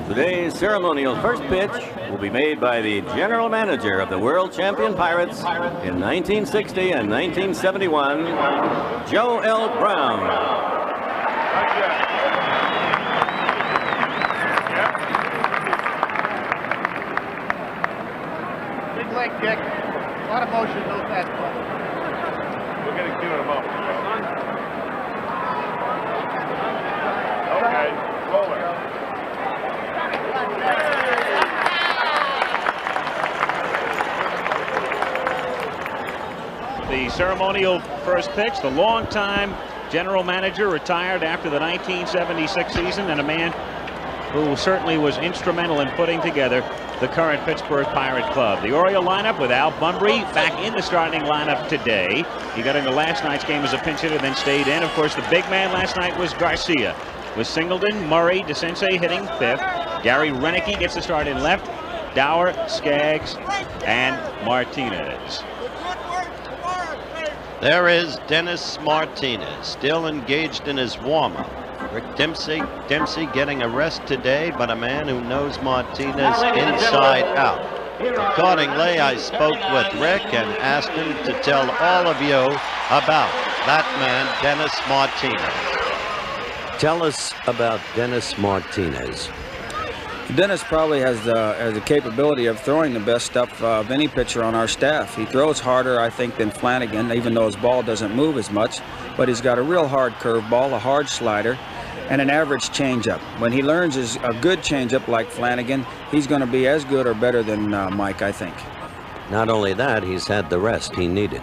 Today's ceremonial first pitch will be made by the general manager of the world champion Pirates in 1960 and 1971, Joe L. Brown. Big leg kick, a lot of motion, no fastball. We're getting to it in a moment. Okay, roller. The ceremonial first pitch, the longtime general manager retired after the 1976 season, and a man who certainly was instrumental in putting together the current Pittsburgh Pirate Club. The Oriole lineup with Al Bunbury back in the starting lineup today. He got into last night's game as a pinch hitter, then stayed in. Of course, the big man last night was Garcia, with Singleton, Murray, DeCinces hitting fifth. Gary Renicky gets the start in left. Dower, Skaggs, and Martinez. There is Dennis Martinez, still engaged in his warm-up. Rick Dempsey getting a rest today, but a man who knows Martinez inside out. Accordingly, I spoke with Rick and asked him to tell all of you about that man, Dennis Martinez. Tell us about Dennis Martinez. Dennis probably has the capability of throwing the best stuff of any pitcher on our staff. He throws harder, I think, than Flanagan, even though his ball doesn't move as much. But he's got a real hard curveball, a hard slider, and an average changeup. When he learns a good changeup like Flanagan, he's going to be as good or better than Mike, I think. Not only that, he's had the rest he needed.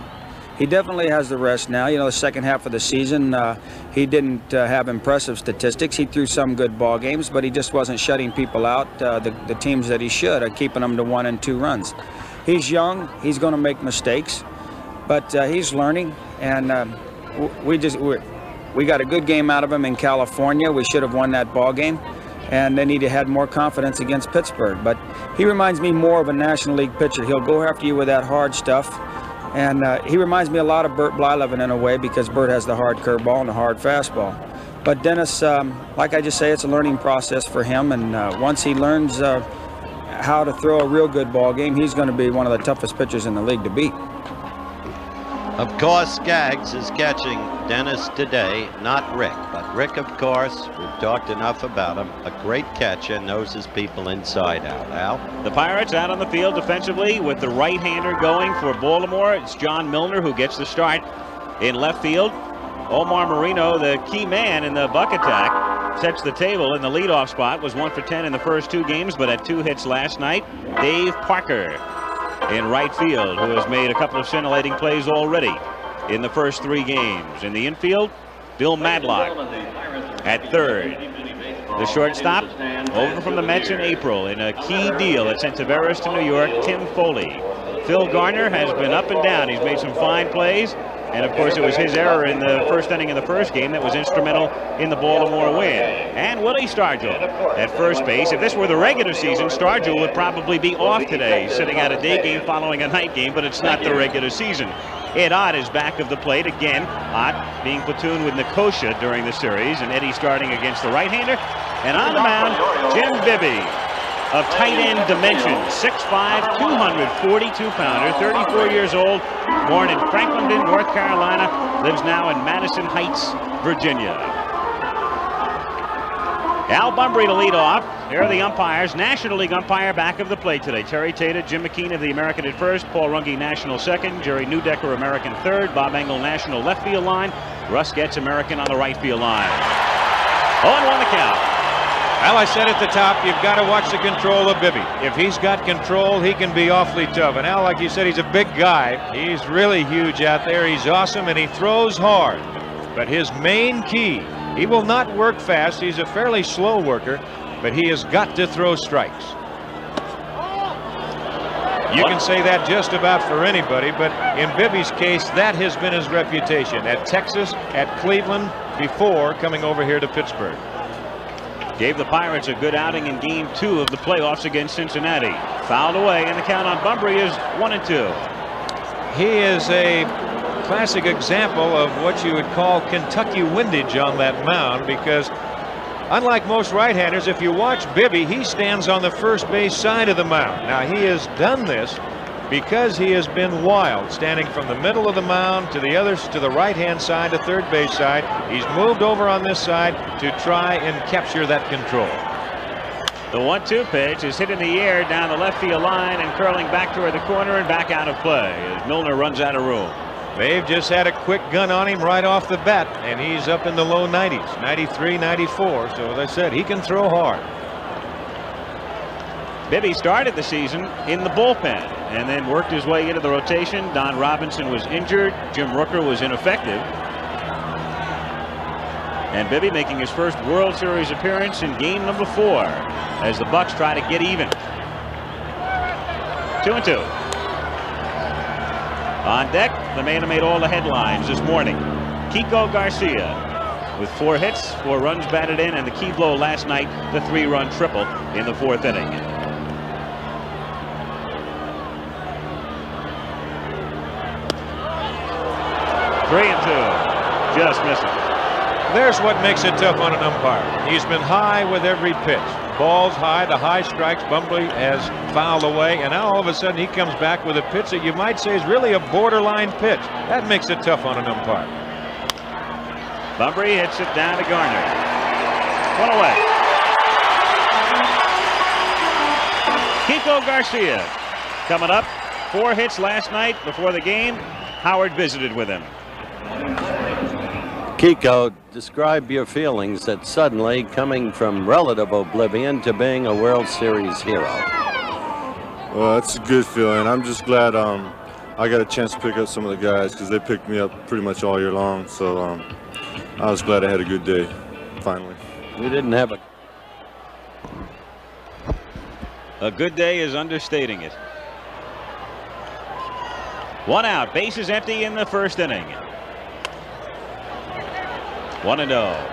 He definitely has the rest now. You know, the second half of the season, he didn't have impressive statistics. He threw some good ball games, but he just wasn't shutting people out, the teams that he should, keeping them to 1 and 2 runs. He's young. He's going to make mistakes, but he's learning, and we got a good game out of him in California. We should have won that ball game, and then he had more confidence against Pittsburgh. But he reminds me more of a National League pitcher. He'll go after you with that hard stuff. And he reminds me a lot of Bert Blyleven in a way, because Bert has the hard curveball and the hard fastball. But Dennis, like I just say, it's a learning process for him. And once he learns how to throw a real good ball game, he's going to be one of the toughest pitchers in the league to beat. Of course, Skaggs is catching Dennis today, not Rick. But Rick, of course, we've talked enough about him. A great catcher, knows his people inside out. Al? The Pirates out on the field defensively with the right-hander going for Baltimore. It's John Milner who gets the start in left field. Omar Marino, the key man in the buck attack, sets the table in the leadoff spot. Was 1 for 10 in the first 2 games, but had 2 hits last night. Dave Parker in right field, who has made a couple of scintillating plays already in the first 3 games. In the infield, Bill Madlock at third. The shortstop, over from the Mets in April in a key deal that sent Taveras to New York, Tim Foley. Phil Garner has been up and down. He's made some fine plays, and of course it was his error in the first inning of the first game that was instrumental in the Baltimore win. And Willie Stargell at first base. If this were the regular season, Stargell would probably be off today, sitting out a day game following a night game, but it's not the regular season. Ed Ott is back of the plate again. Ott being platooned with Nicosia during the series, and Eddie starting against the right-hander. And on the mound, Jim Bibby of tight end dimensions, 6'5", 242-pounder, 34 years old, born in Franklinton, North Carolina, lives now in Madison Heights, Virginia. Al Bunbury to lead off. Here are the umpires. National League umpire back of the plate today. Terry Tater, Jim McKean of the American at first, Paul Runge National second, Jerry Newdecker American third, Bob Engel National left field line, Russ Getz American on the right field line. 0-1 the count. Well, I said at the top, you've got to watch the control of Bibby. If he's got control, he can be awfully tough. And Al, like you said, he's a big guy. He's really huge out there. He's awesome, and he throws hard. But his main key, he will not work fast. He's a fairly slow worker, but he has got to throw strikes. You can say that just about for anybody, but in Bibby's case, that has been his reputation at Texas, at Cleveland, before coming over here to Pittsburgh. Gave the Pirates a good outing in Game 2 of the playoffs against Cincinnati. Fouled away, and the count on Bunbury is 1-2. He is a classic example of what you would call Kentucky windage on that mound, because Unlike most right-handers, if you watch Bibby, he stands on the first base side of the mound. Now, he has done this because he has been wild, standing from the middle of the mound to the others, to the right-hand side, to third base side. He's moved over on this side to try and capture that control. The 1-2 pitch is hit in the air down the left field line and curling back toward the corner and back out of play as Milner runs out of room. They've just had a quick gun on him right off the bat, and he's up in the low 90s, 93, 94. So as I said, he can throw hard. Bibby started the season in the bullpen and then worked his way into the rotation. Don Robinson was injured. Jim Rooker was ineffective. And Bibby making his first World Series appearance in game number 4 as the Bucks try to get even. 2-2. On deck, the man who made all the headlines this morning, Kiko Garcia, with 4 hits, 4 runs batted in, and the key blow last night, the 3-run triple in the 4th inning. Three and 2, just missing. There's what makes it tough on an umpire. He's been high with every pitch. Balls high, the high strikes. Bumbry has fouled away, and now all of a sudden he comes back with a pitch that you might say is really a borderline pitch. That makes it tough on an umpire. Bumbry hits it down to Garner. 1 away. Kiko Garcia coming up. 4 hits last night before the game. Howard visited with him. Kiko, describe your feelings that suddenly coming from relative oblivion to being a World Series hero. Well, it's a good feeling. I'm just glad I got a chance to pick up some of the guys because they picked me up pretty much all year long. So I was glad I had a good day, finally. We didn't have A good day is understating it. 1 out, bases empty in the 1st inning. 1-0.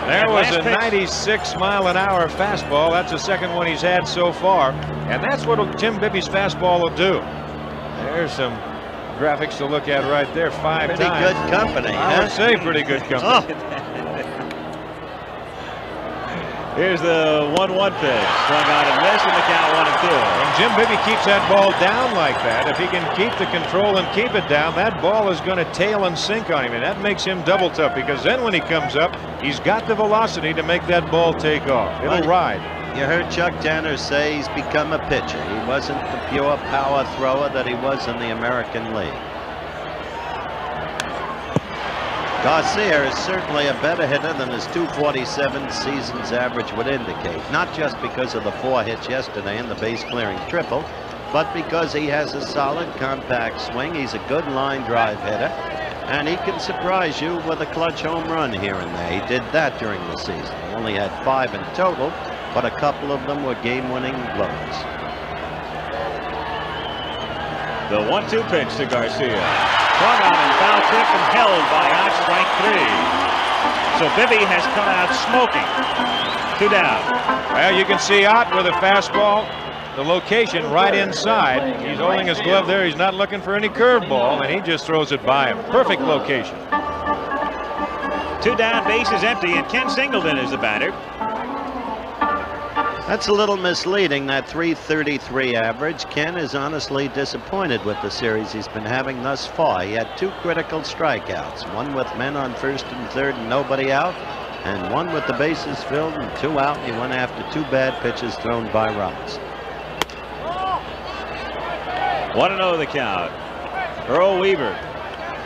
There was a 96-mile-an-hour fastball. That's the second one he's had so far. And that's what Tim Bibby's fastball will do. There's some graphics to look at right there. 5 times. Pretty good company. I would say pretty good company. Here's the 1-1 pitch. Swung out and missed, and the count 1-2. When Jim Bibby keeps that ball down like that, if he can keep the control and keep it down, that ball is going to tail and sink on him, and that makes him double tough, because then when he comes up, he's got the velocity to make that ball take off. It'll ride. You heard Chuck Tanner say he's become a pitcher. He wasn't the pure power thrower that he was in the American League. Garcia is certainly a better hitter than his .247 season's average would indicate, not just because of the 4 hits yesterday and the base clearing triple, but because he has a solid compact swing. He's a good line drive hitter, and he can surprise you with a clutch home run here and there. He did that during the season. He only had 5 in total, but a couple of them were game-winning blows. The 1-2 pitch to Garcia. Swung on and foul tip and held by Ott, strike 3. So Bibby has come out smoking. 2 down. Well, you can see Ott with a fastball, the location right inside. He's holding his glove there. He's not looking for any curveball, and he just throws it by him. Perfect location. 2 down, base is empty, and Ken Singleton is the batter. That's a little misleading, that .333 average. Ken is honestly disappointed with the series he's been having thus far. He had 2 critical strikeouts, one with men on 1st and 3rd and nobody out, and one with the bases filled and 2 out. He went after 2 bad pitches thrown by Robinson. 1-0 the count. Earl Weaver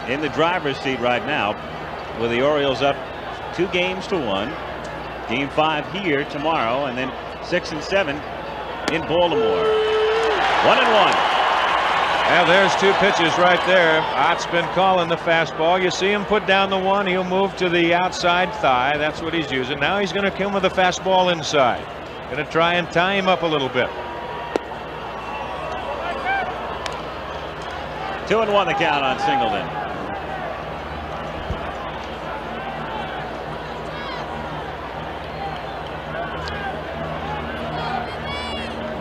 in the driver's seat right now with the Orioles up 2 games to 1. Game 5 here tomorrow, and then 6 and 7 in Baltimore. 1-1. Well, there's 2 pitches right there. Ott's been calling the fastball. You see him put down the one. He'll move to the outside thigh. That's what he's using. Now he's going to come with a fastball inside. Going to try and tie him up a little bit. 2-1 the count on Singleton.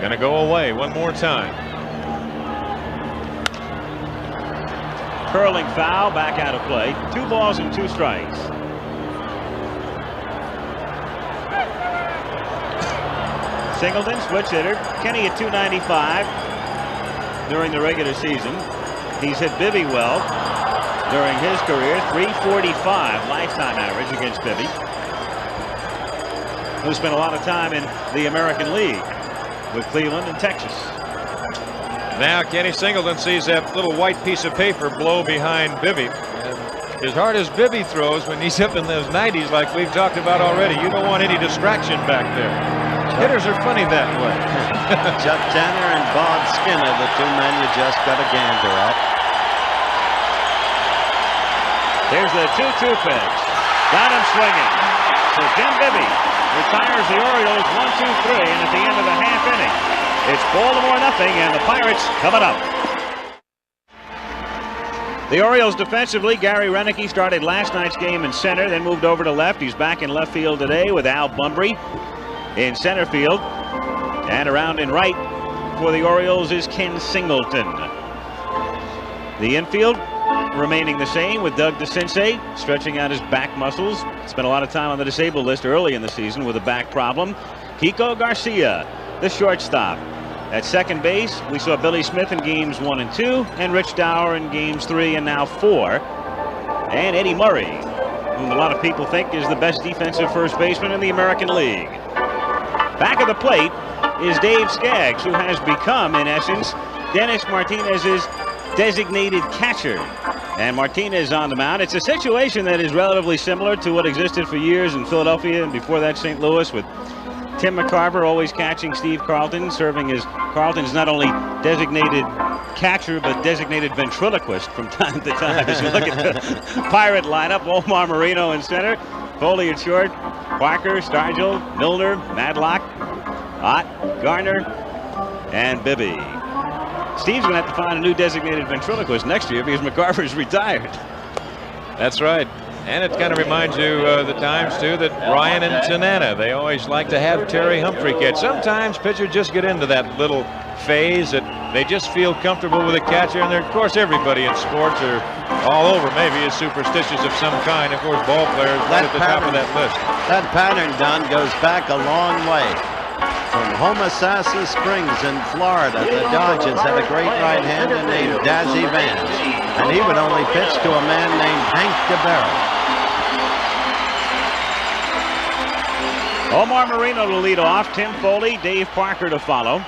Gonna go away one more time. Curling foul, back out of play. 2 balls and 2 strikes. Singleton, switch hitter. Kenny at 295 during the regular season. He's hit Bibby well during his career. 345 lifetime average against Bibby, who spent a lot of time in the American League with Cleveland and Texas. Now Kenny Singleton sees that little white piece of paper blow behind Bibby. And as hard as Bibby throws when he's up in those 90s like we've talked about already, you don't want any distraction back there. Hitters are funny that way. Chuck Tanner and Bob Skinner, the 2 men you just got a gander at. There's the 2-2 pitch. Got him swinging. So Jim Bibby retires the Orioles 1-2-3, and at the end of the half inning, it's Baltimore nothing, and the Pirates coming up. The Orioles defensively, Gary Renicky started last night's game in center, then moved over to left. He's back in left field today with Al Bunbury in center field. And around in right for the Orioles is Ken Singleton. The infield remaining the same with Doug DeCinces stretching out his back muscles. Spent a lot of time on the disabled list early in the season with a back problem. Kiko Garcia, the shortstop. At second base, we saw Billy Smith in games 1 and 2, and Rich Dower in games 3 and now 4. And Eddie Murray, whom a lot of people think is the best defensive first baseman in the American League. Back of the plate is Dave Skaggs, who has become, in essence, Dennis Martinez's designated catcher. And Martinez on the mound. It's a situation that is relatively similar to what existed for years in Philadelphia and before that St. Louis, with Tim McCarver always catching Steve Carlton, serving as Carlton's not only designated catcher but designated ventriloquist from time to time. As you look at the Pirate lineup, Omar Marino in center, Foley at short, Parker, Stargell, Milner, Madlock, Ott, Garner, and Bibby. Steve's going to have to find a new designated ventriloquist next year because McCarver's retired. That's right. And it kind of reminds you the times, too, that Ryan and Tanana, they always like to have Terry Humphrey catch. Sometimes pitchers just get into that little phase that they just feel comfortable with a catcher. And of course, everybody in sports are all over maybe is superstitious of some kind. Of course, ball players right at the top of that list. That pattern, Don, goes back a long way. From Homosassa Springs in Florida, the Dodgers had a great right-hander named Dazzy Vance, and he would only pitch to a man named Hank DeBarrel. Omar Marino to lead off, Tim Foley, Dave Parker to follow.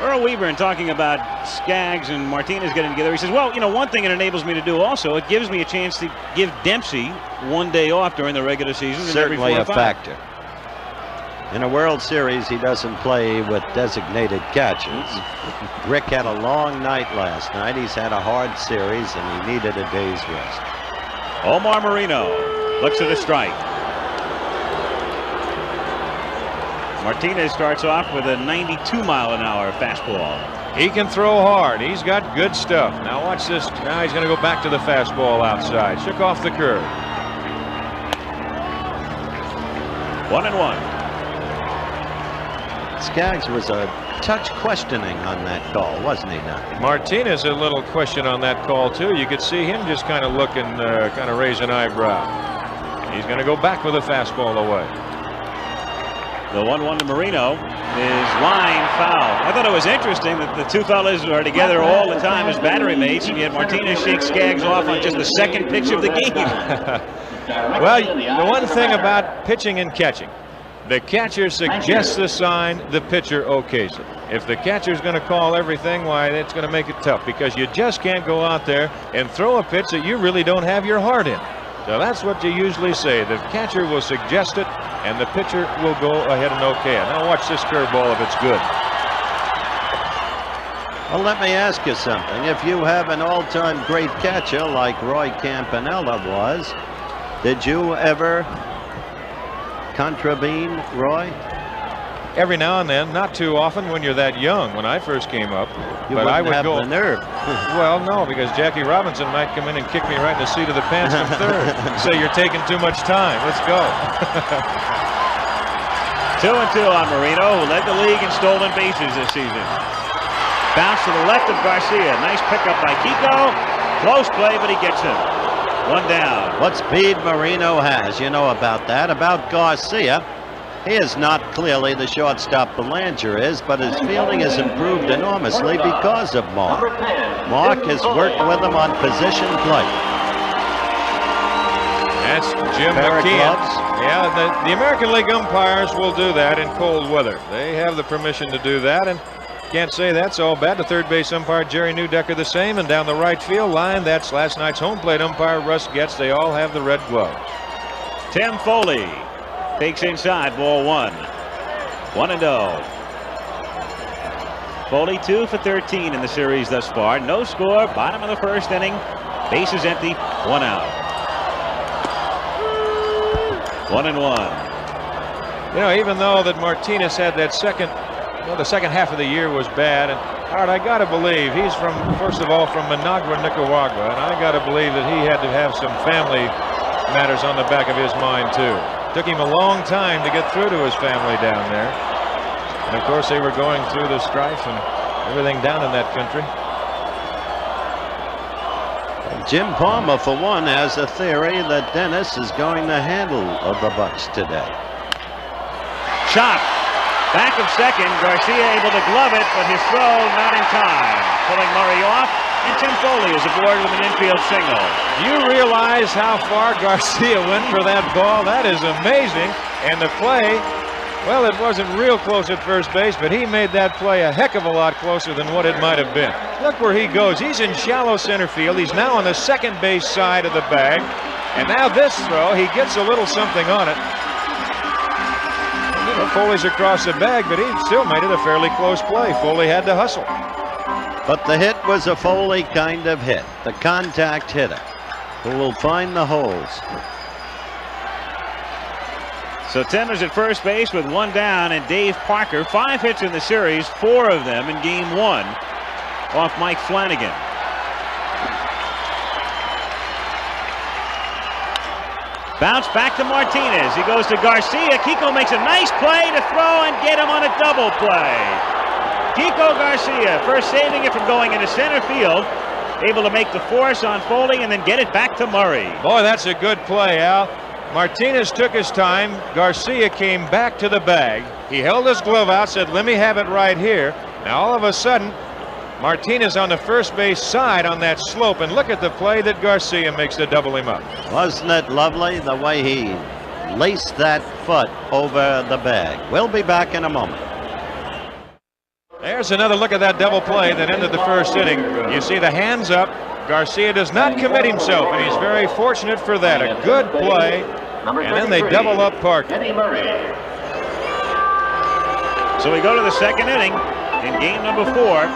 Earl Weaver, in talking about Skaggs and Martinez getting together, he says, well, you know, one thing it enables me to do also, it gives me a chance to give Dempsey one day off during the regular season. Certainly a factor. In a World Series, he doesn't play with designated catchers. Rick had a long night last night. He's had a hard series, and he needed a day's rest. Omar Marino looks at a strike. Martinez starts off with a 92-mile-an-hour fastball. He can throw hard. He's got good stuff. Now watch this. Now he's going to go back to the fastball outside. Shook off the curve. 1-1. Skaggs was a touch questioning on that call, wasn't he now? Martinez a little question on that call, too. You could see him just kind of looking, kind of raise an eyebrow. He's going to go back with a fastball away. The 1-1 to Marino is line foul. I thought it was interesting that the two fellas are together all the time as battery mates, and yet Martinez shakes Skaggs off on just the second pitch of the game. Well, the one thing about pitching and catching, the catcher suggests the sign, the pitcher okays it. If the catcher's going to call everything, why, that's going to make it tough, because you just can't go out there and throw a pitch that you really don't have your heart in. So that's what you usually say. The catcher will suggest it, and the pitcher will go ahead and okay it. Now watch this curveball if it's good. Well, let me ask you something. If you have an all-time great catcher like Roy Campanella was, did you ever contravene Roy? Every now and then, not too often when you're that young. When I first came up, but I would have go the nerve. Well, no, because Jackie Robinson might come in and kick me right in the seat of the pants from third and say you're taking too much time. Let's go. 2-2 on Marino, who led the league in stolen bases this season. Bounce to the left of Garcia. Nice pickup by Kiko. Close play, but he gets him. One down. What speed Marino has, you know about that. About Garcia, he is not clearly the shortstop Belanger is, but his fielding has improved enormously because of Mark. Mark has worked with him on position play. That's Jim McKeon. Yeah, the American League umpires will do that in cold weather. They have the permission to do that, and can't say that's all bad. The third base umpire Jerry Newdecker the same, and down the right field line, that's last night's home plate umpire Russ Getz. They all have the red gloves. Tim Foley takes inside, ball 1. 1-0. Foley 2 for 13 in the series thus far. No score, bottom of the first inning. Bases empty, 1 out. 1-1. You know, even though that Martinez had that the second half of the year was bad, and Howard, I got to believe he's first of all, from Managua, Nicaragua, and I got to believe that he had to have some family matters on the back of his mind too. Took him a long time to get through to his family down there, and of course they were going through the strife and everything down in that country. Jim Palmer, for one, has a theory that Dennis is going to handle the Bucks today. Shot. Back of second. Garcia able to glove it, but his throw not in time. Pulling Murray off, and Tim Foley is aboard with an infield single. You realize how far Garcia went for that ball? That is amazing. And the play, well, it wasn't real close at first base, but he made that play a heck of a lot closer than what it might have been. Look where he goes. He's in shallow center field. He's now on the second base side of the bag. And now this throw, he gets a little something on it. You know, Foley's across the bag, but he still made it a fairly close play. Foley had to hustle. But the hit was a Foley kind of hit. The contact hitter who will find the holes. So Tim is at first base with 1 down, and Dave Parker, 5 hits in the series, 4 of them in game 1 off Mike Flanagan. Bounce back to Martinez. He goes to Garcia. Kiko makes a nice play to throw and get him on a double play. Kiko Garcia first saving it from going into center field, able to make the force on Foley and then get it back to Murray. Boy, that's a good play, Al. Martinez took his time. Garcia came back to the bag. He held his glove out, said, let me have it right here. Now, all of a sudden, Martinez on the first base side on that slope, and look at the play that Garcia makes to double him up. Wasn't it lovely the way he laced that foot over the bag? We'll be back in a moment. There's another look at that double play that ended the first inning. You see the hands up. Garcia does not commit himself, and he's very fortunate for that. A good play, and then they double up Parker. So we go to the second inning in game number 4.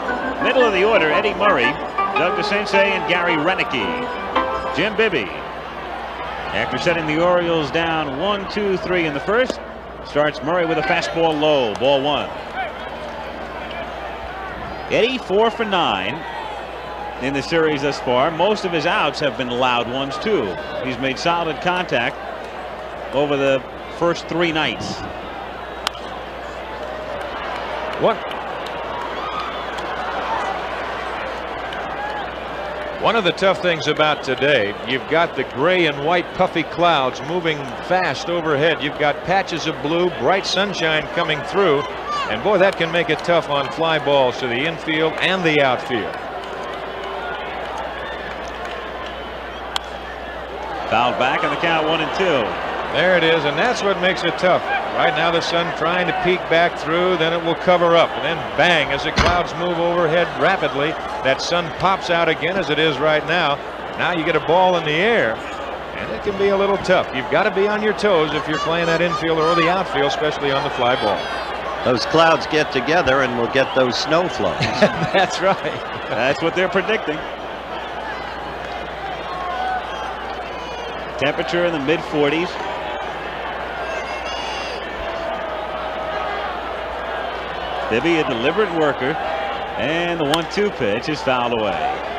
Middle of the order, Eddie Murray, Doug DeCinces, and Gary Renicky. Jim Bibby, after setting the Orioles down 1-2-3 in the first, starts Murray with a fastball low, ball 1. Eddie 4 for 9 in the series thus far. Most of his outs have been loud ones too. He's made solid contact over the first 3 nights. One of the tough things about today, you've got the gray and white puffy clouds moving fast overhead. You've got patches of blue, bright sunshine coming through, and boy, that can make it tough on fly balls to the infield and the outfield. Fouled back, and the count 1-2. There it is, and that's what makes it tough. Right now the sun trying to peek back through, then it will cover up, and then bang, as the clouds move overhead rapidly, that sun pops out again as it is right now. Now you get a ball in the air, and it can be a little tough. You've got to be on your toes if you're playing that infield or the outfield, especially on the fly ball. Those clouds get together and we'll get those snow flows. That's right. That's what they're predicting. Temperature in the mid-40s. Bibby, a deliberate worker, and the 1-2 pitch is fouled away.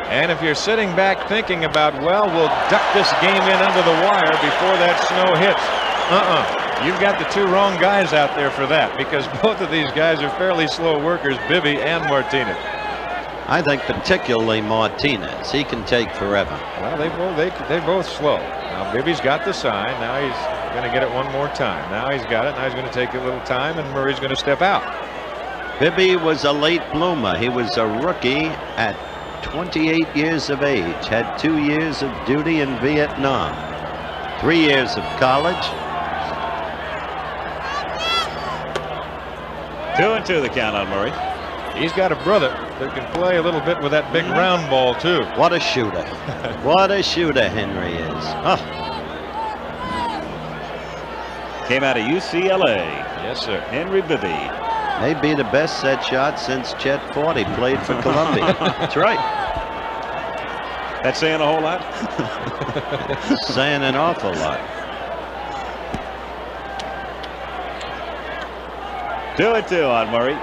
And if you're sitting back thinking about, well, we'll duck this game in under the wire before that snow hits, You've got the two wrong guys out there for that, because both of these guys are fairly slow workers, Bibby and Martinez. I think particularly Martinez. He can take forever. Well, they're both slow. Now Bibby's got the sign. Now he's going to get it one more time. Now he's got it. Now he's going to take a little time, and Murray's going to step out. Bibby was a late bloomer. He was a rookie at 28 years of age. Had 2 years of duty in Vietnam. 3 years of college. 2-2 the count on Murray. He's got a brother that can play a little bit with that big round ball, too. What a shooter. What a shooter Henry is. Oh. Came out of UCLA. Yes, sir. Henry Bibby. Maybe the best set shot since Chet Forty played for Columbia. That's right. That's saying a whole lot? Saying an awful lot. 2-2 on Murray.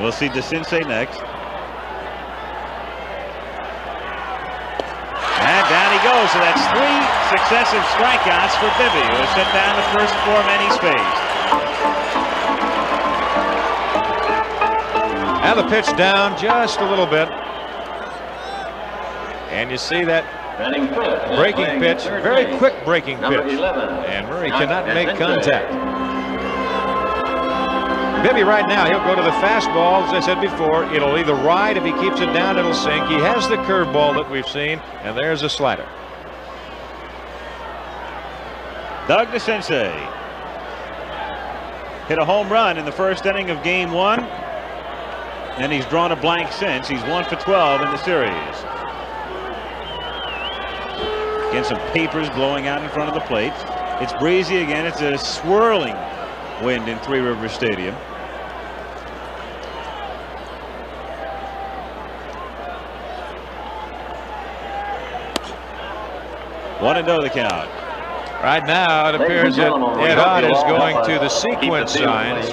We'll see DeCinces next. And down he goes. So that's 3 successive strikeouts for Bibby, who has set down the first 4 men he's faced. Now the pitch down just a little bit. And you see that breaking pitch, very quick breaking pitch. And Murray cannot make contact. Bibby right now, he'll go to the fastball. As I said before, it'll either ride. If he keeps it down, it'll sink. He has the curveball that we've seen, and there's a slider. Doug DeCinces hit a home run in the first inning of Game 1, and he's drawn a blank since. He's 1 for 12 in the series. Again, some papers blowing out in front of the plate. It's breezy again. It's a swirling wind in Three Rivers Stadium. One and 0 the count. Right now, it appears that Ed Ott is going to the sequence signs.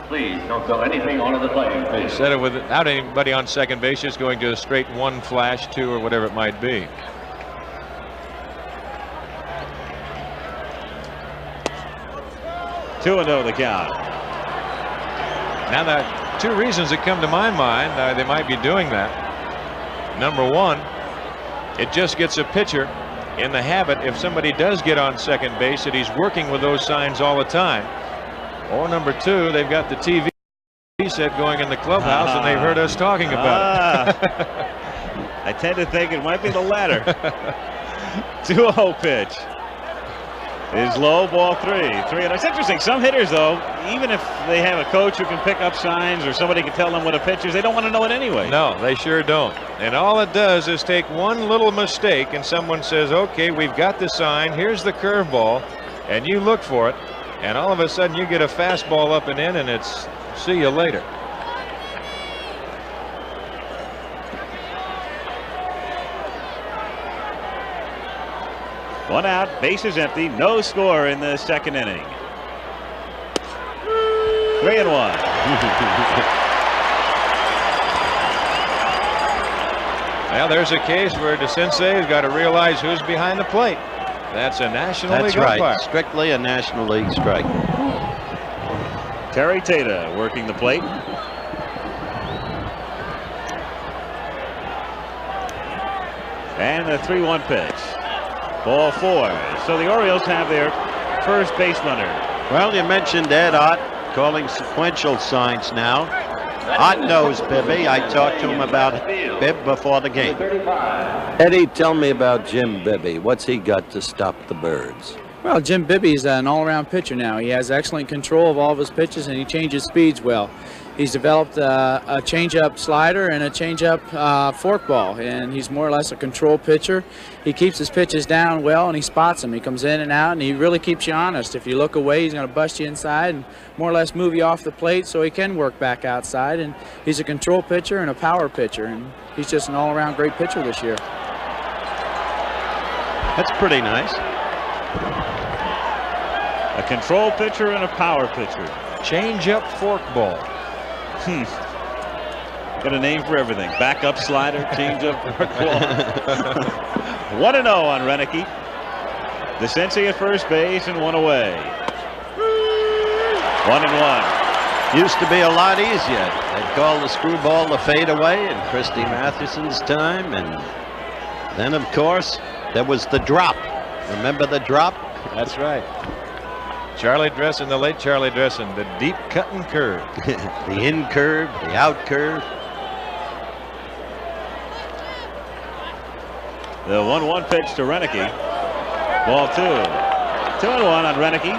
Please don't throw anything onto the plate. Instead of without anybody on second base, just going to a straight 1 flash, 2, or whatever it might be. Two and 0 the count. Now, there are 2 reasons that come to my mind they might be doing that. Number 1, it just gets a pitcher in the habit, if somebody does get on second base, that he's working with those signs all the time. Or number 2, they've got the TV set going in the clubhouse, and they've heard us talking about it. I tend to think it might be the latter. 2-0 pitch is low, ball 3. 3-0. It's interesting. Some hitters, though, even if they have a coach who can pick up signs or somebody can tell them what a pitch is, they don't want to know it anyway. No, they sure don't. And all it does is take one little mistake, and someone says, okay, we've got the sign, here's the curveball, and you look for it, and all of a sudden you get a fastball up and in, and it's see you later. One out, bases empty, no score in the second inning. 3-1. Well, there's a case where DeCinces has got to realize who's behind the plate. That's a National League umpire. That's right. Strictly a National League strike. Terry Tata working the plate. And the 3-1 pitch. Ball 4. So the Orioles have their first base runner. Well, you mentioned Ed Ott calling sequential signs now. Ott knows Bibby. I talked to him about Bib before the game. Eddie, tell me about Jim Bibby. What's he got to stop the Birds? Well, Jim Bibby's an all-around pitcher now. He has excellent control of all of his pitches, and he changes speeds well. He's developed a change-up slider and a change-up forkball, and he's more or less a control pitcher. He keeps his pitches down well, and he spots them. He comes in and out, and he really keeps you honest. If you look away, he's going to bust you inside and more or less move you off the plate so he can work back outside. And he's a control pitcher and a power pitcher, and he's just an all-around great pitcher this year. That's pretty nice. A control pitcher and a power pitcher. Change-up forkball. Got a name for everything. Backup slider, change-up forkball. 1-0 on Roenicke. DeCinces at first base and one away. 1-1. Used to be a lot easier. They'd call the screwball the fadeaway in Christy Mathewson's time, and then of course there was the drop. Remember the drop? That's right. Charlie Dressen, the late Charlie Dressen, the deep cut and curve. The in curve, the out curve. The 1-1 pitch to Roenicke. Ball 2. 2-1 on Roenicke.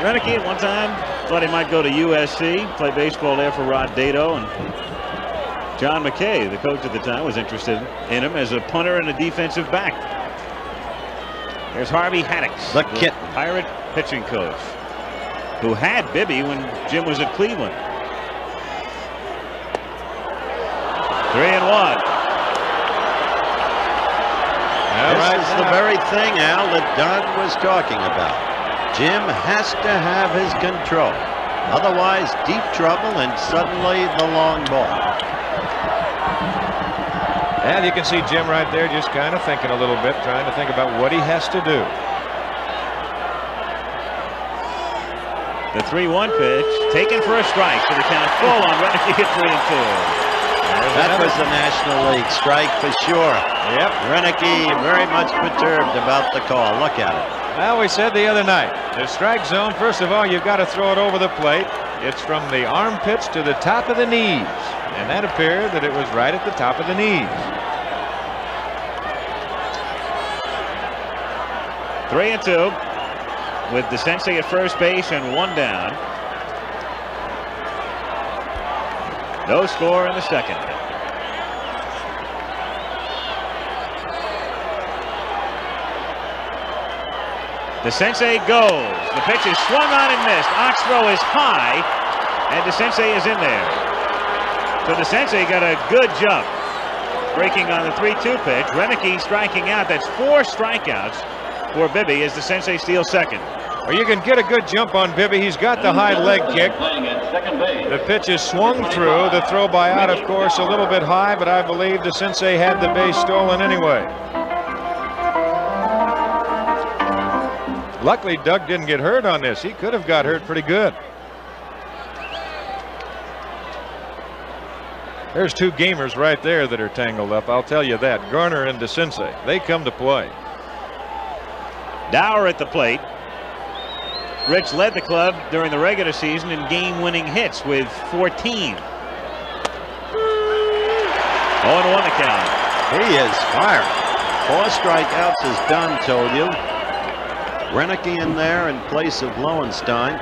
Roenicke at one time thought he might go to USC, play baseball there for Rod Dedeaux, and John McKay, the coach at the time, was interested in him as a punter and a defensive back. There's Harvey Haddix, the kitten, Pirate pitching coach, who had Bibby when Jim was at Cleveland. 3-1. This is the very thing, Al, that Don was talking about. Jim has to have his control. Otherwise, deep trouble and suddenly the long ball. And you can see Jim right there just kind of thinking a little bit, trying to think about what he has to do. The 3-1 pitch taken for a strike, so the count full on Roenicke at 3-2. That was the National League strike for sure. Yep. Roenicke very much perturbed about the call. Look at it. Well, we said the other night, the strike zone, first of all, you've got to throw it over the plate. It's from the armpits to the top of the knees. And that appeared that it was right at the top of the knees. 3-2 with DeCinces at first base and one down. No score in the second. DeCinces goes. The pitch is swung on and missed. Oxthrow is high, and DeCinces is in there. So DeCinces got a good jump, breaking on the 3-2 pitch. Roenicke striking out. That's 4 strikeouts for Bibby as DeCinces steals second. Well, you can get a good jump on Bibby. He's got the high leg kick. The pitch is swung through. The throw by out, of course, a little bit high, but I believe DeCinces had the base stolen anyway. Luckily, Doug didn't get hurt on this. He could have got hurt pretty good. There's 2 gamers right there that are tangled up. I'll tell you that. Garner and DeCinces. They come to play. Dower at the plate. Rich led the club during the regular season in game-winning hits with 14. 0-1 the count. He is firing. 4 strikeouts, as Don told you. Roenicke in there in place of Lowenstein.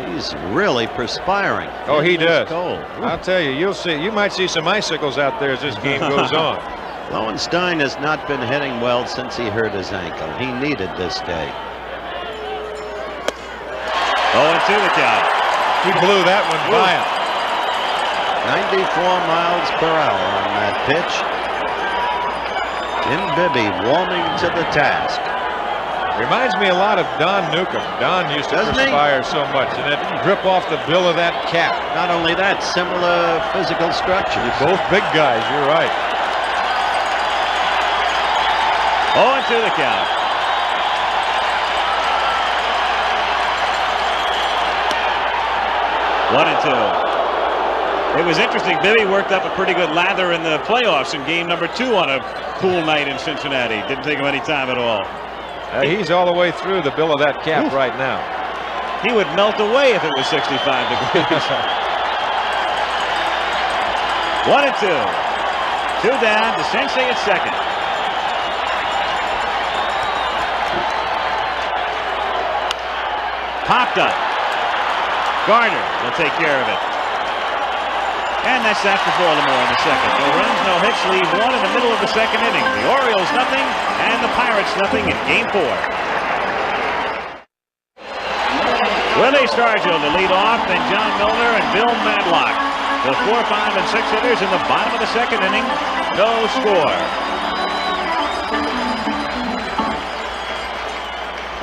He's really perspiring. Oh, he does. Cold. I'll tell you, you'll see. You might see some icicles out there as this game goes on. Lowenstein has not been hitting well since he hurt his ankle. He needed this day. 0-2 the count. He blew that one by him. 94 miles per hour on that pitch. Jim Bibby warming to the task. Reminds me a lot of Don Newcomb. Don used to perspire so much, and it drip off the bill of that cap. Not only that, similar physical structure. Both big guys, you're right. 0-2 the count. One and 2. It was interesting. Bibby worked up a pretty good lather in the playoffs in game number 2 on a cool night in Cincinnati. Didn't take him any time at all. He's all the way through the bill of that cap right now. He would melt away if it was 65 degrees. 1 and 2. 2 down. DeCinces at second. Popped up. Garner will take care of it. And that's that for Baltimore in the second. No runs, no hits, leave 1 in the middle of the second inning. The Orioles nothing, and the Pirates nothing in game 4. Willie Stargell to lead off, then John Milner and Bill Madlock. The 4, 5, and 6 hitters in the bottom of the second inning. No score.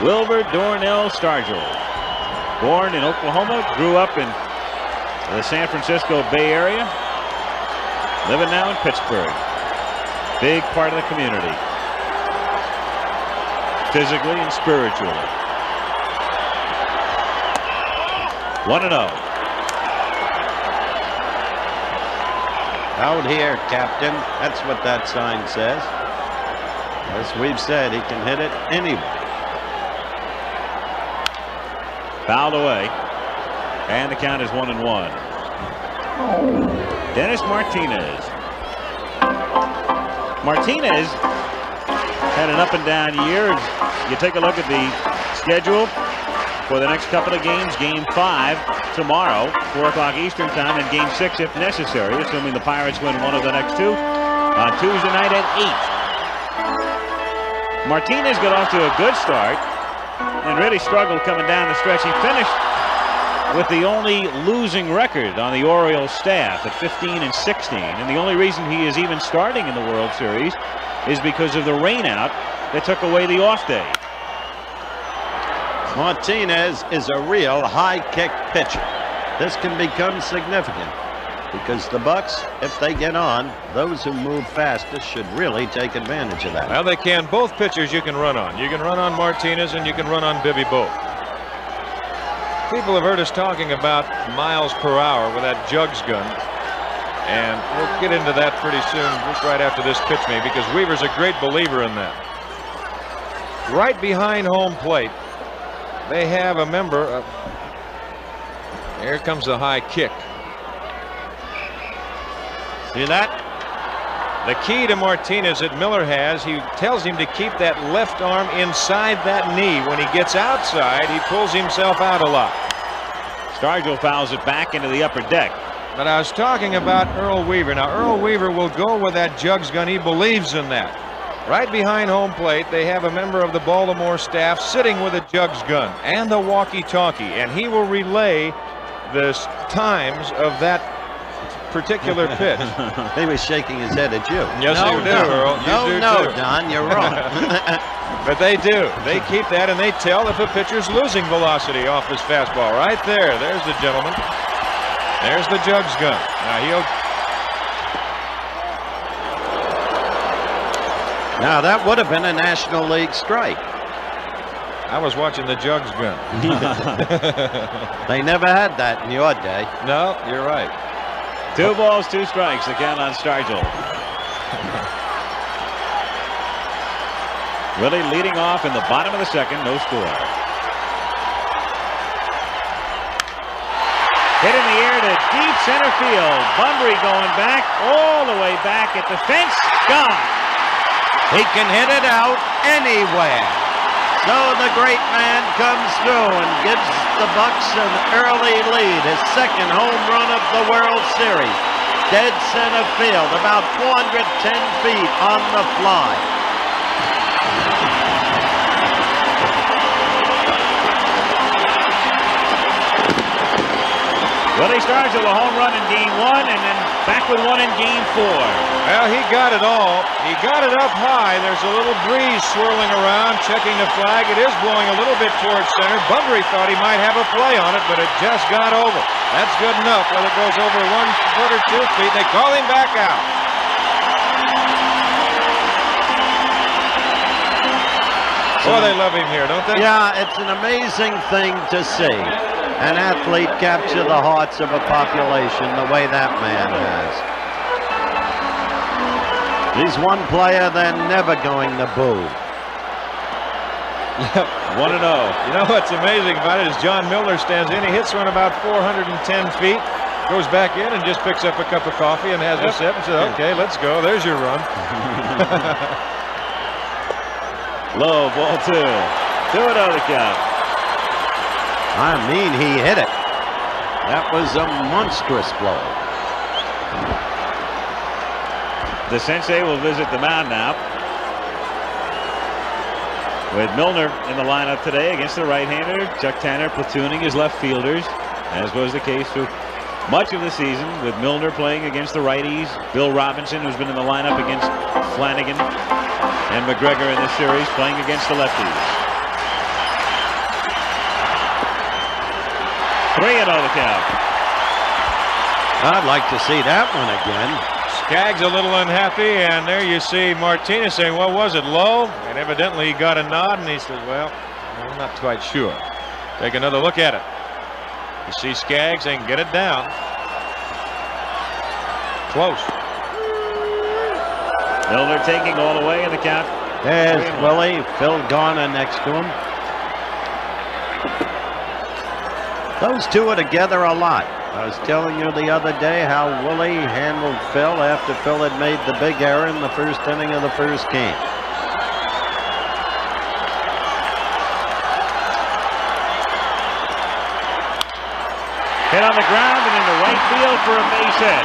Wilbur Dornell Stargell. Born in Oklahoma, grew up in the San Francisco Bay Area, living now in Pittsburgh. Big part of the community, physically and spiritually. 1-0. Out here, Captain. That's what that sign says. As we've said, he can hit it anywhere. Fouled away. And the count is 1-1. Dennis Martinez. Martinez had an up and down year. You take a look at the schedule for the next couple of games. Game 5 tomorrow, 4 o'clock Eastern time, and Game 6 if necessary, assuming the Pirates win one of the next 2 on Tuesday night at 8. Martinez got off to a good start and really struggled coming down the stretch. He finished with the only losing record on the Orioles staff at 15-16, and the only reason he is even starting in the World Series is because of the rainout that took away the off day. Martinez is a real high kick pitcher. This can become significant because the Bucks, if they get on, those who move fastest should really take advantage of that. Well, they can. Both pitchers you can run on. You can run on Martinez and you can run on Bibby both. People have heard us talking about miles per hour with that Jugs gun, and we'll get into that pretty soon, just right after this pitch me, because Weaver's a great believer in that. Right behind home plate, they have a member of, here comes the high kick. See that? The key to Martinez that Miller has, he tells him to keep that left arm inside that knee. When he gets outside, he pulls himself out a lot. Stargell fouls it back into the upper deck. But I was talking about Earl Weaver. Now, Earl Weaver will go with that Jugs gun. He believes in that. Right behind home plate, they have a member of the Baltimore staff sitting with a Jugs gun and a walkie-talkie, and he will relay the times of that particular pitch. He was shaking his head at you. Yes, you do, Earl. You do too. Don, you're wrong. But they do. They keep that, and they tell if a pitcher's losing velocity off his fastball. Right there. There's the gentleman. There's the Jugs gun. Now that would have been a National League strike. I was watching the Jugs gun. They never had that in your day. No, you're right. 2 balls, 2 strikes. The count on Stargell. Really leading off in the bottom of the second, no score. Hit in the air to deep center field. Bunbury going back, all the way back at the fence. Gone. He can hit it out anywhere. So the great man comes through and gives the Bucks an early lead. His second home run of the World Series. Dead center field, about 410 feet on the fly. Willie Stargell a home run in Game 1 and then back with one in Game 4. Well, he got it all. He got it up high. There's a little breeze swirling around, checking the flag. It is blowing a little bit towards center. Bunbury thought he might have a play on it, but it just got over. That's good enough. Whether it goes over 1 foot or 2 feet, they call him back out. Boy, they love him here, don't they? Yeah, it's an amazing thing to see. An athlete capture the hearts of a population the way that man has. He's one player they're never going to boo. 1-0. You know what's amazing about it is John Milner stands in. He hits one about 410 feet, goes back in and just picks up a cup of coffee and has a sip and says, okay, let's go. There's your run. Low, ball 2. 2-0 the count. I mean, he hit it. That was a monstrous blow. The Sensei will visit the mound now, with Milner in the lineup today against the right-hander. Chuck Tanner platooning his left fielders, as was the case through much of the season, with Milner playing against the righties. Bill Robinson, who's been in the lineup against Flanagan and McGregor in this series, playing against the lefties. 3-0 the count. I'd like to see that one again. Skaggs a little unhappy, and there you see Martinez saying, well, was it low? And evidently he got a nod, and he said, well, I'm not quite sure. Take another look at it. You see Skaggs saying, get it down. Close. Milner taking all the way in the count. There's Willie. Phil Garner next to him. Those two are together a lot. I was telling you the other day how Willie handled Phil after Phil had made the big error in the first inning of the first game. Hit on the ground and into right field for a base hit.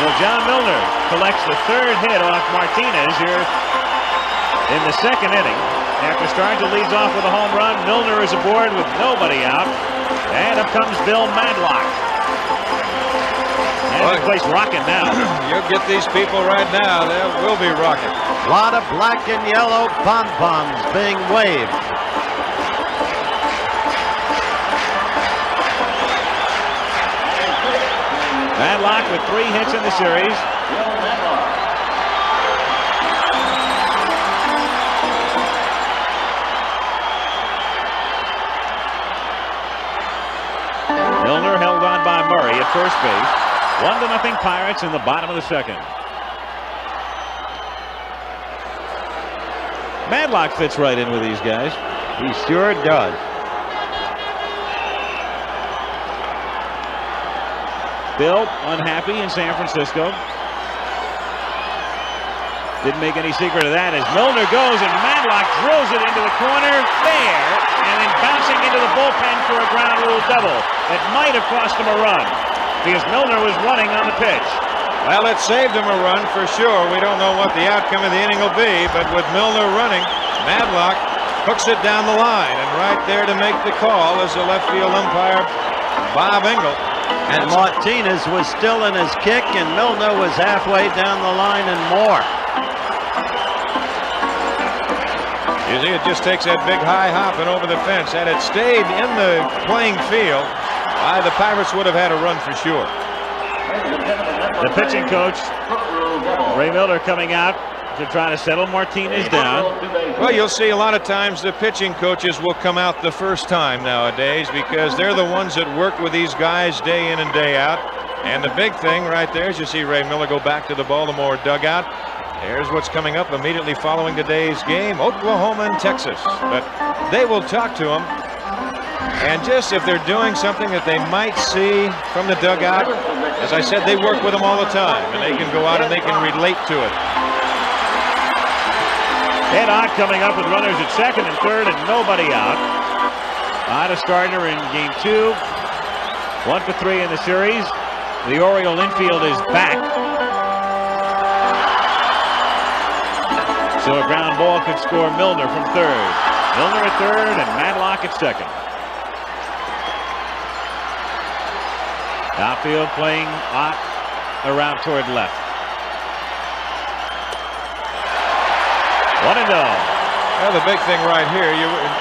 So John Milner collects the third hit off Martinez here in the second inning. After Stargell leads off with a home run, Milner is aboard with nobody out. And up comes Bill Madlock. And the place rocking now. You'll get these people right now. They will be rocking. A lot of black and yellow pom-poms being waved. Madlock with 3 hits in the series. Milner held on by Murray at first base. 1-0 Pirates in the bottom of the second. Madlock fits right in with these guys. He sure does. Bill unhappy in San Francisco. Didn't make any secret of that as Milner goes and Madlock drills it into the corner there and then bouncing into the bullpen for a ground rule double. That might have cost him a run because Milner was running on the pitch. Well, it saved him a run for sure. We don't know what the outcome of the inning will be, but with Milner running, Madlock hooks it down the line, and right there to make the call is the left field umpire, Bob Engel. And Martinez was still in his kick, and Milner was halfway down the line and more. You see, it just takes that big high hop and over the fence. Had it stayed in the playing field, the Pirates would have had a run for sure. The pitching coach, Ray Miller, coming out to try to settle Martinez down. Well, you'll see a lot of times the pitching coaches will come out the first time nowadays because they're the ones that work with these guys day in and day out. And the big thing right there is you see Ray Miller go back to the Baltimore dugout. There's what's coming up immediately following today's game, Oklahoma and Texas. But they will talk to him. And just if they're doing something that they might see from the dugout, as I said, they work with them all the time. And they can go out and they can relate to it. Ed Ott coming up with runners at second and third and nobody out. Ott a starter in game 2. 1 for 3 in the series. The Oriole infield is back. So a ground ball could score Milner from third. Milner at third and Madlock at second. Outfield playing Ott around toward left. 1-0. Well, the big thing right here,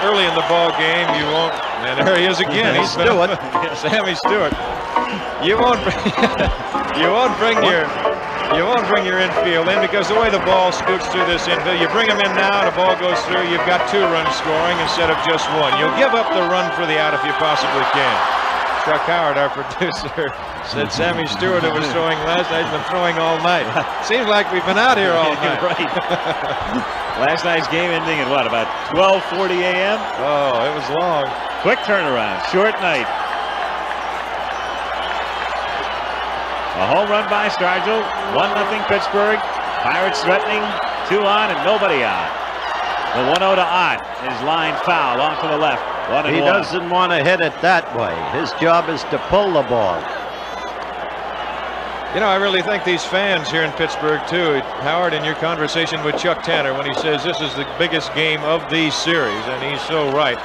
early in the ball game, you won't. And there he is again. He's Stewart. Sammy Stewart. You won't bring your infield in because the way the ball scoots through this infield, you bring him in now and the ball goes through. You've got 2 runs scoring instead of just 1. You'll give up the run for the out if you possibly can. Chuck Howard, our producer, said Sammy Stewart, who was throwing last night, has been throwing all night. Seems like we've been out here all night. Right. Last night's game ending at what, about 12:40 a.m.? Oh, it was long. Quick turnaround, short night. A home run by Stargell. 1-0 Pittsburgh. Pirates threatening, 2 on and nobody out. The 1-0 to Ott is lined foul off to the left. 1-1. He doesn't want to hit it that way. His job is to pull the ball. You know, I really think these fans here in Pittsburgh, too, Howard, in your conversation with Chuck Tanner when he says this is the biggest game of the series, and he's so right.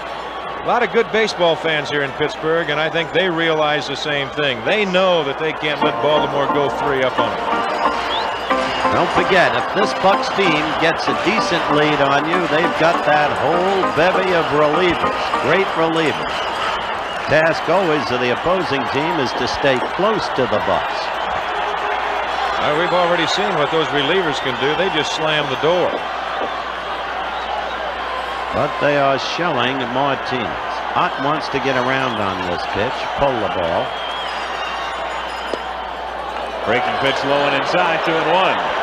A lot of good baseball fans here in Pittsburgh, and I think they realize the same thing. They know that they can't let Baltimore go 3 up on them. Don't forget, if this Bucs team gets a decent lead on you, they've got that whole bevy of relievers, great relievers. Task always of the opposing team is to stay close to the Bucs. We've already seen what those relievers can do. They just slam the door. But they are shelling Martinez. Ott wants to get around on this pitch, pull the ball. Breaking pitch low and inside, 2-1.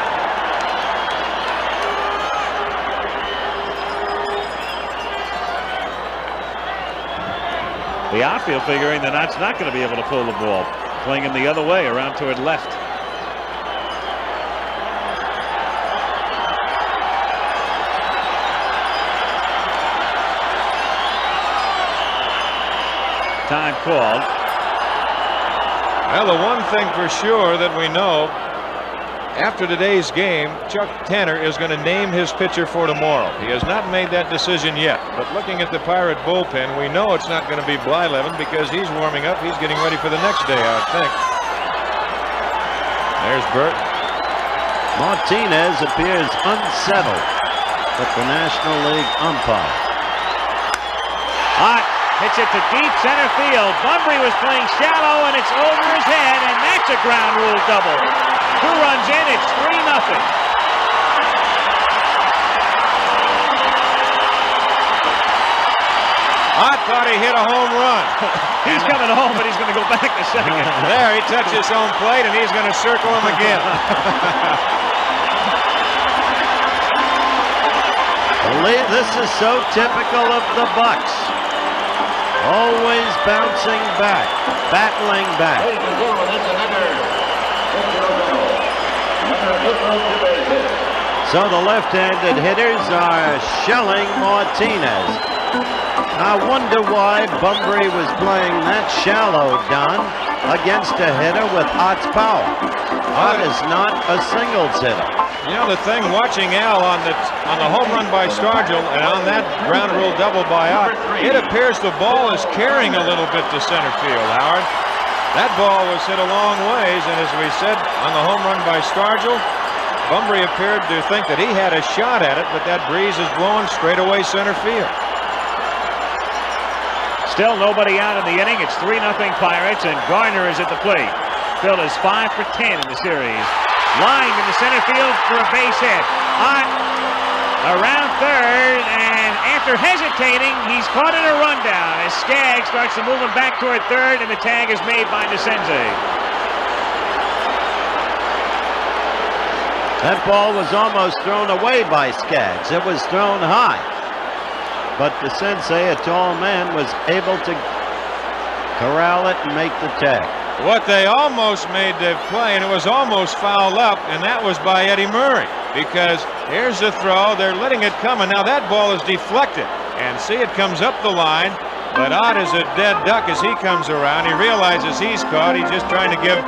The outfield figuring that Ott's not going to be able to pull the ball. Playing him the other way, around toward left. Time called. Well, the one thing for sure that we know, after today's game, Chuck Tanner is going to name his pitcher for tomorrow. He has not made that decision yet, but looking at the Pirate bullpen, we know it's not going to be Blyleven because he's warming up. He's getting ready for the next day, I think. There's Burt. Martinez appears unsettled with the National League umpire. Ott hits it to deep center field. Bunbury was playing shallow, and it's over his head, and that's a ground rule double. 2 runs in, it's 3-0. Ott thought he hit a home run. He's coming home, but he's going to go back to second. There, he touches home plate, and he's going to circle him again. This is so typical of the Bucks. Always bouncing back, battling back. So the left-handed hitters are shelling Martinez. I wonder why Bunbury was playing that shallow, Don, against a hitter with Ott's power. Ott is not a singles hitter. You know, the thing, watching Al on the home run by Stargell and on that ground rule double by Ott, it appears the ball is carrying a little bit to center field, Howard. That ball was hit a long ways, and as we said, on the home run by Stargell, Bunbury appeared to think that he had a shot at it, but that breeze is blowing straight away center field. Still nobody out in the inning. It's 3-0 Pirates, and Garner is at the plate. Phil is 5 for 10 in the series. Lined in the center field for a base hit. Ott around third, and after hesitating, he's caught in a rundown as Skaggs starts to move him back toward third, and the tag is made by DeCenze. That ball was almost thrown away by Skaggs. It was thrown high. But DeCenze, a tall man, was able to corral it and make the tag. What they almost made the play, and it was almost fouled up, and that was by Eddie Murray. Because here's the throw, they're letting it come, and now that ball is deflected. And see, it comes up the line, but Ott is a dead duck as he comes around. He realizes he's caught. He's just trying to give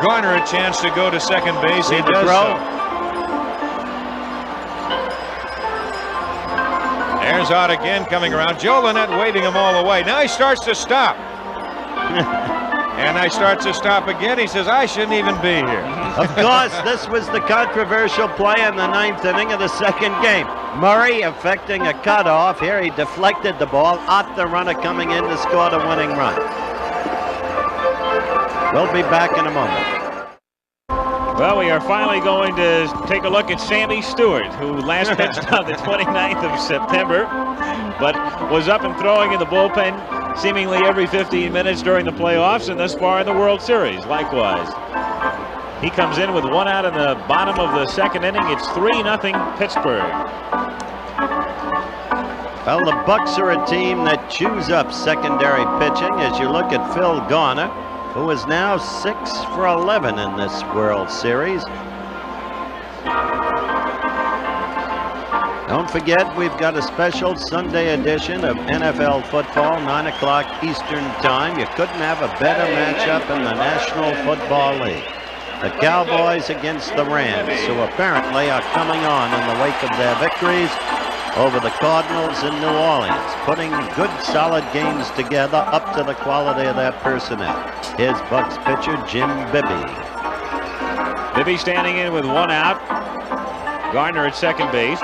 Garner a chance to go to second base. He does so. There's Ott again coming around. Joe Lynette waving him all the way. Now he starts to stop. And I starts to stop again. He says, I shouldn't even be here. Of course, this was the controversial play in the 9th inning of the second game. Murray effecting a cutoff. Here he deflected the ball. Ott, the runner, coming in to score the winning run. We'll be back in a moment. Well, we are finally going to take a look at Sammy Stewart, who last pitched on the 29th of September, but was up and throwing in the bullpen seemingly every 15 minutes during the playoffs and thus far in the World Series. Likewise, he comes in with 1 out in the bottom of the second inning. It's 3-0 Pittsburgh. Well, the Bucks are a team that chews up secondary pitching as you look at Phil Garner, who is now 6 for 11 in this World Series. Don't forget, we've got a special Sunday edition of NFL football, 9 o'clock Eastern Time. You couldn't have a better matchup in the National Football League. The Cowboys against the Rams, who apparently are coming on in the wake of their victories over the Cardinals in New Orleans, putting good, solid games together up to the quality of their personnel. Here's Bucks pitcher Jim Bibby. Bibby standing in with 1 out. Garner at second base.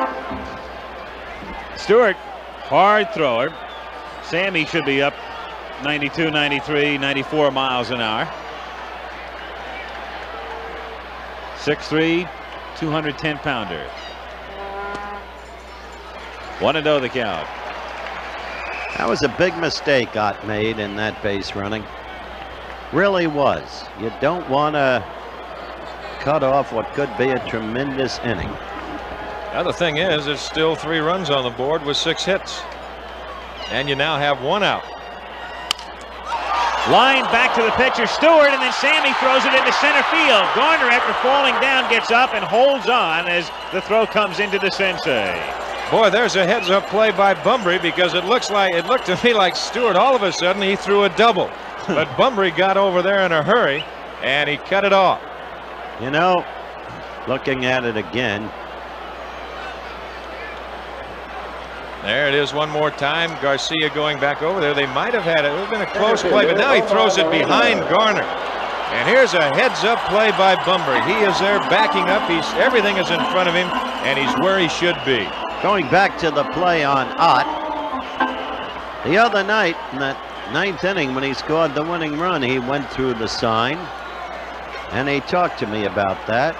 Stewart, hard thrower. Sammy should be up 92, 93, 94 miles an hour. 6'3", 210-pounder. 1-0 the count. That was a big mistake Ott made in that base running. Really was. You don't want to cut off what could be a tremendous inning. Now the thing is, there's still 3 runs on the board with 6 hits. And you now have 1 out. Line back to the pitcher, Stewart, and then Sammy throws it into center field. Garner, after falling down, gets up and holds on as the throw comes into the sensei. Boy, there's a heads-up play by Bunbury, because it looked to me like Stewart, all of a sudden, he threw a double. But Bunbury got over there in a hurry, and he cut it off. You know, looking at it again. There it is one more time. Garcia going back over there. They might have had it. It would have been a close play, but now he throws it behind Garner. And here's a heads-up play by Bunbury. He is there backing up. Everything is in front of him, and he's where he should be. Going back to the play on Ott. The other night, in that 9th inning, when he scored the winning run, he went through the sign. And he talked to me about that.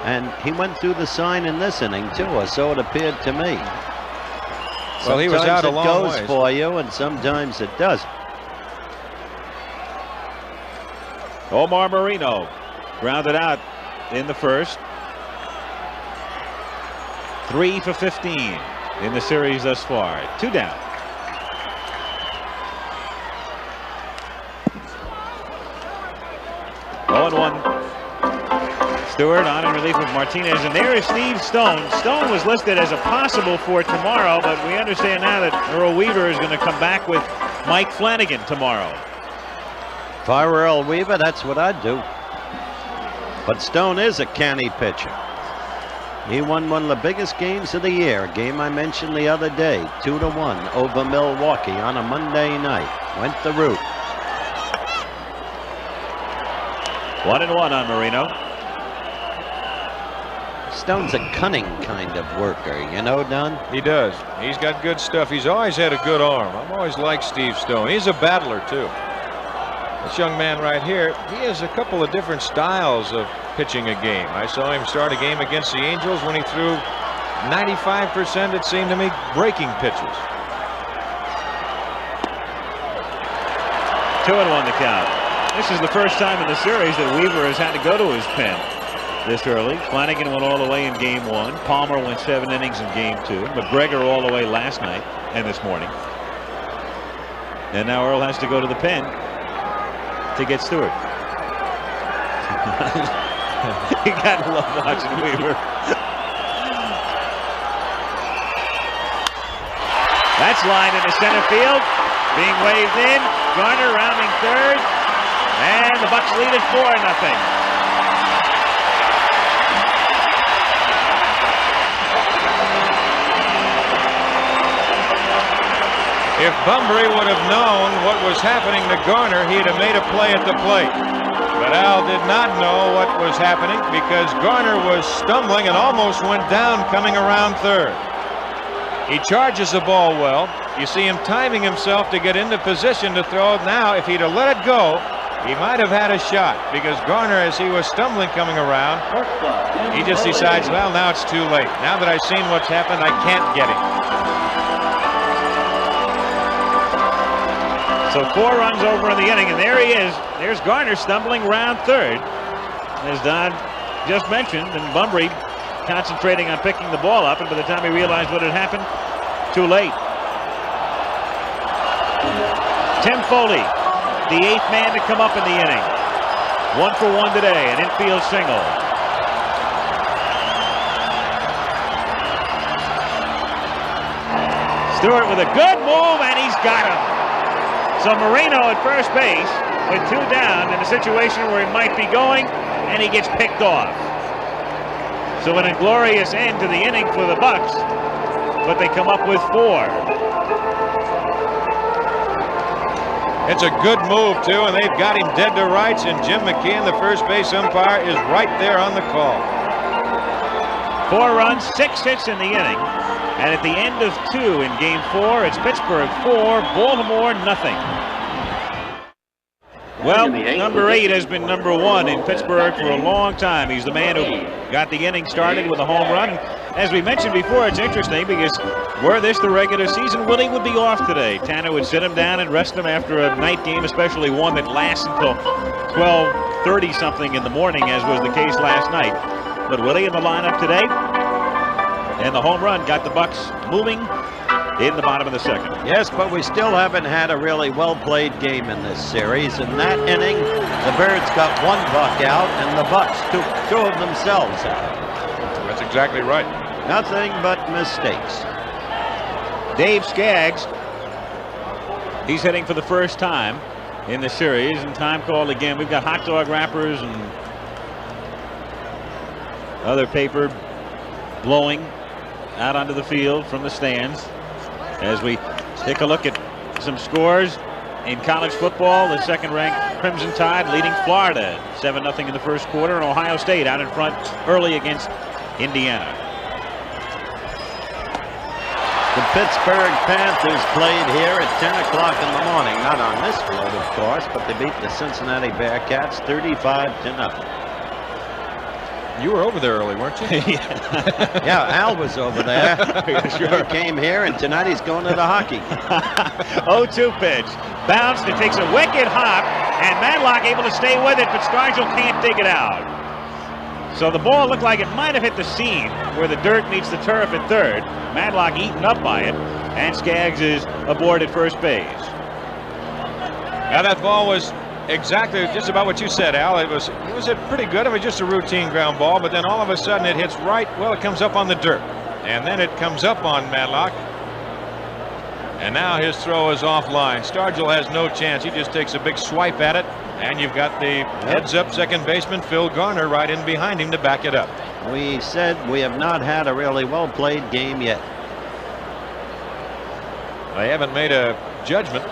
And he went through the sign in this inning, too, or so it appeared to me. Well, he was out a long Sometimes ways. it goes for you, and sometimes it doesn't. Omar Marino grounded out in the first. 3 for 15 in the series thus far. 2 down. Oh, and 1. Stewart on in relief of Martinez, and there is Steve Stone. Stone was listed as a possible for tomorrow, but we understand now that Earl Weaver is going to come back with Mike Flanagan tomorrow. If I were Earl Weaver, that's what I'd do. But Stone is a canny pitcher. He won one of the biggest games of the year, a game I mentioned the other day, 2-1 over Milwaukee on a Monday night. Went the route. 1-1 on Marino. Stone's a cunning kind of worker, you know, Don? He does. He's got good stuff. He's always had a good arm. I've always liked Steve Stone. He's a battler, too. This young man right here, he has a couple of different styles of pitching a game. I saw him start a game against the Angels when he threw 95%, it seemed to me, breaking pitches. 2-1 the count. This is the first time in the series that Weaver has had to go to his pen this early. Flanagan went all the way in game 1. Palmer went 7 innings in game 2. McGregor all the way last night and this morning. And now Earl has to go to the pen to get Stewart. You gotta love watching Weaver. That's lined into center field, being waved in. Garner rounding third, and the Bucks lead it 4-0. If Bunbury would have known what was happening to Garner, he'd have made a play at the plate. But Al did not know what was happening because Garner was stumbling and almost went down coming around third. He charges the ball well. You see him timing himself to get into position to throw. Now, if he'd have let it go, he might have had a shot because Garner, as he was stumbling coming around, he just decides, well, now it's too late. Now that I've seen what's happened, I can't get him. So 4 runs over in the inning, and there he is. There's Garner stumbling around third, as Don just mentioned, and Bunbury concentrating on picking the ball up, and by the time he realized what had happened, too late. Tim Foley, the 8th man to come up in the inning. 1 for 1 today, an infield single. Stewart with a good move, and he's got him. So Marino at first base with 2 down in a situation where he might be going, and he gets picked off. So an inglorious end to the inning for the Bucks, but they come up with 4. It's a good move, too, and they've got him dead to rights, and Jim McKeon, the first base umpire, is right there on the call. 4 runs, 6 hits in the inning. And at the end of 2 in game 4, it's Pittsburgh 4, Baltimore nothing. Well, number 8 has been number 1 in Pittsburgh for a long time. He's the man who got the inning started with a home run. And as we mentioned before, it's interesting because were this the regular season, Willie would be off today. Tanner would sit him down and rest him after a night game, especially one that lasts until 12:30 something in the morning, as was the case last night. But Willie in the lineup today, and the home run got the Bucks moving in the bottom of the second. Yes, but we still haven't had a really well-played game in this series. In that inning, the Birds got 1 buck out, and the Bucks took 2 of themselves out. That's exactly right. Nothing but mistakes. Dave Skaggs, he's hitting for the first time in the series, and time called again. We've got hot dog wrappers and other paper blowing out onto the field from the stands. As we take a look at some scores in college football, the second-ranked Crimson Tide leading Florida 7-0 in the first quarter, and Ohio State out in front early against Indiana. The Pittsburgh Panthers played here at 10 o'clock in the morning. Not on this field, of course, but they beat the Cincinnati Bearcats 35-0. You were over there early, weren't you? Yeah, Al was over there. Sure. He came here, and tonight he's going to the hockey. 0-2 pitch. Bounced, it takes a wicked hop, and Madlock able to stay with it, but Stargell can't dig it out. So the ball looked like it might have hit the seam where the dirt meets the turf at third. Madlock eaten up by it, and Skaggs is aboard at first base. Now that ball was exactly just about what you said, Al. It was a pretty good. It was just a routine ground ball, but then all of a sudden it hits right. Well, it comes up on the dirt, and then it comes up on Madlock. And now his throw is offline. Stargell has no chance. He just takes a big swipe at it, and you've got the heads-up second baseman Phil Garner right in behind him to back it up. We said we have not had a really well-played game yet. They haven't made a judgment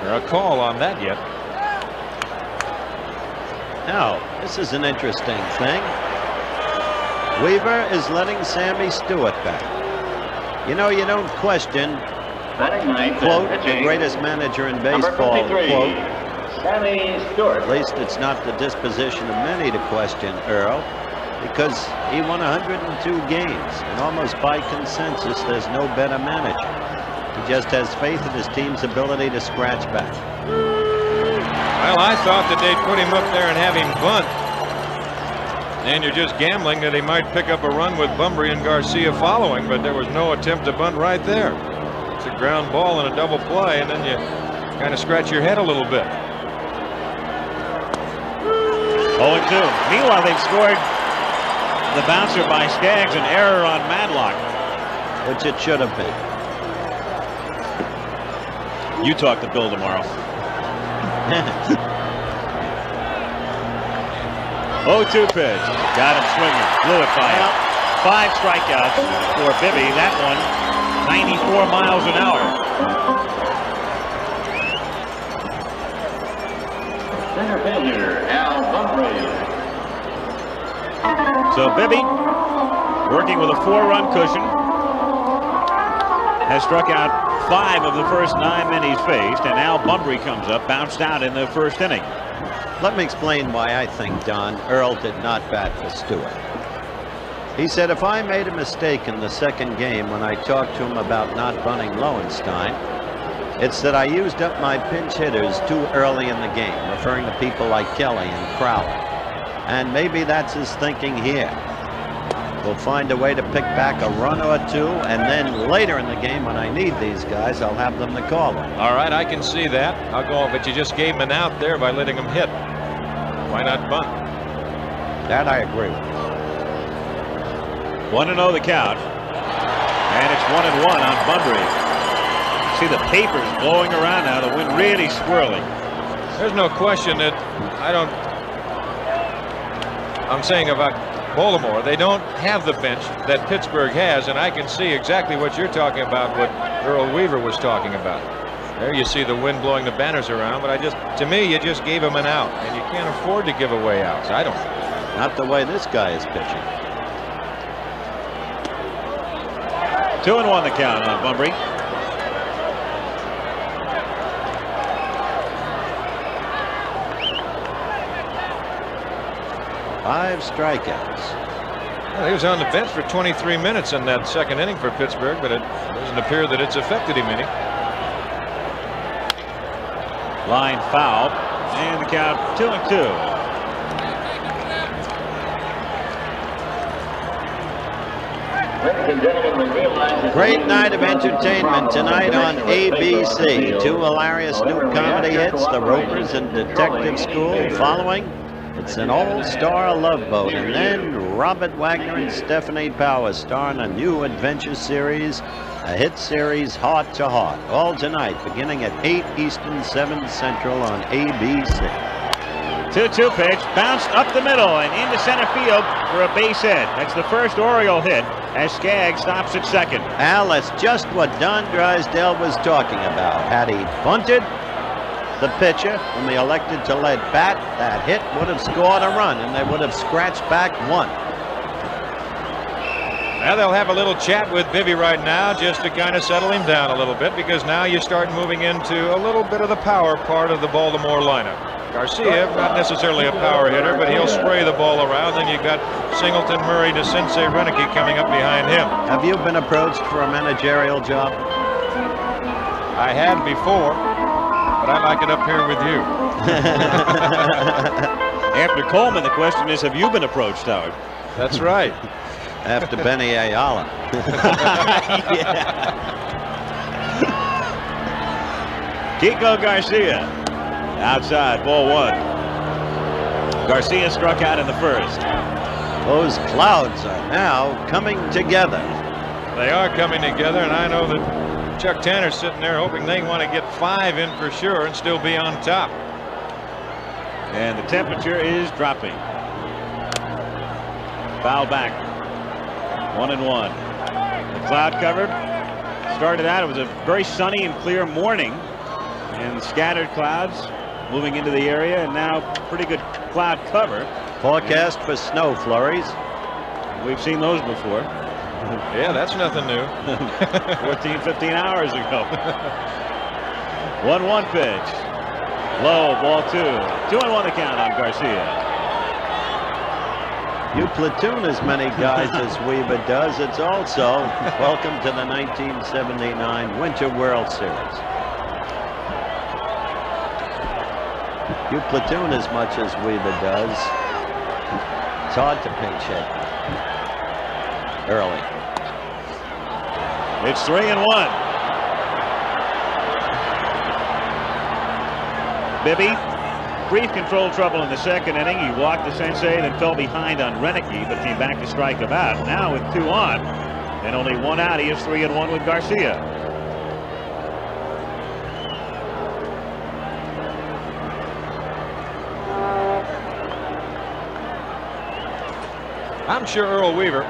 or a call on that yet. Now, this is an interesting thing. Weaver is letting Sammy Stewart back. You know, you don't question, quote, the greatest manager in baseball, quote. Sammy Stewart. At least it's not the disposition of many to question Earl, because he won 102 games, and almost by consensus, there's no better manager. He just has faith in his team's ability to scratch back. Well, I thought that they'd put him up there and have him bunt. And you're just gambling that he might pick up a run with Bumbry and Garcia following, but there was no attempt to bunt right there. It's a ground ball and a double play, and then you kind of scratch your head a little bit. 0-2. Meanwhile, they've scored the bouncer by Skaggs, an error on Madlock. Which it should have been. You talk to Bill tomorrow. 0-2 pitch. Got him swinging. Blew it by him. 5 strikeouts for Bibby. That one, 94 miles an hour. Center fielder, Al Bumbry. So Bibby, working with a 4-run cushion, has struck out 5 of the first 9 men he's faced, and Al Bumbry comes up, bounced out in the first inning. Let me explain why I think, Don, Earl did not bat for Stewart. He said if I made a mistake in the second game when I talked to him about not bunting Lowenstein, it's that I used up my pinch hitters too early in the game, referring to people like Kelly and Crowell. And maybe that's his thinking here. We'll find a way to pick back a run or two, and then later in the game when I need these guys, I'll have them to call them. All right, I can see that. I'll go, but you just gave him an out there by letting him hit. Why not bunt? That I agree with. 1-0 the count. And it's 1-1 on Bumbry. See the papers blowing around now, the wind really swirling. There's no question that I'm saying about Baltimore, they don't have the bench that Pittsburgh has, and I can see exactly what you're talking about, what Earl Weaver was talking about. There you see the wind blowing the banners around, but to me, you just gave him an out, and you can't afford to give away outs. I don't. Not the way this guy is pitching. 2-1 the count on Bumbry. 5 strikeouts. Well, he was on the bench for 23 minutes in that second inning for Pittsburgh, but it doesn't appear that it's affected him any. Line foul, and the count 2-2. Great night of entertainment tonight on ABC. 2 hilarious new comedy hits, The Ropers and Detective School. Following, it's an all-star Love Boat. And then Robert Wagner and Stephanie Powers star in a new adventure series, a hit series, Heart to Heart. All tonight, beginning at 8 Eastern, 7 Central on ABC. 2-2 pitch, bounced up the middle and into center field for a base hit. That's the first Oriole hit as Skaggs stops at second. Al, that's just what Don Drysdale was talking about. Had he bunted the pitcher whom he elected to let bat, that hit would have scored a run, and they would have scratched back 1. Now they'll have a little chat with Bibby right now just to kind of settle him down a little bit, because now you start moving into a little bit of the power part of the Baltimore lineup. Garcia, not necessarily a power hitter, but he'll spray the ball around. Then you've got Singleton, Murray, to Sensei Renicky coming up behind him. Have you been approached for a managerial job? I had before, but I like it up here with you. After Coleman, the question is, have you been approached, Howard? That's right. After Benny Ayala. Kiko Garcia. Outside, ball 1. Garcia struck out in the first. Those clouds are now coming together. They are coming together, and I know that Chuck Tanner's sitting there hoping they want to get 5 in for sure and still be on top. And the temperature is dropping. Foul back. 1-1. The cloud cover started out. It was a very sunny and clear morning, and scattered clouds moving into the area, and now pretty good cloud cover. Forecast for snow flurries. We've seen those before. Yeah, that's nothing new. 14, 15 hours ago. 1-1 pitch. Low, ball 2. 2-1 the count on Garcia. You platoon as many guys as Weaver does. It's also welcome to the 1979 Winter World Series. You platoon as much as Weaver does. It's hard to pinch hit early. It's 3-1. Bibby, brief control trouble in the second inning. He walked the Sensei, then fell behind on Renicky, but came back to strike him out. Now with 2 on and only 1 out, he is 3-1 with Garcia. I'm sure Earl Weaver,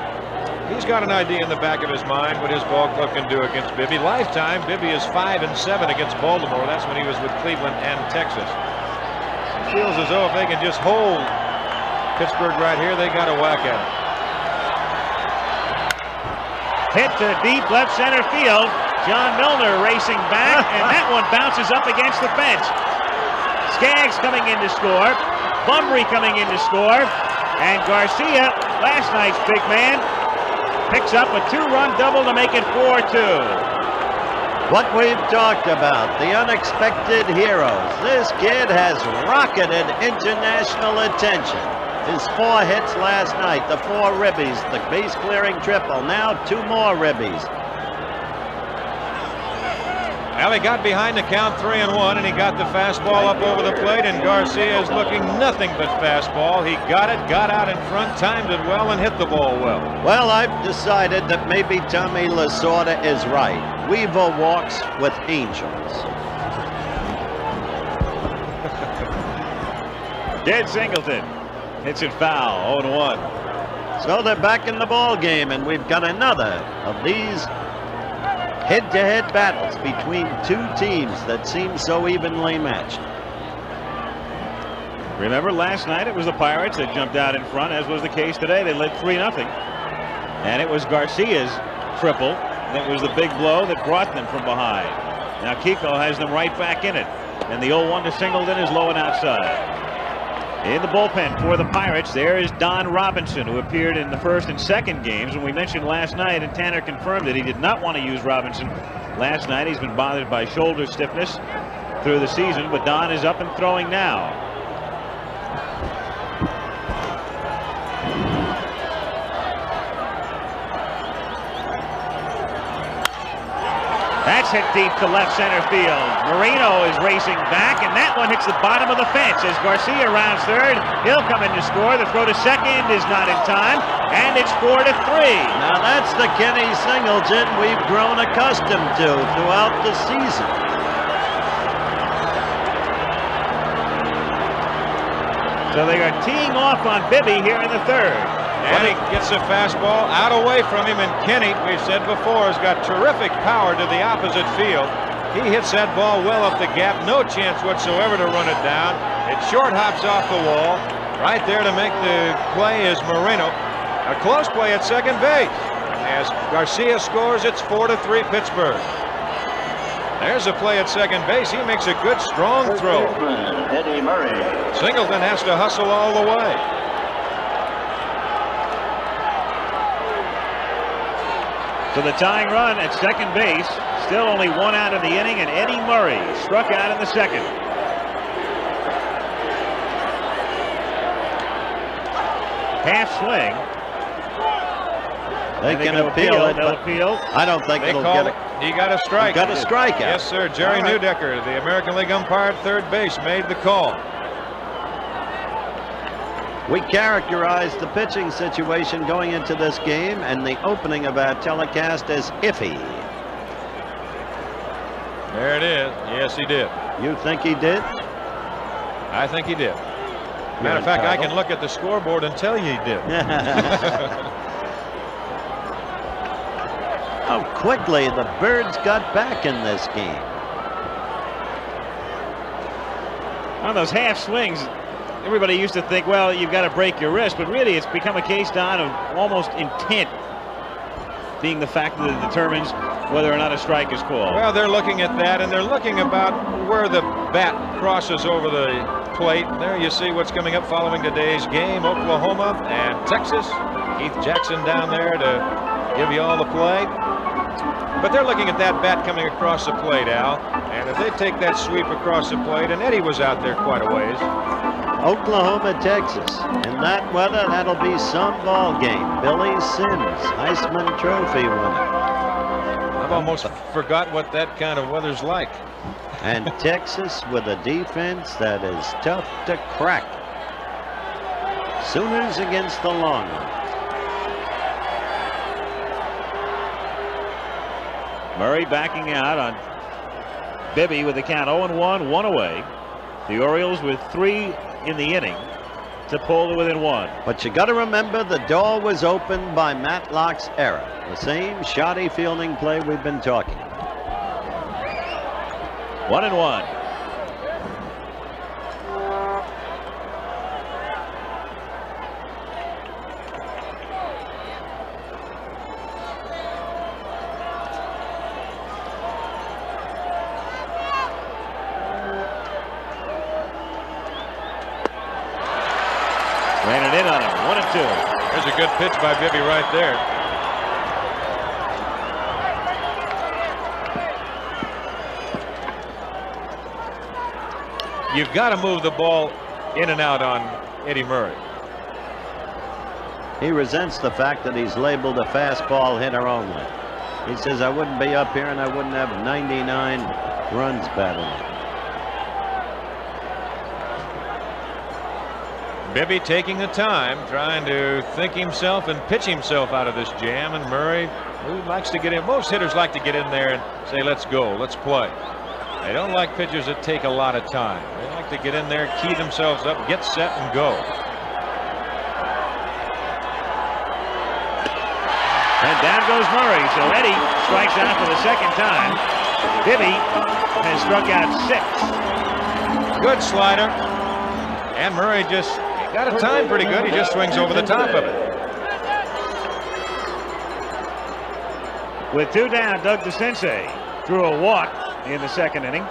he's got an idea in the back of his mind what his ball club can do against Bibby. Lifetime, Bibby is 5-7 against Baltimore. That's when he was with Cleveland and Texas. It feels as though if they can just hold Pittsburgh right here, they got a whack at it. Hit to deep left center field. John Milner racing back, and that one bounces up against the fence. Skaggs coming in to score. Bunbury coming in to score. And Garcia, last night's big man, picks up a 2-run double to make it 4-2. What we've talked about, the unexpected heroes. This kid has rocketed international attention. His 4 hits last night, the 4 ribbies, the base clearing triple, now 2 more ribbies. Well, he got behind the count 3-1, and he got the fastball up over the plate, and Garcia is looking nothing but fastball. He got it, got out in front, timed it well, and hit the ball well. Well, I've decided that maybe Tommy Lasorda is right. Weaver walks with angels. Dead Singleton hits it foul, 0-1. So they're back in the ball game, and we've got another of these head-to-head battles between 2 teams that seem so evenly matched. Remember, last night it was the Pirates that jumped out in front, as was the case today. They led 3-0. And it was Garcia's triple that was the big blow that brought them from behind. Now Kiko has them right back in it. And the 0-1 to Singleton is low and outside. In the bullpen for the Pirates, there is Don Robinson, who appeared in the first and second games. And we mentioned last night, and Tanner confirmed that he did not want to use Robinson last night. He's been bothered by shoulder stiffness through the season, but Don is up and throwing now. That's hit deep to left center field. Marino is racing back, and that one hits the bottom of the fence as Garcia rounds third. He'll come in to score. The throw to second is not in time, and it's 4-3. Now that's the Kenny Singleton we've grown accustomed to throughout the season. So they are teeing off on Bibby here in the third. And he gets a fastball out away from him, and Kenny, we've said before, has got terrific power to the opposite field. He hits that ball well up the gap, no chance whatsoever to run it down. It short hops off the wall. Right there to make the play is Marino. A close play at second base. As Garcia scores, it's 4-3 Pittsburgh. There's a play at second base. He makes a good, strong throw. Eddie Murray. Singleton has to hustle all the way. So the tying run at second base, still only 1 out of the inning, and Eddie Murray struck out in the second. Half swing. They can appeal it, they'll but appeal. I don't think They it'll call get it. He got a strike. Got a strikeout. Yes, sir. Jerry Newdecker, the American League umpire at third base, made the call. We characterized the pitching situation going into this game and the opening of our telecast as iffy. There it is. Yes, he did. You think he did? I think he did. Matter of fact, I can look at the scoreboard and tell you he did. How quickly the Birds got back in this game. On those half swings, everybody used to think, well, you've got to break your wrist, but really it's become a case, Don, of almost intent being the factor that determines whether or not a strike is called. Well, they're looking at that, and they're looking about where the bat crosses over the plate. There you see what's coming up following today's game, Oklahoma and Texas. Keith Jackson down there to give you all the play. But they're looking at that bat coming across the plate, Al. And if they take that sweep across the plate, and Eddie was out there quite a ways. Oklahoma, Texas. In that weather, that'll be some ball game. Billy Sims, Heisman Trophy winner. I've almost forgot what that kind of weather's like. And Texas with a defense that is tough to crack. Sooners against the Longhorns. Murray backing out on Bibby with the count 0-1, 1 away. The Orioles with 3 in the inning to pull to within 1. But you got to remember the door was opened by Matlock's error. The same shoddy fielding play we've been talking about. 1-1. Ran it in on him. 1-2. There's a good pitch by Bibby right there. You've got to move the ball in and out on Eddie Murray. He resents the fact that he's labeled a fastball hitter only. He says, I wouldn't be up here and I wouldn't have 99 runs batted. Bibby taking the time, trying to think himself and pitch himself out of this jam. And Murray, who likes to get in, most hitters like to get in there and say, let's go, let's play. They don't like pitchers that take a lot of time. They like to get in there, key themselves up, get set, and go. And down goes Murray. So Eddie strikes out for the second time. Bibby has struck out 6. Good slider. And Murray just got it timed pretty good. He just swings over the top of it. With 2 down, Doug DeCinces drew a walk in the second inning.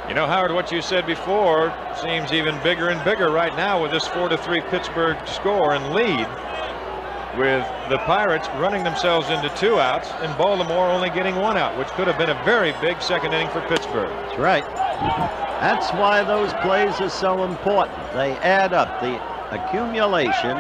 You know, Howard, what you said before seems even bigger and bigger right now with this 4-3 Pittsburgh score and lead, with the Pirates running themselves into 2 outs and Baltimore only getting 1 out, which could have been a very big second inning for Pittsburgh. That's right. That's why those plays are so important. They add up. The accumulation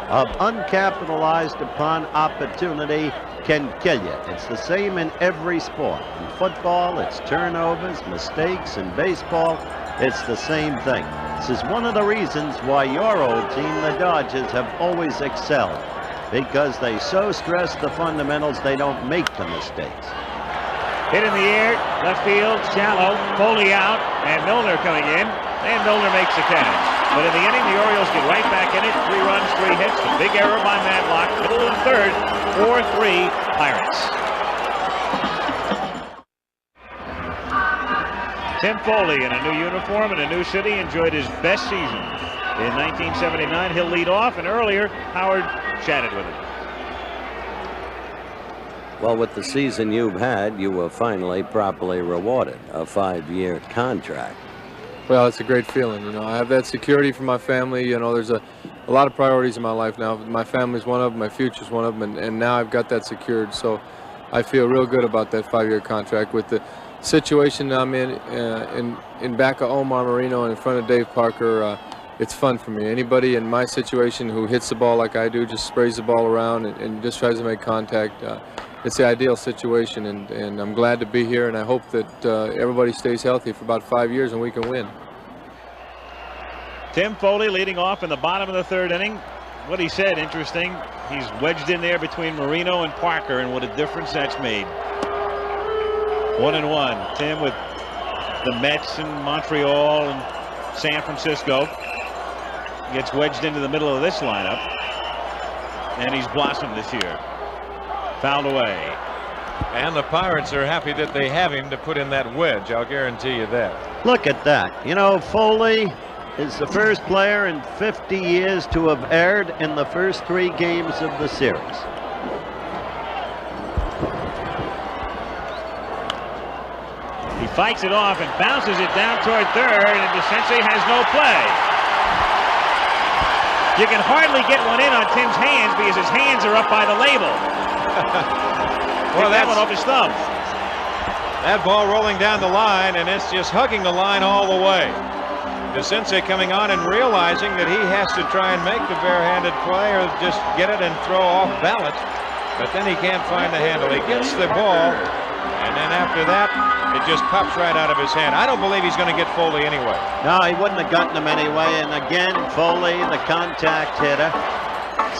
of uncapitalized upon opportunity can kill you. It's the same in every sport. In football, it's turnovers, mistakes. In baseball, it's the same thing. This is one of the reasons why your old team, the Dodgers, have always excelled, because they so stress the fundamentals they don't make the mistakes. Hit in the air, left field, shallow, Foley out, and Milner coming in, and Milner makes the catch. But in the inning, the Orioles get right back in it. 3 runs, 3 hits. A big error by Matlock. Middle of the third, 4-3 Pirates. Tim Foley in a new uniform and a new city enjoyed his best season in 1979. He'll lead off, and earlier, Howard chatted with him. Well, with the season you've had, you were finally properly rewarded, a 5-year contract. Well, it's a great feeling. You know, I have that security for my family. You know, there's a lot of priorities in my life now. My family's one of them, my future's one of them, and now I've got that secured. So I feel real good about that 5-year contract. With the situation I'm in back of Omar Marino and in front of Dave Parker, it's fun for me. Anybody in my situation who hits the ball like I do, just sprays the ball around and just tries to make contact, it's the ideal situation, and I'm glad to be here, and I hope that everybody stays healthy for about 5 years and we can win. Tim Foley leading off in the bottom of the third inning. What he said, interesting. He's wedged in there between Marino and Parker, and what a difference that's made. 1-1. Tim with the Mets and Montreal and San Francisco gets wedged into the middle of this lineup, and he's blossomed this year. Fouled away. And the Pirates are happy that they have him to put in that wedge. I'll guarantee you that. Look at that. You know, Foley is the first player in 50 years to have erred in the first 3 games of the series. He fights it off and bounces it down toward third, and DeCinces has no play. You can hardly get one in on Tim's hands because his hands are up by the label. Well, that one off his thumb. That ball rolling down the line, and it's just hugging the line all the way. DeCinces coming on and realizing that he has to try and make the barehanded play or just get it and throw off balance, but then he can't find the handle. He gets the ball, and then after that, it just pops right out of his hand. I don't believe he's going to get Foley anyway. No, he wouldn't have gotten him anyway, and again, Foley, the contact hitter.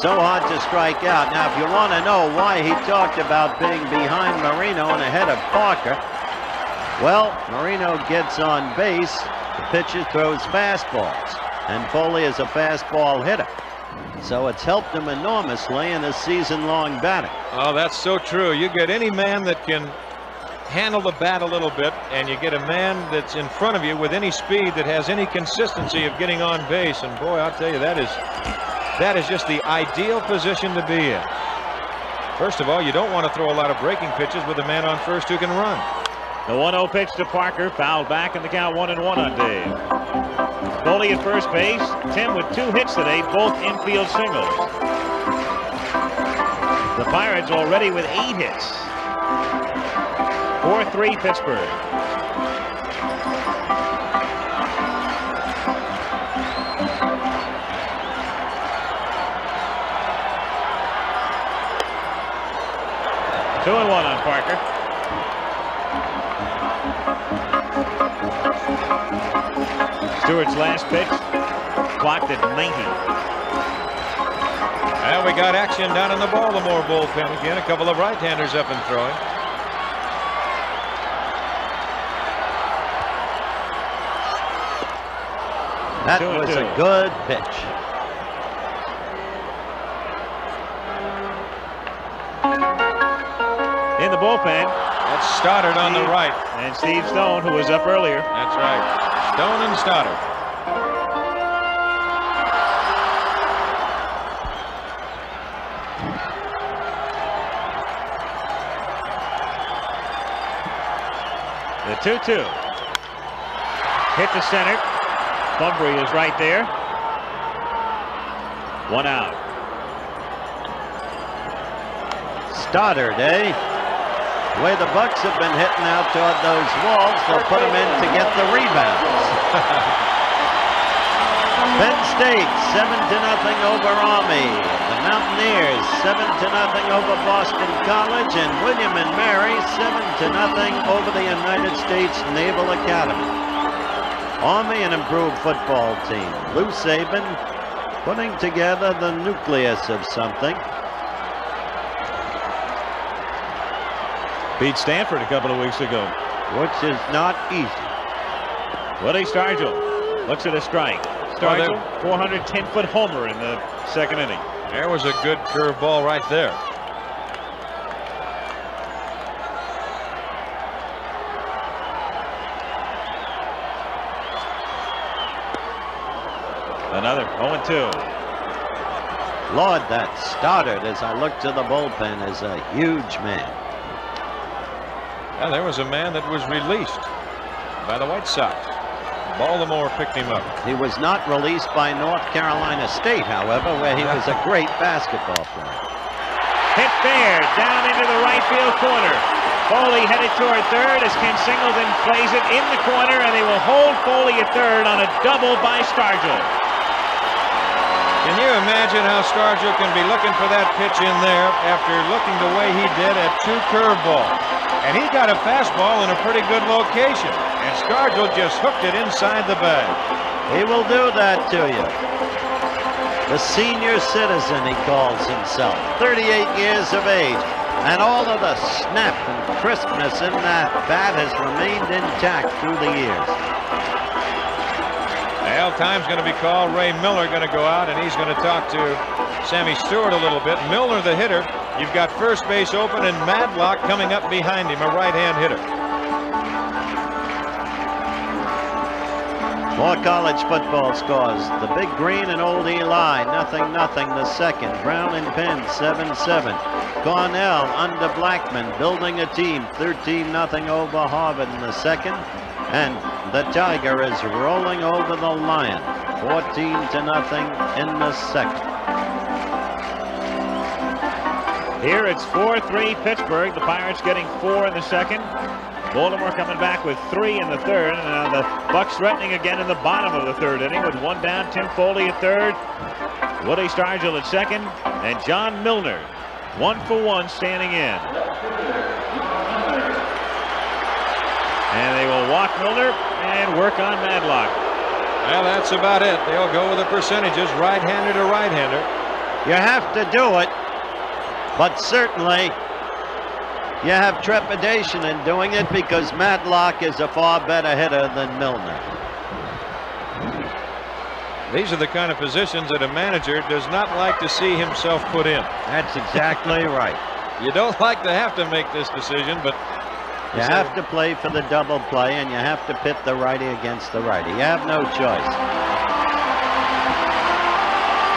So hard to strike out. Now, if you want to know why he talked about being behind Marino and ahead of Parker, well, Marino gets on base, the pitcher throws fastballs, and Foley is a fastball hitter. So it's helped him enormously in his season-long batting. Oh, that's so true. You get any man that can handle the bat a little bit, and you get a man that's in front of you with any speed that has any consistency of getting on base, and boy, I'll tell you, that is just the ideal position to be in. First of all, you don't want to throw a lot of breaking pitches with a man on first who can run. The 1-0 pitch to Parker, fouled back, and the count 1-1 on Dave. Foley at first base. Tim with 2 hits today, both infield singles. The Pirates already with 8 hits. 4-3 Pittsburgh. Two and 1 on Parker. Stewart's last pitch clocked at 90. And we got action down in the Baltimore bullpen again. A couple of right-handers up and throwing. That was a good pitch. In the bullpen. That's Stoddard on the right. And Steve Stone, who was up earlier. That's right. Stone and Stoddard. The 2-2. Hit to center. Bunbury is right there. 1 out. Stoddard, eh? The way the Bucks have been hitting out toward those walls, they'll put them in to get the rebounds. Penn State 7-0 over Army. The Mountaineers 7-0 over Boston College, and William and Mary 7-0 over the United States Naval Academy. Army, an improved football team. Lou Saban putting together the nucleus of something. Beat Stanford a couple of weeks ago. Which is not easy. Woody Stargell looks at a strike. Stargell, 410-foot homer in the second inning. There was a good curveball right there. Another 0-2. Lord, that Stoddard, as I look to the bullpen, is a huge man. Yeah, there was a man that was released by the White Sox. Baltimore picked him up. He was not released by North Carolina State, however, where he was a great basketball player. Hit fair, down into the right field corner. Foley headed toward third as Ken Singleton plays it in the corner, and they will hold Foley at third on a double by Stargell. Can you imagine how Stargell can be looking for that pitch in there after looking the way he did at 2 curveballs? And he got a fastball in a pretty good location, and Stargell just hooked it inside the bag. He will do that to you. The senior citizen, he calls himself. 38 years of age, and all of the snap and crispness in that bat has remained intact through the years. Well, time's going to be called. Ray Miller going to go out, and he's going to talk to Sammy Stewart a little bit. Milner, the hitter. You've got first base open, and Madlock coming up behind him, a right-hand hitter. More college football scores. The Big Green and Old Eli, 0-0 the second. Brown and Penn, 7-7. Cornell under Blackman, building a team, 13-0 over Harvard in the second. And the Tiger is rolling over the Lion, 14-0 in the second. Here it's 4-3 Pittsburgh. The Pirates getting 4 in the second. Baltimore coming back with 3 in the third. And now the Bucks threatening again in the bottom of the third inning with 1 down. Tim Foley at third. Woody Stargell at second. And John Milner, 1 for 1, standing in. And they will walk Milner and work on Madlock. Well, that's about it. They'll go with the percentages, right-hander to right-hander. You have to do it, but certainly you have trepidation in doing it because Madlock is a far better hitter than Milner. These are the kind of positions that a manager does not like to see himself put in. That's exactly right. You don't like to have to make this decision, but you have to play for the double play, and you have to pit the righty against the righty. You have no choice.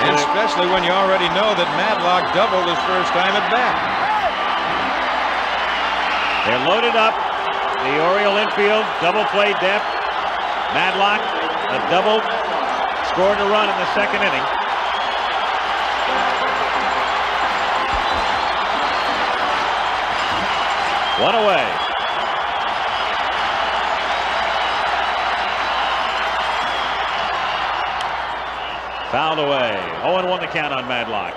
And especially when you already know that Madlock doubled his first time at bat. They're loaded up. The Oriole infield, double play depth. Madlock, a double, scored a run in the second inning. One away. Fouled away. 0-1 the count on Madlock.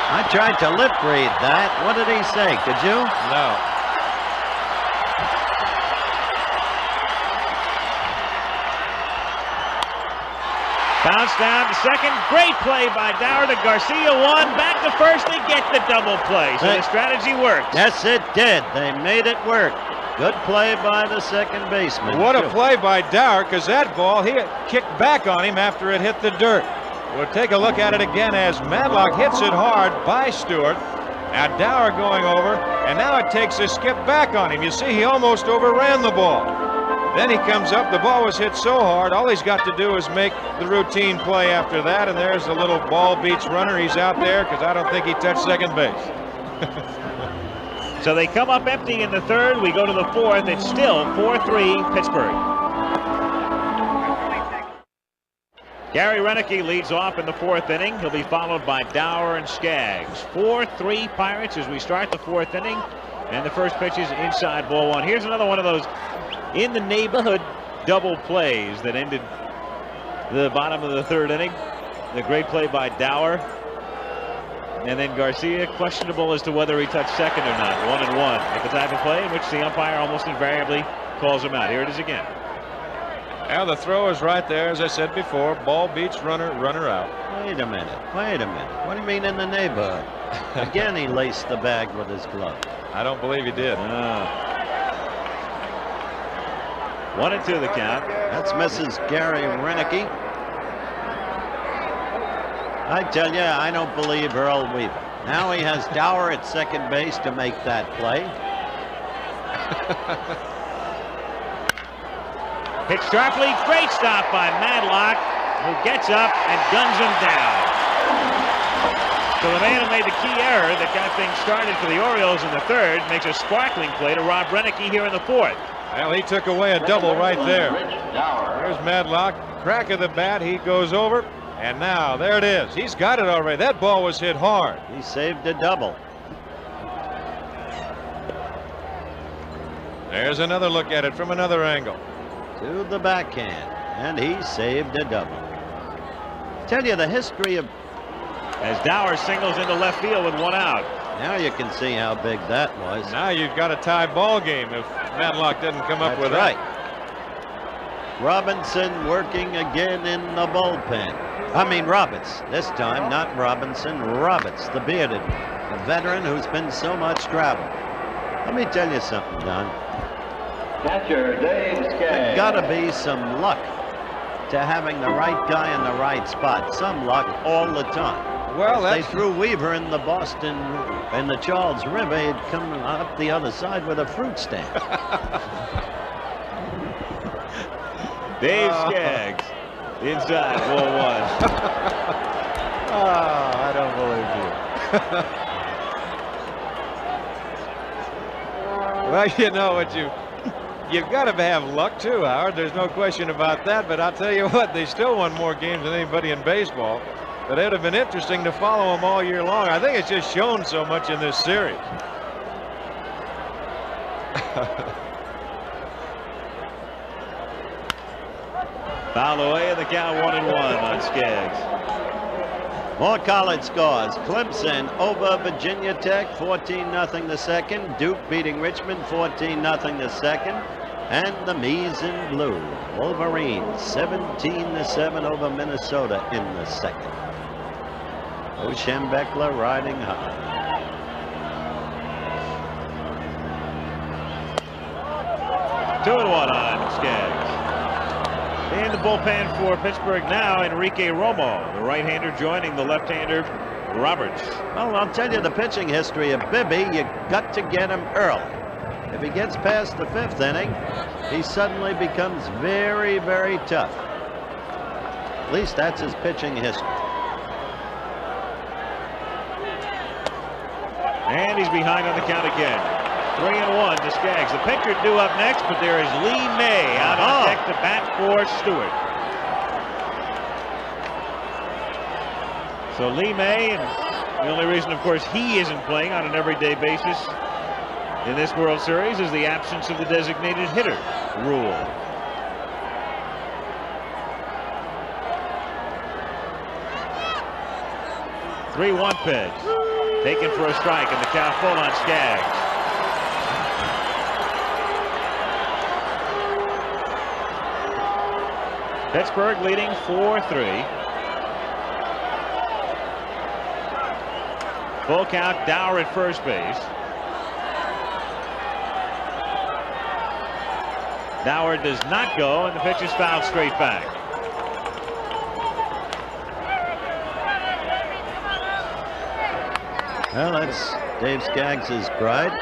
I tried to lip read that. What did he say? Could you? No. Bounce down to second. Great play by Dower to Garcia. 1 back to first. They get the double play. So the strategy worked. Yes, it did. They made it work. Good play by the second baseman. What a play by Dower, because that ball, he kicked back on him after it hit the dirt. We'll take a look at it again as Madlock hits it hard by Stewart. Now Dower going over, and now it takes a skip back on him. You see, he almost overran the ball. Then he comes up. The ball was hit so hard, all he's got to do is make the routine play after that, and there's the little ball beats runner. He's out there because I don't think he touched second base. So they come up empty in the third. We go to the fourth. It's still 4-3 Pittsburgh. Gary Renicky leads off in the fourth inning. He'll be followed by Dower and Skaggs. 4-3 Pirates as we start the fourth inning. And the first pitch is inside, ball one. Here's another one of those in the neighborhood double plays that ended the bottom of the third inning. The great play by Dower. And then Garcia, questionable as to whether he touched second or not. 1-1 at the type of play in which the umpire almost invariably calls him out. Here it is again. Now the throw is right there, as I said before. Ball beats runner, runner out. Wait a minute. Wait a minute. What do you mean in the neighborhood? Again, he laced the bag with his glove. I don't believe he did. 1-2 the count. That's Mrs. Gary Renicky. I tell you, I don't believe Earl Weaver. Now he has Dower at second base to make that play. Hit sharply, great stop by Madlock, who gets up and guns him down. So the man who made the key error that got things started for the Orioles in the third makes a sparkling play to rob Renicky here in the fourth. Well, he took away a double right there. There's Madlock, crack of the bat, he goes over, and now there it is. He's got it already. That ball was hit hard. He saved a double. There's another look at it from another angle. To the backhand, and he saved a double. Tell you the history of... As Dower singles into left field with one out. Now you can see how big that was. Now you've got a tie ball game if Madlock doesn't come up with right. that. Robinson working again in the bullpen. I mean Roberts this time, not Robinson. Roberts, the bearded, the veteran who's been so much travel. Let me tell you something, Don. Catcher Dave Skaggs. There's got to be some luck to having the right guy in the right spot. Some luck all the time. Well, if they threw Weaver in the Boston, in the Charles River, he'd come up the other side with a fruit stand. Dave Skaggs inside, ball one. I don't believe you. Well, you know what, you've got to have luck too, Howard. There's no question about that. But I'll tell you what, they still won more games than anybody in baseball. But it would have been interesting to follow them all year long. I think it's just shown so much in this series. Foul away and the count 1-1 on Skaggs. More college scores. Clemson over Virginia Tech, 14-0 the second. Duke beating Richmond, 14-0 the second. And the Mies in blue, Wolverines, 17-7 over Minnesota in the second. O'Schembechler riding high. Two and one on Skaggs. In the bullpen for Pittsburgh now, Enrique Romo, the right-hander joining the left-hander Roberts. Well, I'll tell you the pitching history of Bibby. You got to get him early. If he gets past the fifth inning, he suddenly becomes very, very tough. At least that's his pitching history. And he's behind on the count again. 3-1 to Skaggs. The pitcher due up next, but there is Lee May out on deck to bat for Stewart. So Lee May, and the only reason, of course, he isn't playing on an everyday basis in this World Series is the absence of the designated hitter rule. The 3-1 pitch. Taken for a strike, and the count full on Skaggs. Pittsburgh leading 4-3. Full count, Dower at first base. Dower does not go, and the pitch is fouled straight back. Well, that's Dave Skaggs' pride.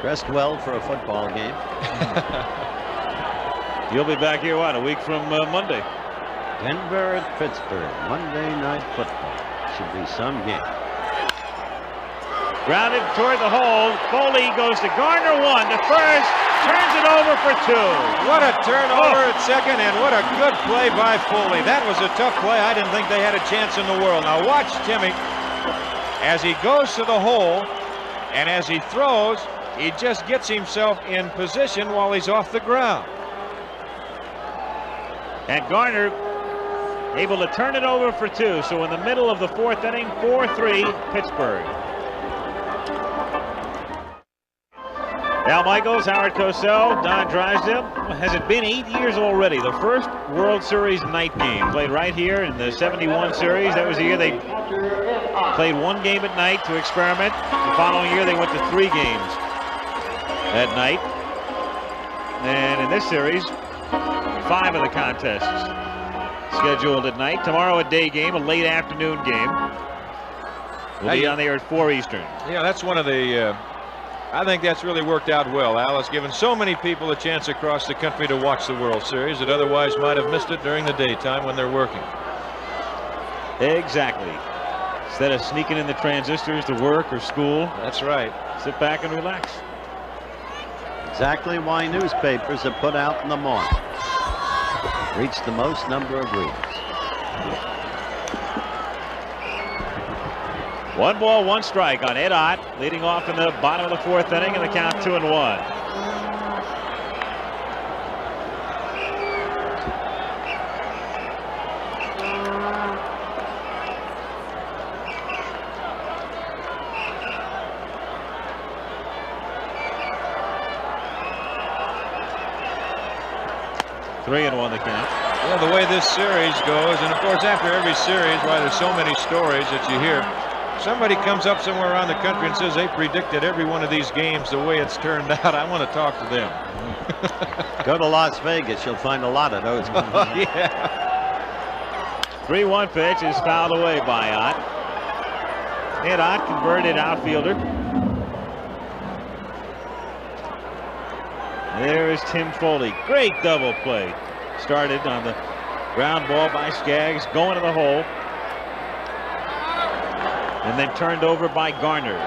Dressed well for a football game. You'll be back here, what, a week from Monday? Denver at Pittsburgh, Monday Night Football. Should be some game. Grounded toward the hole. Foley goes to Garner, one to first, turns it over for two. What a turnover at second, and what a good play by Foley. That was a tough play. I didn't think they had a chance in the world. Now watch Timmy as he goes to the hole, and as he throws, he just gets himself in position while he's off the ground. And Garner able to turn it over for two. So in the middle of the fourth inning, 4-3 Pittsburgh. Al Michaels, Howard Cosell, Don Drysdale. Has it been 8 years already? The first World Series night game played right here in the 71 series. That was the year they played one game at night to experiment. The following year they went to 3 games at night. And in this series, 5 of the contests scheduled at night. Tomorrow a day game, a late afternoon game. We'll be on the air at 4 Eastern. Yeah, that's one of the... I think that's really worked out well, Al. It's given so many people a chance across the country to watch the World Series that otherwise might have missed it during the daytime when they're working. Exactly. Instead of sneaking in the transistors to work or school. That's right. Sit back and relax. Exactly why newspapers are put out in the morning. Reach the most number of readers. 1 ball, 1 strike on Ed Ott, leading off in the bottom of the fourth inning, and the count 2-1. Three and 1 the count. Yeah, the way this series goes, and of course after every series, why there's so many stories that you hear, somebody comes up somewhere around the country and says they predicted every one of these games the way it's turned out. I want to talk to them. Go to Las Vegas, you'll find a lot of those. Oh, yeah. 3-1 pitch is fouled away by Ott. Ed Ott, converted outfielder. There is Tim Foley. Great double play. Started on the ground ball by Skaggs, going to the hole. And then turned over by Garner.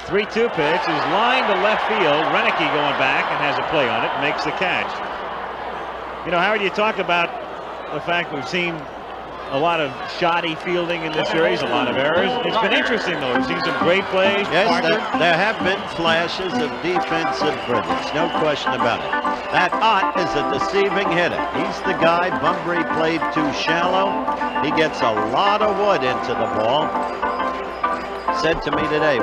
3-2 pitch is lined to left field. Renicky going back and has a play on it, makes the catch. You know, Howard, you talk about the fact we've seen a lot of shoddy fielding in this series, a lot of errors. It's been interesting, though. We've seen some great plays. Yes, there have been flashes of defensive brilliance, no question about it. That Ott is a deceiving hitter. He's the guy. Bunbury played too shallow. He gets a lot of wood into the ball. Said to me today,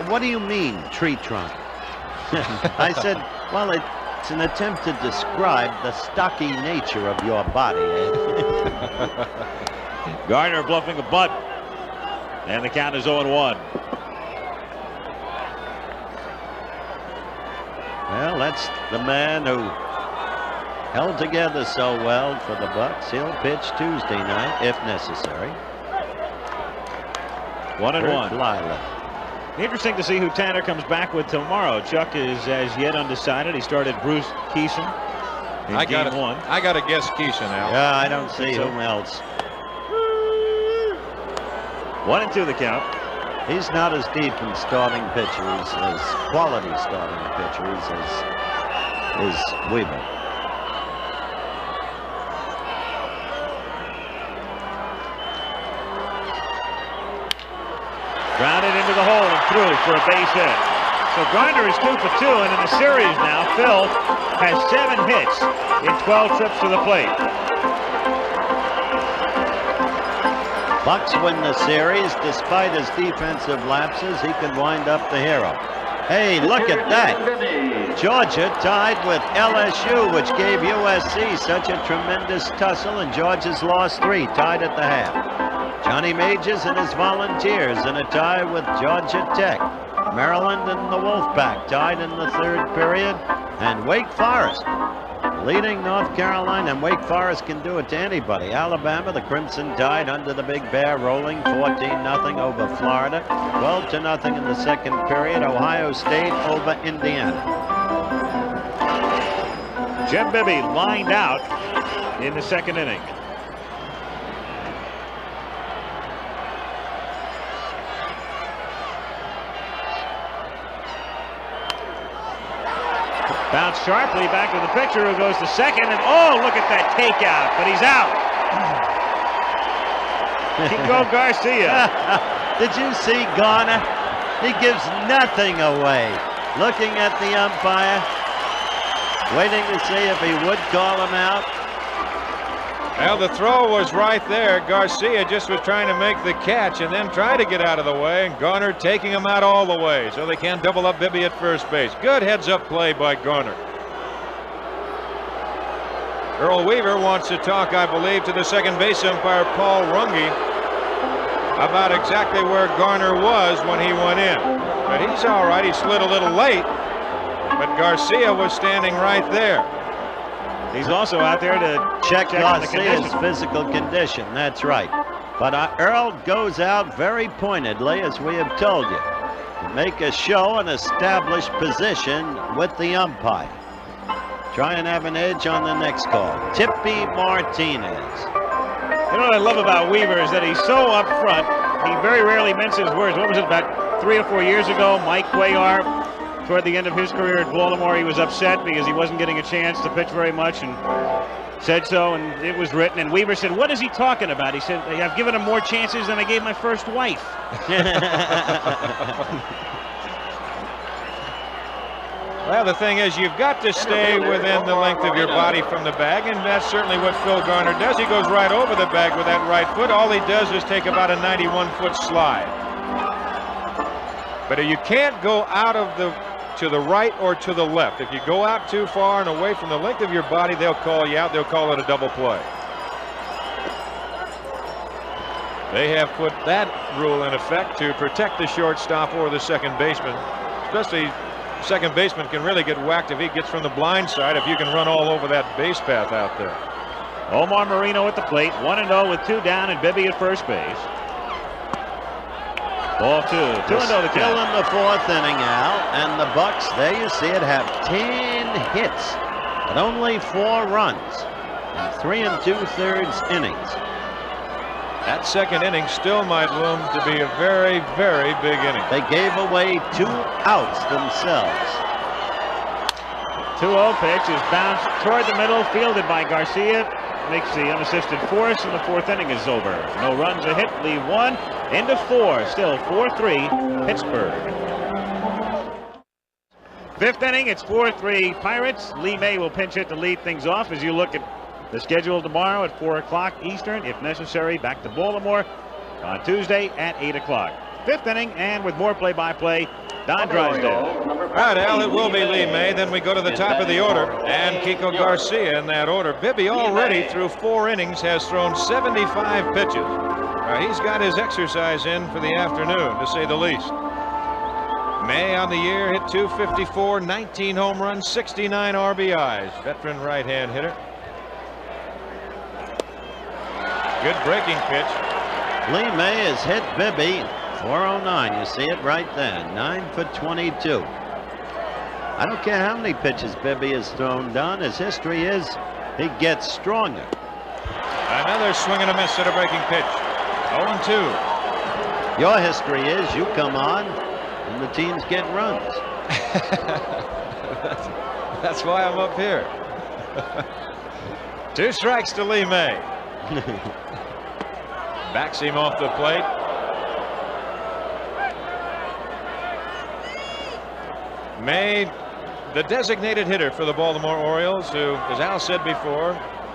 "What do you mean, tree trunk?" I said, "Well, it's an attempt to describe the stocky nature of your body." Garner bluffing a bunt. And the count is 0-1. Well, that's the man who held together so well for the Bucks. He'll pitch Tuesday night if necessary. 1-1. Lila. Interesting to see who Tanner comes back with tomorrow. Chuck is as yet undecided. He started Bruce Keeson in game 1. I got to guess Keeson, Al. Yeah, I don't see whom else. 1-2 the count. He's not as deep in starting pitchers, as quality starting pitchers, as Weaver. Grounded into the hole and through for a base hit. So Garner is 2 for 2, and in the series now, Phil has 7 hits in 12 trips to the plate. Bucks win the series. Despite his defensive lapses, he can wind up the hero. Hey, look at that. Georgia tied with LSU, which gave USC such a tremendous tussle, and Georgia's lost 3, tied at the half. Johnny Majors and his Volunteers in a tie with Georgia Tech. Maryland and the Wolfpack tied in the 3rd period. And Wake Forest leading North Carolina, and Wake Forest can do it to anybody. Alabama, the Crimson Tide under the Big Bear, rolling 14-0 over Florida, 12-0 in the second period. Ohio State over Indiana. Jim Bibby lined out in the second inning. Bounce sharply back to the pitcher, who goes to second, and oh, look at that takeout, but he's out. Kiko Garcia. Did you see Garner? He gives nothing away. Looking at the umpire, waiting to see if he would call him out. Well, the throw was right there. Garcia just was trying to make the catch and then try to get out of the way, and Garner taking him out all the way, so they can't double up Bibby at first base. Good heads-up play by Garner. Earl Weaver wants to talk, I believe, to the second base umpire, Paul Runge, about exactly where Garner was when he went in. But he's all right. He slid a little late, but Garcia was standing right there. He's also out there to check Garcia's physical condition. That's right. But Earl goes out very pointedly, as we have told you, to make a show and establish position with the umpire. Try and have an edge on the next call. Tippy Martinez. You know what I love about Weaver is that he's so up front. He very rarely minces words. What was it, about 3 or 4 years ago, Mike Cuellar, toward the end of his career at Baltimore, he was upset because he wasn't getting a chance to pitch very much and said so, and it was written. And Weaver said, what is he talking about? He said, I've given him more chances than I gave my first wife. Well, the thing is, you've got to stay within the length of your body from the bag, and that's certainly what Phil Garner does. He goes right over the bag with that right foot. All he does is take about a 91-foot slide. But you can't go out of to the right or to the left. If you go out too far and away from the length of your body, they'll call you out. They'll call it a double play. They have put that rule in effect to protect the shortstop or the second baseman. Especially second baseman can really get whacked if he gets from the blind side, if you can run all over that base path out there. Omar Marino at the plate, 1-0 with 2 down, and Bibby at first base. Ball 2. 2-0 the count. Still in the 4th inning, Al, and the Bucks, there you see it, have 10 hits, but only 4 runs in 3 2/3 innings. That second inning still might loom to be a very, very big inning. They gave away 2 outs themselves. 2-0 pitch is bounced toward the middle, fielded by Garcia. Makes the unassisted force, and the 4th inning is over. No runs, a hit, leave 1, into 4. Still 4-3 Pittsburgh. 5th inning, it's 4-3 Pirates. Lee May will pinch hit to lead things off as you look at the schedule tomorrow at 4 o'clock Eastern. If necessary, back to Baltimore on Tuesday at 8 o'clock. 5th inning, and with more play-by-play, Don Drysdale. All right, Al, it will be Lee May. Then we go to the top of the order, and Kiko Garcia in that order. Bibby already through 4 innings has thrown 75 pitches. He's got his exercise in for the afternoon, to say the least. May on the year hit .254, 19 home runs, 69 RBIs. Veteran right-hand hitter. Good breaking pitch. Lee May has hit Bibby. 409, you see it right there, 9 for 22. I don't care how many pitches Bibby has thrown, Don. His history is he gets stronger. Another swing and a miss at a breaking pitch. 0-2. Your history is you come on and the teams get runs. That's why I'm up here. 2 strikes to Lee May. Backs him off the plate. May, the designated hitter for the Baltimore Orioles, who, as Al said before,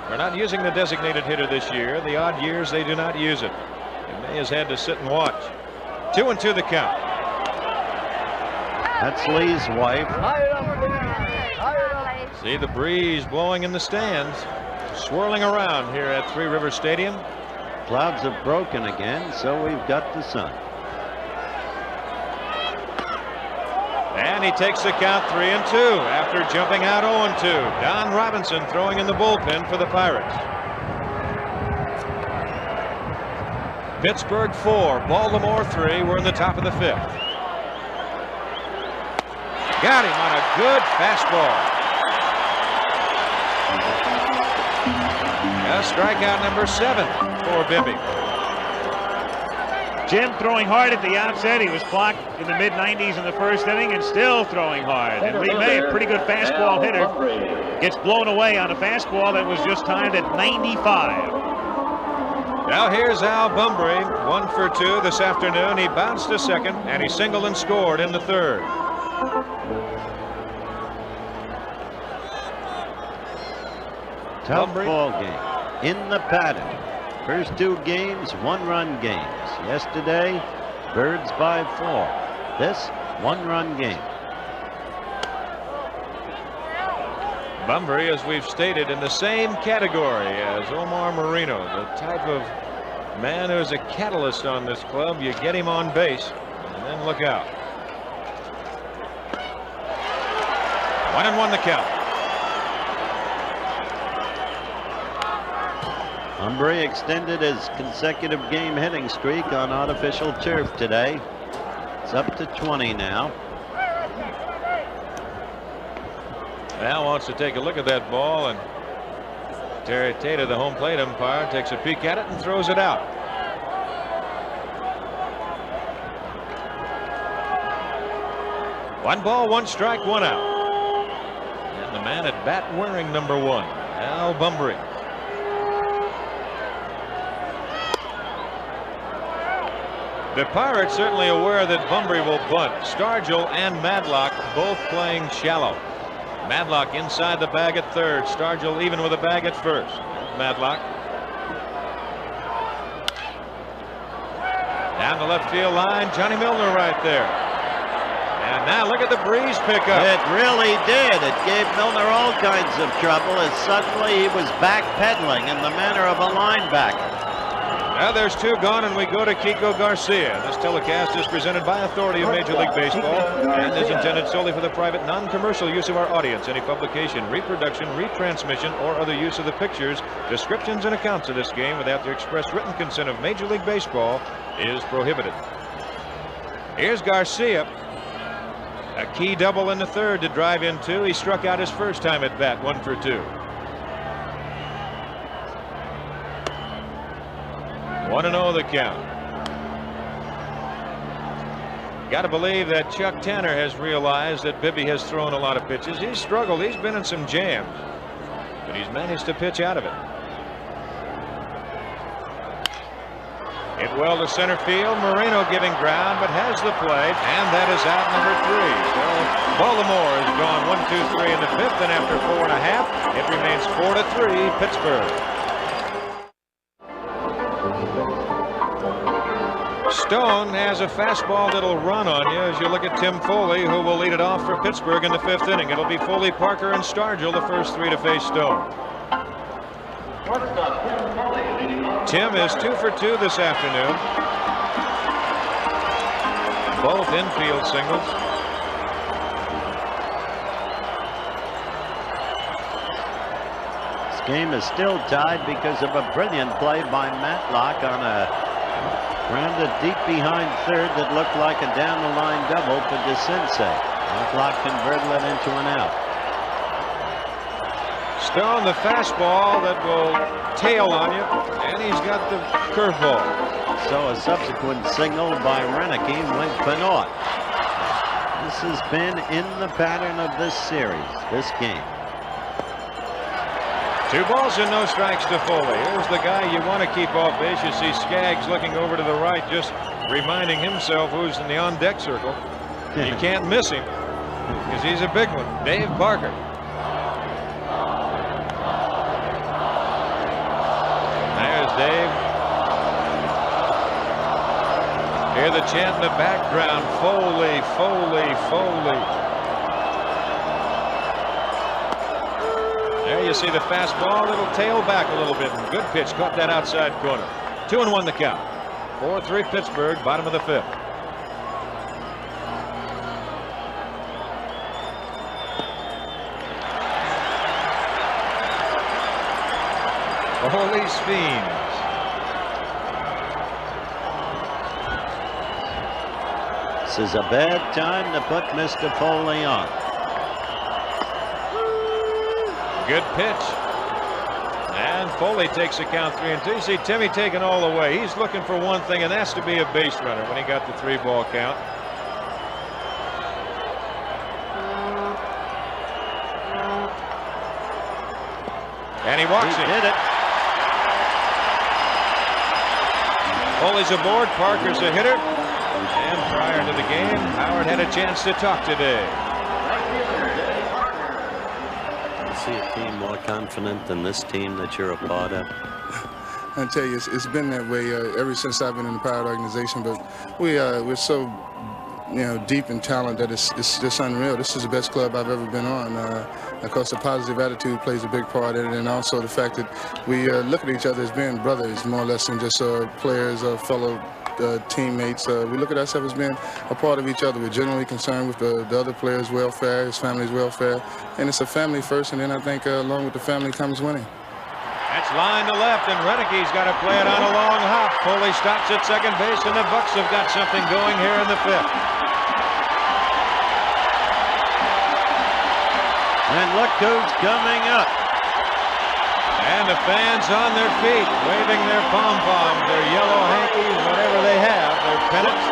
are not using the designated hitter this year. The odd years they do not use it. And May has had to sit and watch. 2-2 the count. That's Lee's wife. See the breeze blowing in the stands, swirling around here at Three Rivers Stadium. Clouds have broken again, so we've got the sun. And he takes the count 3-2 after jumping out 0-2. Don Robinson throwing in the bullpen for the Pirates. Pittsburgh 4, Baltimore 3. We're in the top of the 5th. Got him on a good fastball. Strikeout number 7 for Bibby. Jim throwing hard at the outset. He was clocked in the mid-90s in the first inning and still throwing hard. And Lee May, a pretty good fastball hitter, gets blown away on a fastball that was just timed at 95. Now here's Al Bumbry, 1 for 2 this afternoon. He bounced to second and he singled and scored in the 3rd. Tough ball game in the pattern. First 2 games, 1-run games. Yesterday, Birds by 4. This, 1-run game. Bumbry, as we've stated, in the same category as Omar Moreno, the type of man who's a catalyst on this club. You get him on base, and then look out. 1-1 the count. Bumbry extended his consecutive game hitting streak on artificial turf today. It's up to 20 now. Al wants to take a look at that ball, and Terry Tata, the home plate umpire, takes a peek at it and throws it out. One ball, 1 strike, 1 out. And the man at bat wearing number 1, Al Bumbry. The Pirates certainly aware that Bumbry will bunt. Stargell and Madlock both playing shallow. Madlock inside the bag at 3rd. Stargell even with a bag at 1st. Madlock. Down the left field line. Johnny Milner right there. And now look at the breeze pickup. It really did. It gave Milner all kinds of trouble as suddenly he was backpedaling in the manner of a linebacker. Now there's 2 gone, and we go to Kiko Garcia. This telecast is presented by authority of Major League Baseball and is intended solely for the private, non-commercial use of our audience. Any publication, reproduction, retransmission, or other use of the pictures, descriptions, and accounts of this game without the express written consent of Major League Baseball is prohibited. Here's Garcia. A key double in the 3rd to drive in 2. He struck out his first time at bat, 1 for 2. 1-0 the count. Got to believe that Chuck Tanner has realized that Bibby has thrown a lot of pitches. He's struggled. He's been in some jams, but he's managed to pitch out of it. Hit well to center field. Moreno giving ground, but has the play, and that is out number 3. So Baltimore has gone 1-2-3 in the 5th, and after 4.5, it remains 4-3 Pittsburgh. Stone has a fastball that'll run on you as you look at Tim Foley, who will lead it off for Pittsburgh in the 5th inning. It'll be Foley, Parker, and Stargell, the first 3 to face Stone. Tim is 2 for 2 this afternoon. Both infield singles. This game is still tied because of a brilliant play by Matlock on a grounded deep behind 3rd that looked like a down-the-line double for DeCinces. Matlock converted it into an out. Stone, the fastball that will tail on you, and he's got the curveball. So a subsequent signal by Renicky went for naught. This has been in the pattern of this series, this game. 2 balls and no strikes to Foley. Here's the guy you want to keep off base. You see Skaggs looking over to the right, just reminding himself who's in the on-deck circle. You can't miss him because he's a big one. Dave Barker. There's Dave. Hear the chant in the background. Foley, Foley, Foley. There you see the fastball. It'll tail back a little bit. Good pitch. Caught that outside corner. 2-1 the count. 4-3 Pittsburgh, bottom of the 5th. Foley's Fiends. This is a bad time to put Mr. Foley on. Good pitch. And Foley takes the count 3-2. You see Timmy taking all the way. He's looking for one thing, and that's to be a base runner when he got the 3-ball count. And he walks it. He did it. Foley's aboard. Parker's a hitter. And prior to the game, Howard had a chance to talk today. You see a team more confident than this team that you're a part of? I tell you, it's been that way ever since I've been in the Pirate organization. But we're so, deep in talent that it's just unreal. This is the best club I've ever been on. Of course, the positive attitude plays a big part in it, and also the fact that we look at each other as being brothers, more or less than just players or fellow teammates. We look at ourselves as being a part of each other. We're generally concerned with the other players' welfare, his family's welfare, and it's a family first, and then I think along with the family comes winning. That's line to left, and Renicke's got to play it on a long hop. Foley stops at second base, and the Bucks have got something going here in the 5th. And look who's coming up. And the fans on their feet, waving their pom-poms, their yellow hankies, whatever they have, their pennants.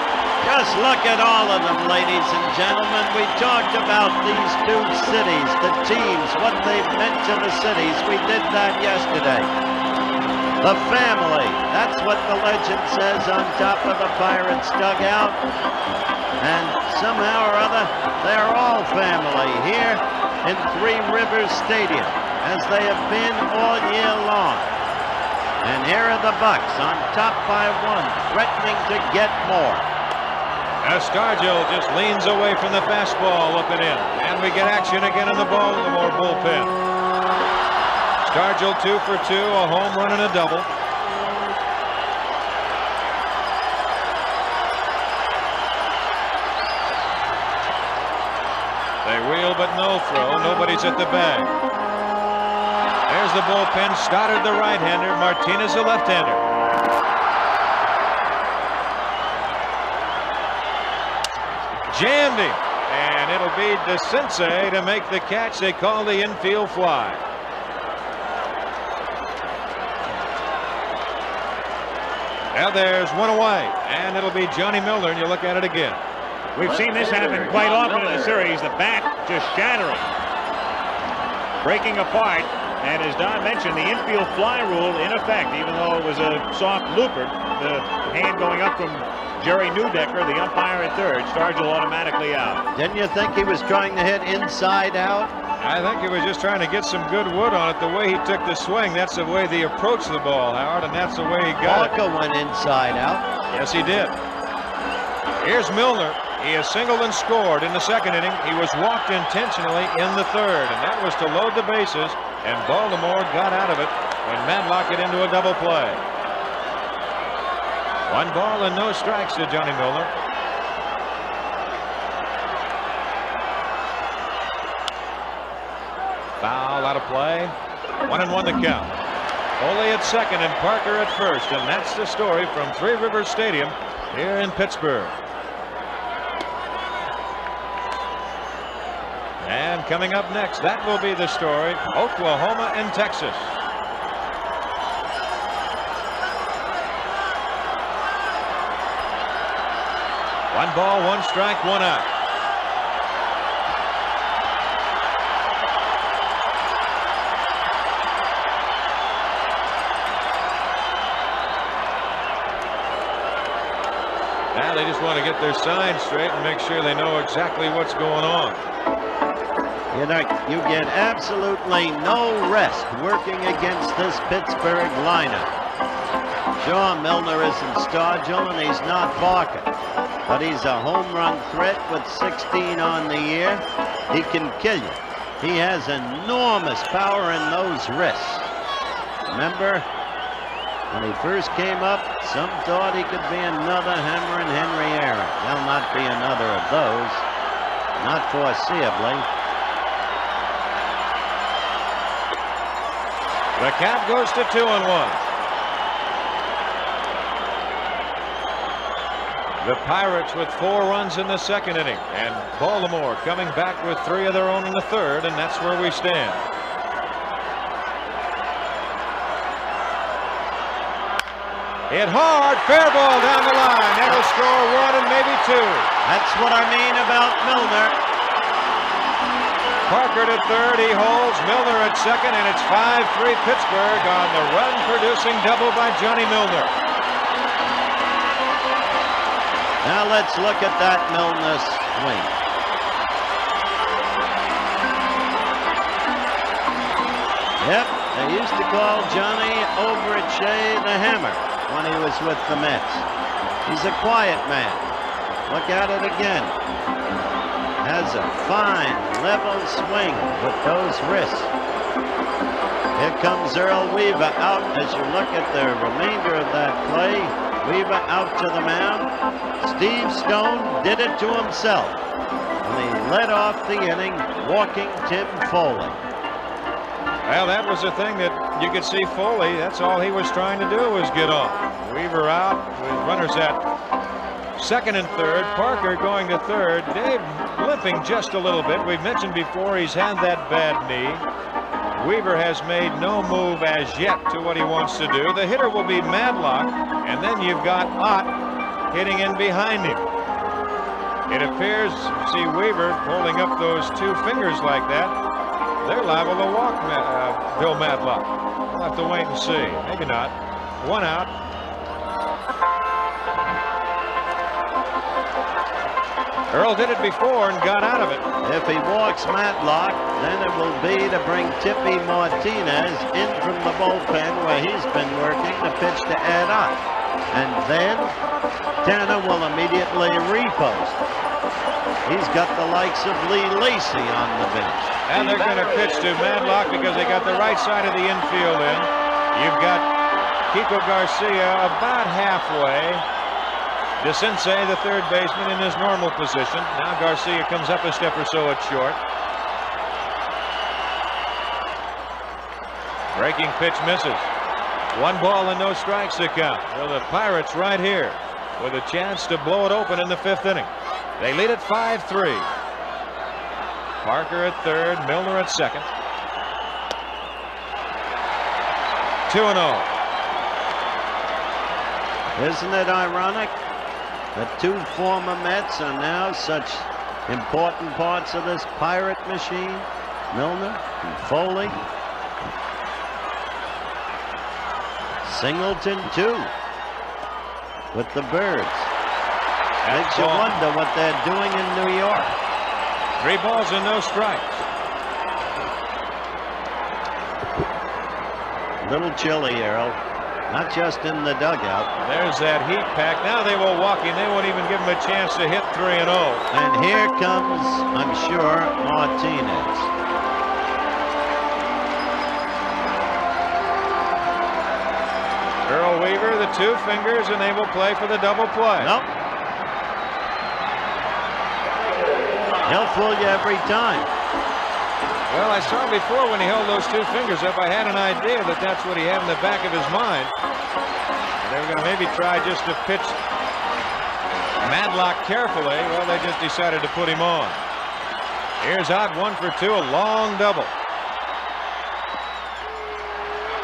Just look at all of them, ladies and gentlemen. We talked about these two cities, the teams, what they've meant to the cities. We did that yesterday. The family, that's what the legend says on top of the Pirates dugout. And somehow or other, they're all family here in Three Rivers Stadium, as they have been all year long. And here are the Bucks on top by 1, threatening to get more. Stargell just leans away from the fastball, looking in. And we get action again in the Baltimore bullpen. Stargell 2 for 2, a home run and a double. They wheel but no throw. Nobody's at the bag. There's the bullpen. Stoddard the right-hander. Martinez the left-hander. Jammed him. And it'll be DeCinces to make the catch. They call the infield fly. Now there's one away. And it'll be Johnny Milner. And you look at it again. We've seen this happen quite often in the series. The bat just shattering, breaking apart. And as Don mentioned, the infield fly rule in effect, even though it was a soft looper, the hand going up from Jerry Neudecker, the umpire at third, Stargell automatically out. Didn't you think he was trying to hit inside out? I think he was just trying to get some good wood on it. The way he took the swing, that's the way he approached the ball, Howard, and that's the way he got Walker went inside out. Yes, he did. Here's Milner. He has singled and scored in the second inning. He was walked intentionally in the third, and that was to load the bases, and Baltimore got out of it when Madlock it into a double play. 1 ball and no strikes to Johnny Milner. Foul out of play. 1-1 the count. Foley at second and Parker at first, and that's the story from Three Rivers Stadium here in Pittsburgh. And coming up next, that will be the story, Oklahoma and Texas. One ball, one strike, one out. Now they just want to get their signs straight and make sure they know exactly what's going on. You know, you get absolutely no rest working against this Pittsburgh lineup. Sure, Milner isn't Stargell and he's not Barker, but he's a home run threat with 16 on the year. He can kill you. He has enormous power in those wrists. Remember, when he first came up, some thought he could be another Hammer and Henry Aaron. He'll not be another of those, not foreseeably. The count goes to 2-1. The Pirates with 4 runs in the second inning, and Baltimore coming back with 3 of their own in the third, and that's where we stand. Hit hard, fair ball down the line. That'll score 1 and maybe 2. That's what I mean about Milner. Parker to third, he holds. Milner at second, and it's 5-3 Pittsburgh on the run-producing double by Johnny Milner. Now let's look at that Milner swing. Yep, they used to call Johnny over at Shea the Hammer when he was with the Mets. He's a quiet man. Look at it again. Has a fine, level swing with those wrists. Here comes Earl Weaver out as you look at the remainder of that play. Weaver out to the mound. Steve Stone did it to himself when he led off the inning, walking Tim Foley. Well, that was the thing that you could see Foley. That's all he was trying to do was get on. Weaver out with runners at second and third. Parker going to third. Dave limping just a little bit. We've mentioned before he's had that bad knee. Weaver has made no move as yet to what he wants to do. The hitter will be Madlock, and then you've got Ott hitting in behind him. It appears, see Weaver holding up those 2 fingers like that. They're liable to walk Bill Madlock. We'll have to wait and see. Maybe not. 1 out. Earl did it before and got out of it. If he walks Matlock, then it will be to bring Tippy Martinez in from the bullpen where he's been working to pitch to Ed Ott. And then Tanner will immediately repost. He's got the likes of Lee Lacy on the bench. And they're going to pitch to Madlock because they got the right side of the infield in. You've got Kiko Garcia about halfway. DeCinces, the third baseman, in his normal position. Now Garcia comes up a step or so at short. Breaking pitch misses. 1 ball and no strikes to count. Well, the Pirates right here with a chance to blow it open in the 5th inning. They lead at 5-3. Parker at third, Milner at second. 2-0. Isn't it ironic? The 2 former Mets are now such important parts of this Pirate machine. Milner and Foley. Singleton, too, with the Birds. Makes you wonder what they're doing in New York. 3 balls and no strikes. Little chilly, Earl. Not just in the dugout. There's that heat pack. Now they will walk him. They won't even give him a chance to hit 3-0. And here comes, I'm sure, Martinez. Earl Weaver, the 2 fingers, and they will play for the double play. Nope. He'll fool you every time. Well, I saw before when he held those 2 fingers up, I had an idea that that's what he had in the back of his mind. And they were going to maybe try just to pitch Madlock carefully. Well, they just decided to put him on. Here's Ott, 1 for 2, a long double.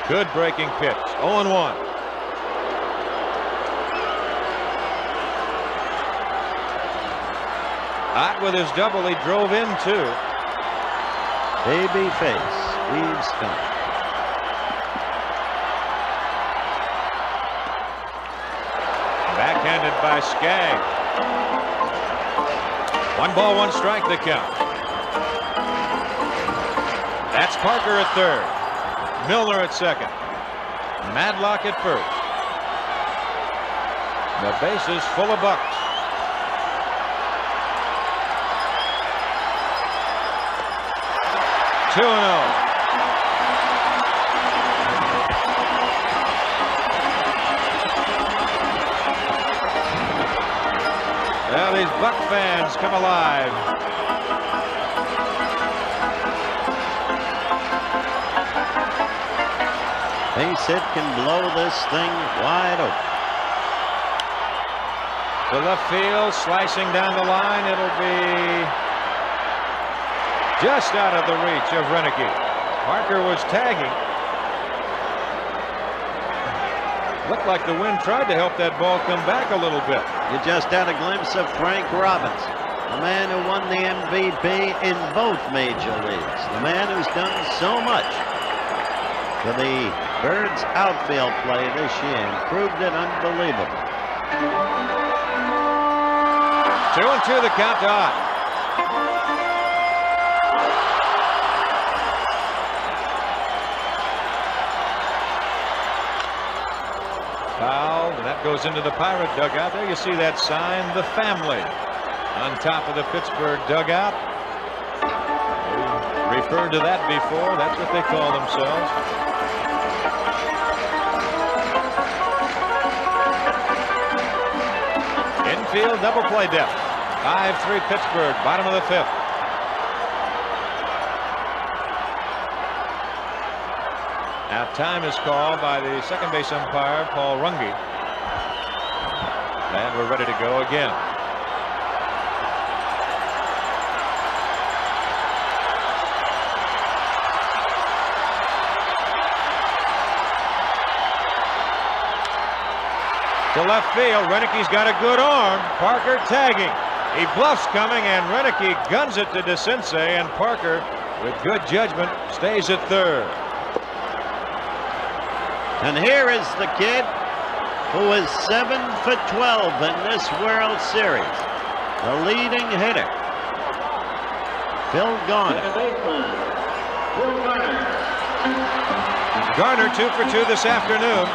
Good breaking pitch, 0-1. Ott with his double, he drove in too. Baby face, Steve Stone. Backhanded by Skaggs. 1 ball, 1 strike, the count. That's Parker at third. Milner at second. Madlock at first. The bases full of Bucks. Two and 0. Well, these Buck fans come alive. Base hit can blow this thing wide open. To left field, slicing down the line. It'll be just out of the reach of Roenicke. Parker was tagging. Looked like the wind tried to help that ball come back a little bit. You just had a glimpse of Frank Robinson, the man who won the MVP in both major leagues, the man who's done so much for the Birds outfield play this year and proved it unbelievable. 2-2 the count to Ott. Foul, and that goes into the Pirate dugout. There you see that sign, the family, on top of the Pittsburgh dugout. We referred to that before. That's what they call themselves. Infield double play depth. 5-3 Pittsburgh, bottom of the 5th. Now time is called by the second base umpire, Paul Runge. And we're ready to go again. To left field, Roenicke's got a good arm. Parker tagging. He bluffs coming, and Roenicke guns it to DeCinces, and Parker, with good judgment, stays at third. And here is the kid who is 7 for 12 in this World Series, the leading hitter, Phil Garner. Garner 2 for 2 this afternoon.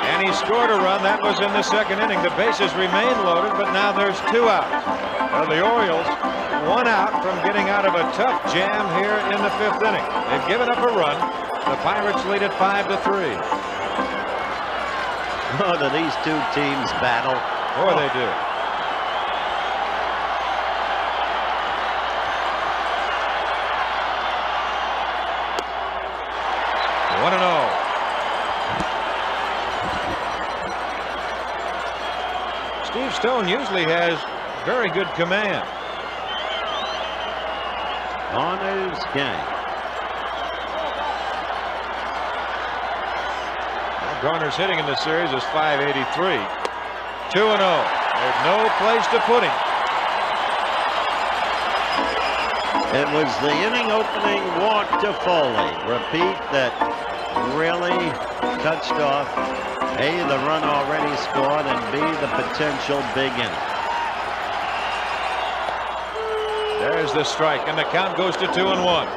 And he scored a run. That was in the second inning. The bases remain loaded, but now there's 2 outs. Well, the Orioles 1 out from getting out of a tough jam here in the 5th inning. They've given up a run. The Pirates lead at 5-3. Oh, do these two teams battle? Boy, they do. One and 0. Steve Stone usually has very good command. On his game. Well, Garner's hitting in the series is .583. 2-0. There's no place to put him. It was the inning opening walk to Foley. Repeat that really touched off A, the run already scored, and B, the potential big inning. There's the strike, and the count goes to 2-1.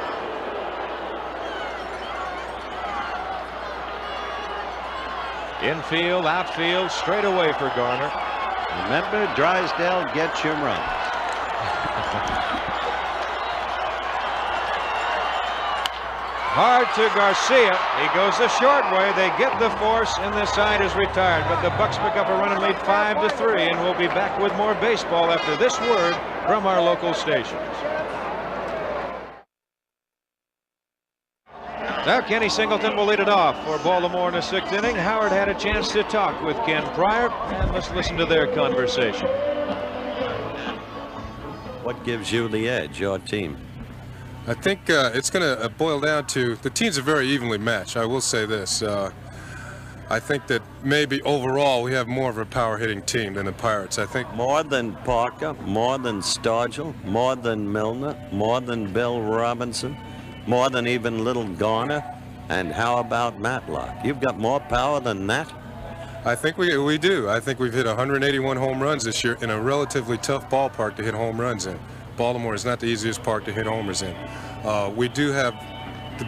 Infield, outfield, straight away for Garner. Remember, Drysdale gets your runs. Hard to Garcia. He goes the short way. They get the force, and the side is retired. But the Bucks pick up a run and lead 5-3, and we'll be back with more baseball after this word from our local stations. Now Kenny Singleton will lead it off for Baltimore in the 6th inning. Howard had a chance to talk with Ken Pryor, and let's listen to their conversation. What gives you the edge, your team? I think it's going to boil down to the teams are very evenly matched. I will say this. I think that maybe overall we have more of a power hitting team than the Pirates. I think more than Parker, more than Stargell, more than Milner, more than Bill Robinson, more than even little Garner. And how about Matlock? You've got more power than that? I think we do. I think we've hit 181 home runs this year in a relatively tough ballpark to hit home runs in. Baltimore is not the easiest park to hit homers in. We do have,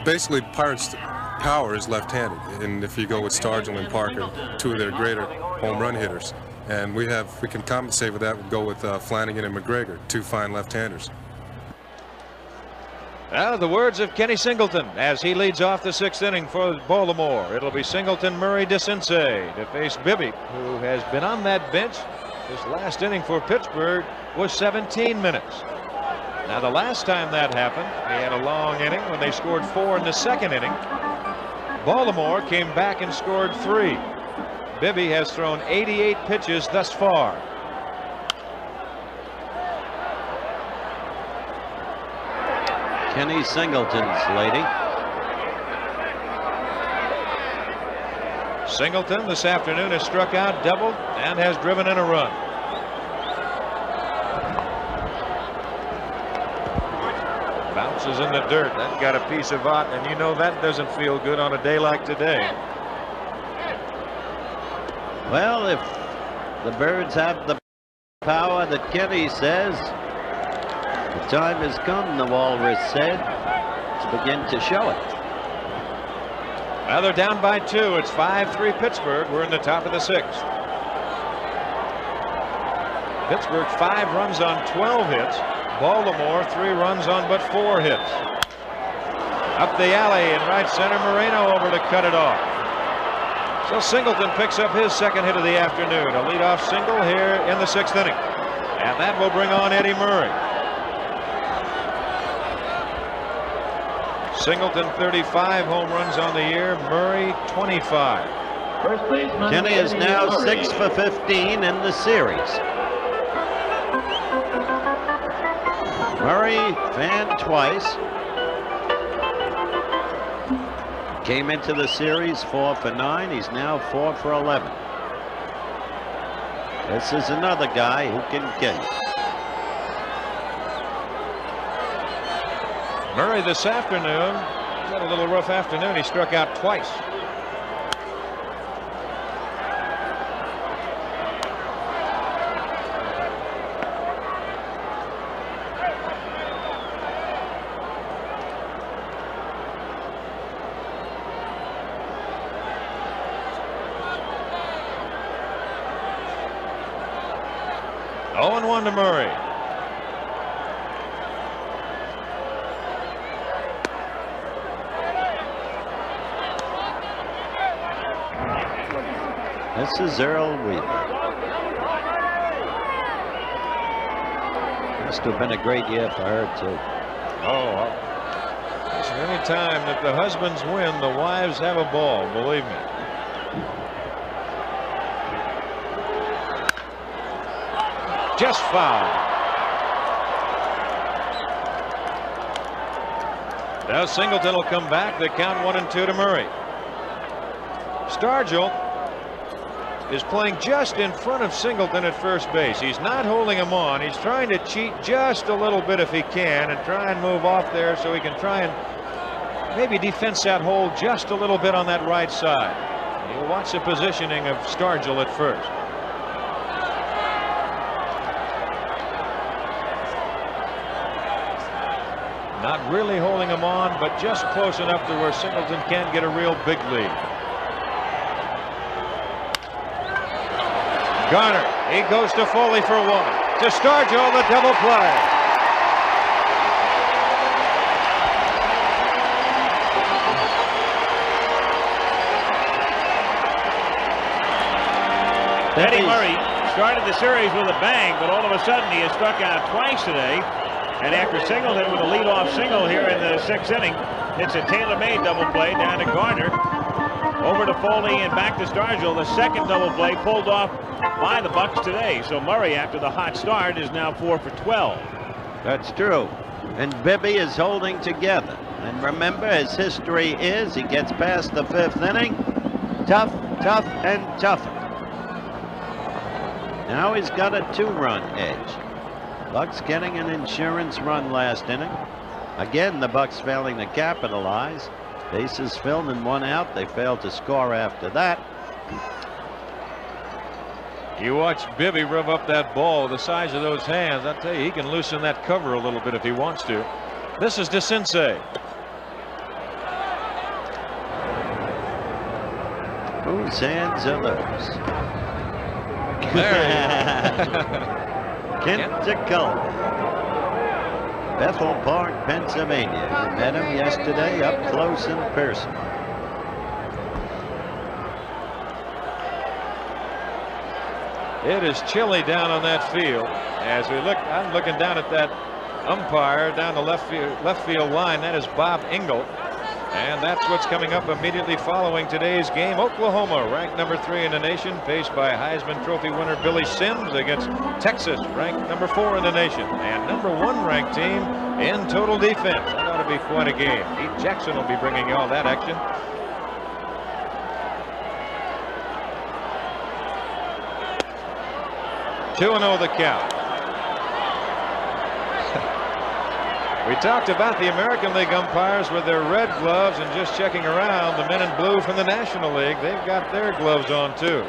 basically Pirates' power is left-handed, and if you go with Stargell and Parker, 2 of their greater home run hitters, and we can compensate with that. We'll go with Flanagan and McGregor, 2 fine left-handers. Now the words of Kenny Singleton as he leads off the 6th inning for Baltimore. It'll be Singleton, Murray, DeCinces to face Bibby, who has been on that bench. This last inning for Pittsburgh was 17 minutes. Now the last time that happened, he had a long inning when they scored 4 in the 2nd inning. Baltimore came back and scored 3. Bibby has thrown 88 pitches thus far. Kenny Singleton's lady. Singleton this afternoon has struck out, doubled, and has driven in a run. Bounces in the dirt. That got a piece of it, and you know that doesn't feel good on a day like today. Well, if the Birds have the power that Kenny says, the time has come, the Walrus said, to begin to show it. Now they're down by 2. It's 5-3 Pittsburgh. We're in the top of the 6th. Pittsburgh 5 runs on 12 hits. Baltimore 3 runs on but 4 hits. Up the alley in right center, Moreno over to cut it off. So Singleton picks up his second hit of the afternoon. A leadoff single here in the 6th inning. And that will bring on Eddie Murray. Singleton 35 home runs on the year. Murray 25. First baseman Kenny is now 6 for 15 in the series. Murray fanned twice. Came into the series 4 for 9. He's now 4 for 11. This is another guy who can kill you. Murray this afternoon, he's had a little rough afternoon. He struck out twice. Oh, 0-1 to Murray. This is Earl Weaver. Must have been a great year for her, too. Oh, listen, any time that the husbands win, the wives have a ball, believe me. Just foul. Now Singleton will come back. They count 1-2 to Murray. Stargell is playing just in front of Singleton at first base. He's not holding him on. He's trying to cheat just a little bit if he can and try and move off there so he can try and maybe defense that hole just a little bit on that right side. You'll watch the positioning of Stargell at first. Not really holding him on, but just close enough to where Singleton can't get a real big lead. Garner, he goes to Foley for 1. To Stargell, the double play. Eddie Murray started the series with a bang, but all of a sudden he has struck out twice today. And after Singleton with a leadoff single here in the 6th inning, it's a tailor-made double play down to Garner. Over to Foley and back to Stargell. The second double play pulled off by the Bucks today. So Murray, after the hot start, is now 4 for 12. That's true. And Bibby is holding together. And remember, his history is he gets past the 5th inning. Tough, tough, and tougher. Now he's got a 2-run edge. Bucks getting an insurance run last inning. Again, the Bucks failing to capitalize. Bases filled and 1 out. They failed to score after that. You watch Bibby rev up that ball, the size of those hands. I tell you, he can loosen that cover a little bit if he wants to. This is DeCinces. Whose hands are those? Kenticola, Bethel Park, Pennsylvania. You met him yesterday up close in person. It is chilly down on that field. As we look, I'm looking down at that umpire down the left field line. That is Bob Engel. And that's what's coming up immediately following today's game. Oklahoma, ranked number 3 in the nation, faced by Heisman Trophy winner Billy Sims against Texas, ranked number 4 in the nation, and number 1 ranked team in total defense. That ought to be quite a game. Pete Jackson will be bringing you all that action. Two and 0 the count. We talked about the American League umpires with their red gloves and just checking around. The men in blue from the National League, they've got their gloves on too.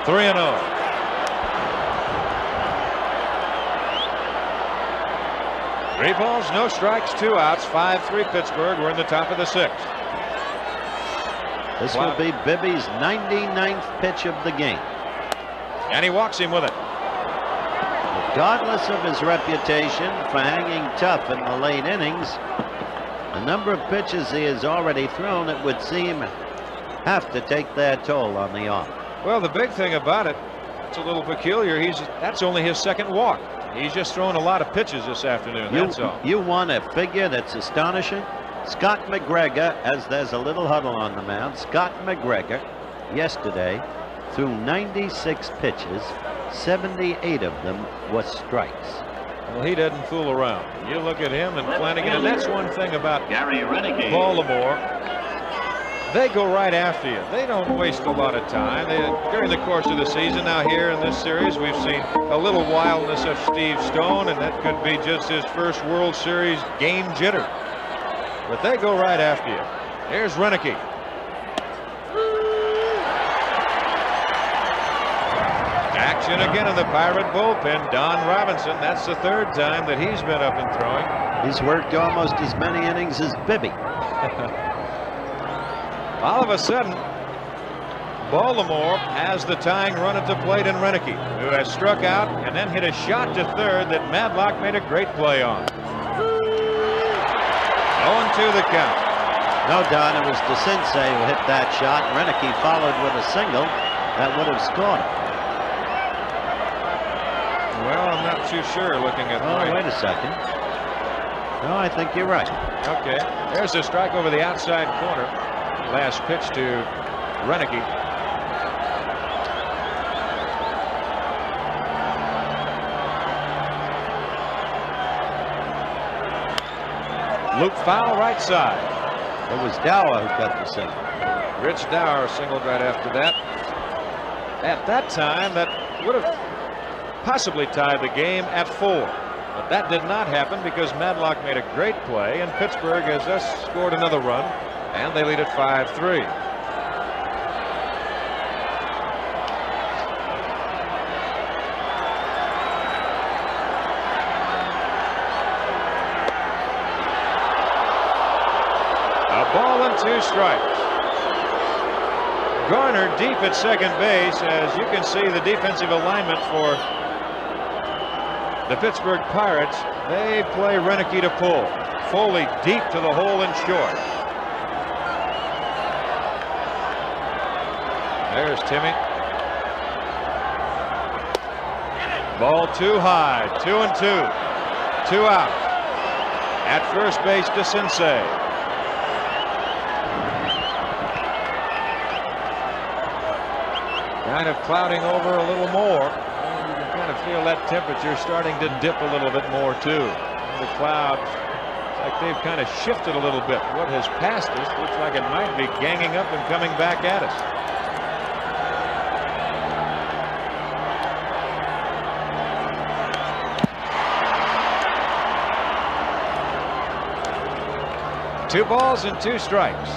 3 and 0. Three balls, no strikes, 2 outs, 5-3 Pittsburgh. We're in the top of the 6th. This will be Bibby's 99th pitch of the game. And he walks him with it. Regardless of his reputation for hanging tough in the late innings, the number of pitches he has already thrown, it would seem, have to take their toll on the arm. Well, the big thing about it, it's a little peculiar. That's only his 2nd walk. He's just thrown a lot of pitches this afternoon. That's all. You want a figure that's astonishing? Scott McGregor, as there's a little huddle on the mound, Scott McGregor yesterday threw 96 pitches. 78 of them was strikes. Well, he doesn't fool around. You look at him and Flanagan, and that's one thing about Baltimore. They go right after you. They don't waste a lot of time. During the course of the season, now here in this series, we've seen a little wildness of Steve Stone, and that could be just his first World Series game jitter. But they go right after you. Here's Renicky. Action again in the Pirate bullpen. Don Robinson, that's the 3rd time that he's been up and throwing. He's worked almost as many innings as Bibby. All of a sudden, Baltimore has the tying run at the plate in Renicky, who has struck out and then hit a shot to 3rd that Madlock made a great play on. 0-2 the count. No doubt it was DeCinces who hit that shot. Renicky followed with a single that would have scored him. Well, I'm not too sure looking at wait a second. No, I think you're right. Okay. There's a strike over the outside corner. Last pitch to Renicky. Loop foul right side. It was Dower who got the single. Rich Dower singled right after that. At that time, that would have possibly tied the game at 4. But that did not happen because Madlock made a great play, and Pittsburgh has thus scored another run, and they lead at 5-3. A ball and 2 strikes. Garner deep at second base. As you can see, the defensive alignment for the Pittsburgh Pirates, they play Renicky to pull. Foley deep to the hole and short. There's Timmy. Ball too high. 2-2. 2 out. At first base, DeCinces. Kind of clouding over a little more. You can kind of feel that temperature starting to dip a little bit more too. The clouds, it's like they've kind of shifted a little bit. What has passed us looks like it might be ganging up and coming back at us. Two balls and 2 strikes.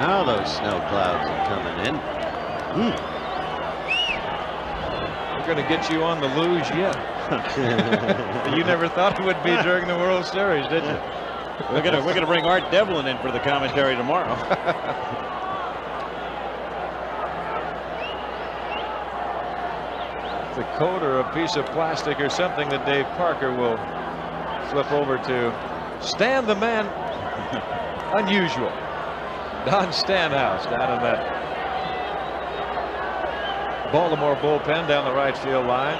Now those snow clouds are coming in. We're going to get you on the luge yet. You never thought it would be during the World Series, did you? We're gonna bring Art Devlin in for the commentary tomorrow. It's a coat or a piece of plastic or something that Dave Parker will flip over to Stan the Man Unusual. Don Stanhouse down in that Baltimore bullpen down the right field line.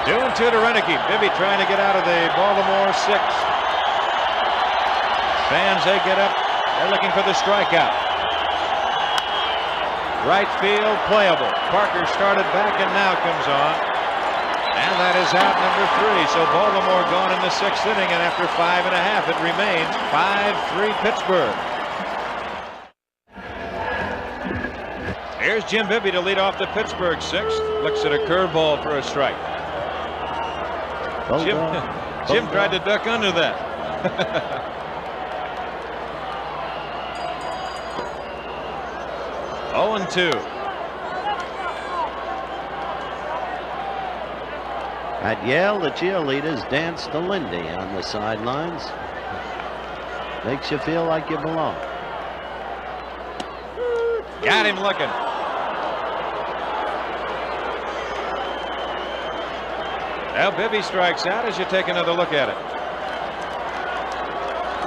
2-2 to Renicky. Bibby trying to get out of the Baltimore 6. Fans, they get up. They're looking for the strikeout. Right field playable. Parker started back and now comes on. And that is out number 3. So Baltimore gone in the 6th inning, and after 5.5 it remains 5-3 Pittsburgh. Here's Jim Bibby to lead off the Pittsburgh 6th. Looks at a curveball for a strike. Jim tried to duck under that. 0-2. At Yale, the cheerleaders dance to Lindy on the sidelines. Makes you feel like you belong. Got him looking. Now Bibby strikes out as you take another look at it.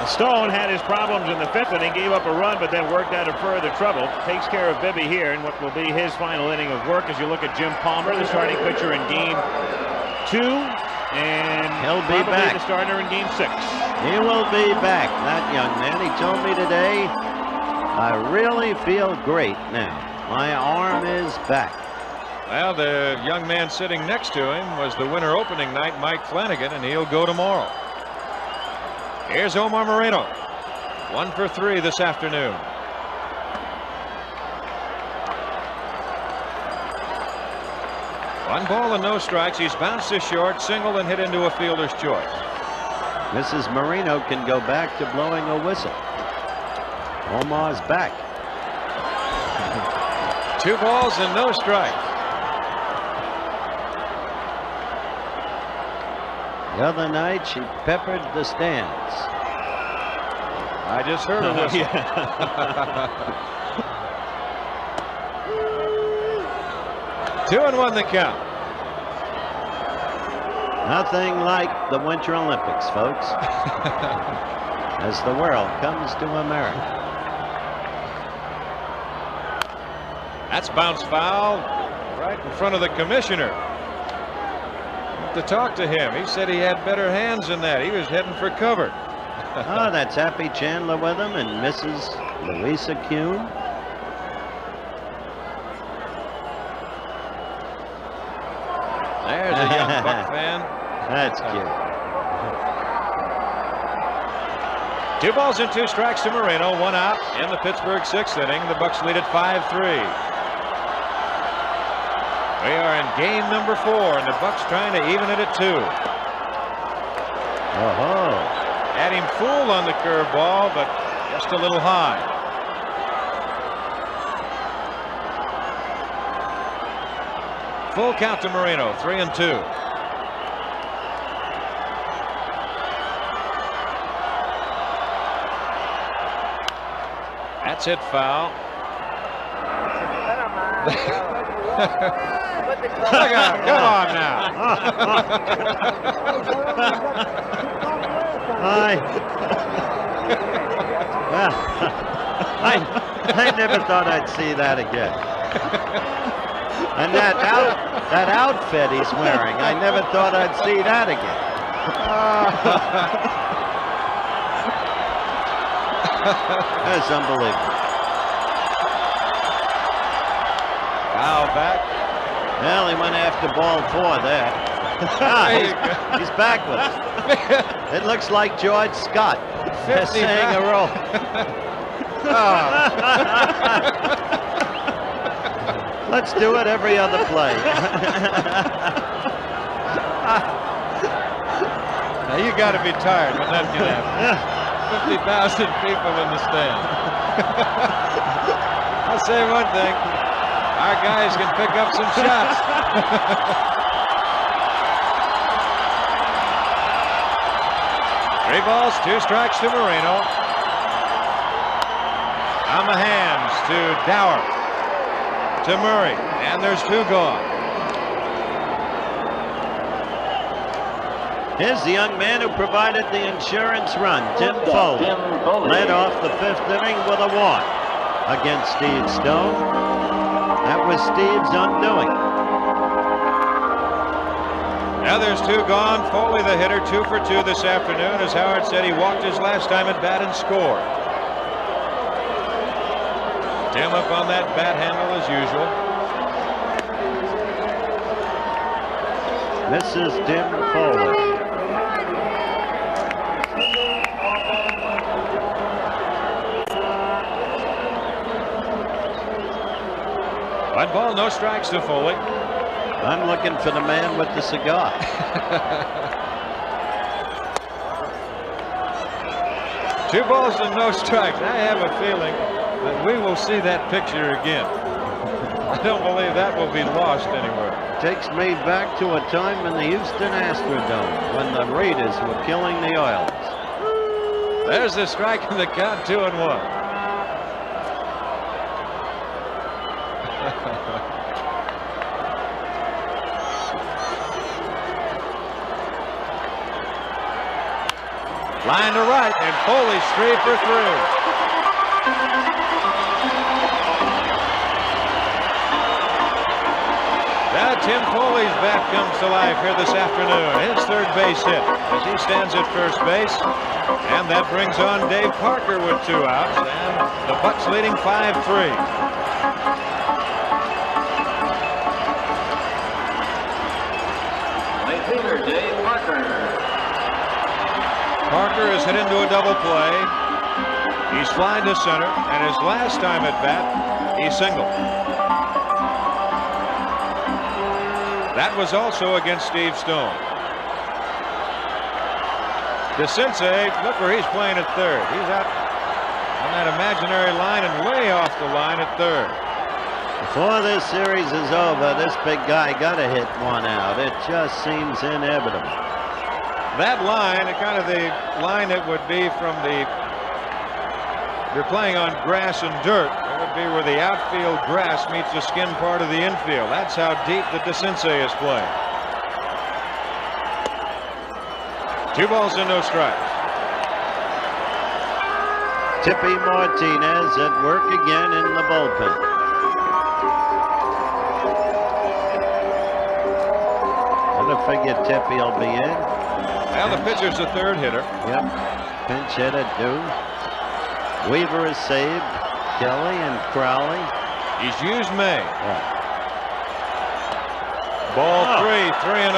Stone had his problems in the 5th inning, gave up a run, but then worked out of further trouble. Takes care of Bibby here in what will be his final inning of work as you look at Jim Palmer, the starting pitcher in Game 2, and he'll be back. The starter in Game 6. He will be back, that young man. He told me today, I really feel great now. My arm is back. Well, the young man sitting next to him was the winter opening night, Mike Flanagan, and he'll go tomorrow. Here's Omar Moreno. 1 for 3 this afternoon. One ball and no strikes. He's bounced to short, singled, and hit into a fielder's choice. Mrs. Marino can go back to blowing a whistle. Omar's back. 2 balls and no strikes. The other night, she peppered the stands. I just heard a whistle. 2-1 the count. Nothing like the Winter Olympics, folks. As the world comes to America. That's bounced foul right in front of the commissioner. To talk to him, he said he had better hands than that. He was heading for cover. Oh, that's Happy Chandler with him and Mrs. Louisa Kuhn. There's a young Buck fan. That's cute. 2 balls and 2 strikes to Moreno. 1 out in the Pittsburgh 6th inning. The Bucks lead at 5-3. We are in game number 4, and the Bucks trying to even it at 2. Had him fooled on the curveball, but just a little high. Full count to Moreno, 3-2. That's hit foul. Look out, come on now. I never thought I'd see that again. And that outfit he's wearing, I never thought I'd see that again. That's unbelievable. Foul back. Well, he went after ball 4 there. He's back with it. It looks like George Scott. They're saying a roll. Let's do it every other play. Now you got to be tired when that can happen. 50,000 people in the stand. I'll say one thing. Our guys can pick up some shots. 3 balls, 2 strikes to Moreno. On the hands to Dower. To Murray. And there's 2 gone. Here's the young man who provided the insurance run, Tim Foley. Led off the 5th inning with a walk against Steve Stone. That was Steve's undoing. Now there's 2 gone. Foley, the hitter, 2 for 2 this afternoon. As Howard said, he walked his last time at bat and scored. Tim up on that bat handle as usual. Mrs. Tim Foley. One ball, no strikes to Foley. I'm looking for the man with the cigar. 2 balls and no strikes. I have a feeling that we will see that picture again. I don't believe that will be lost anywhere. Takes me back to a time in the Houston Astrodome when the Raiders were killing the Oilers. There's the strike and the count, 2-1. Line to right, and Foley's 3 for 3. Now Tim Foley's bat comes to life here this afternoon. His 3rd base hit as he stands at first base. And that brings on Dave Parker with 2 outs. And the Bucks leading 5-3. Left fielder Dave Parker. Parker is hit into a double play. He's flying to center, and his last time at bat, he singled. That was also against Steve Stone. DeCinces, look where he's playing at third. He's out on that imaginary line and way off the line at third. Before this series is over, this big guy got to hit 1 out. It just seems inevitable. That line, kind of the line that would be from the, you're playing on grass and dirt, it would be where the outfield grass meets the skin part of the infield. That's how deep the DeCinces is playing. 2 balls and no strikes. Tippy Martinez at work again in the bullpen. Gotta figure Tippy will be in. Now the pitcher's the 3rd hitter. Yep. Pinch hitter due. Weaver is saved. Kelly and Crowley. He's used May. Yeah. Ball 3, 3-0.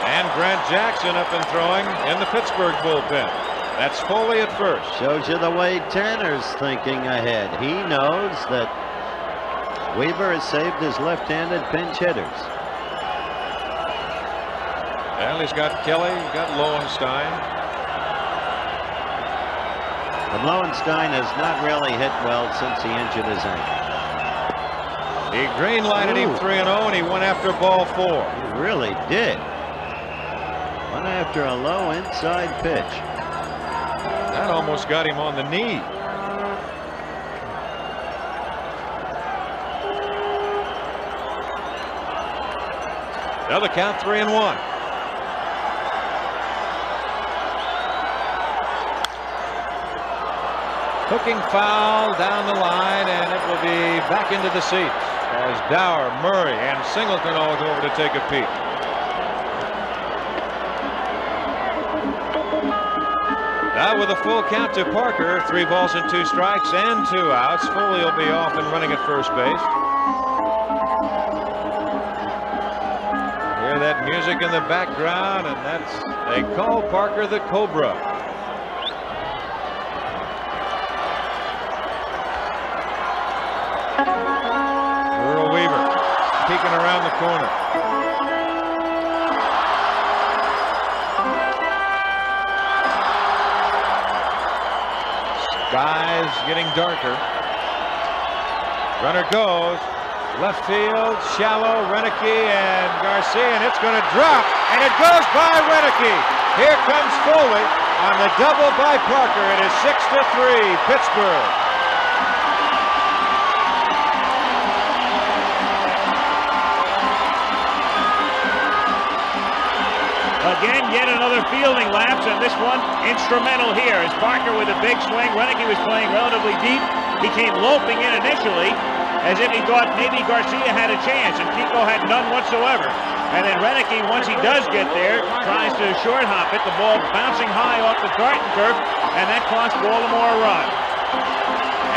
And Grant Jackson up and throwing in the Pittsburgh bullpen. That's Foley at first. Shows you the way Tanner's thinking ahead. He knows that Weaver has saved his left-handed pinch hitters. Well, he's got Kelly, he's got Lowenstein. But Lowenstein has not really hit well since he injured his ankle. He green-lighted him 3-0, and he went after ball 4. He really did. Went after a low inside pitch. That almost got him on the knee. Now the count 3-1. Hooking foul down the line, and it will be back into the seats as Dower, Murray, and Singleton all go over to take a peek. Now with a full count to Parker, 3 balls and 2 strikes and 2 outs. Foley will be off and running at first base. Hear that music in the background, and they call Parker the Cobra. Earl Weaver peeking around the corner. Sky's getting darker. Runner goes. Left field, shallow, Renicky and Garcia, and it's going to drop, and it goes by Renicky. Here comes Foley on the double by Parker. It is 6-3, Pittsburgh. Again, yet another fielding lapse, and this one instrumental here as Parker with a big swing. Renicky was playing relatively deep. He came loping in initially, as if he thought maybe Garcia had a chance, and Kiko had none whatsoever. And then Renicky, once he does get there, tries to short hop it. The ball bouncing high off the tartan turf, and that cost Baltimore a run.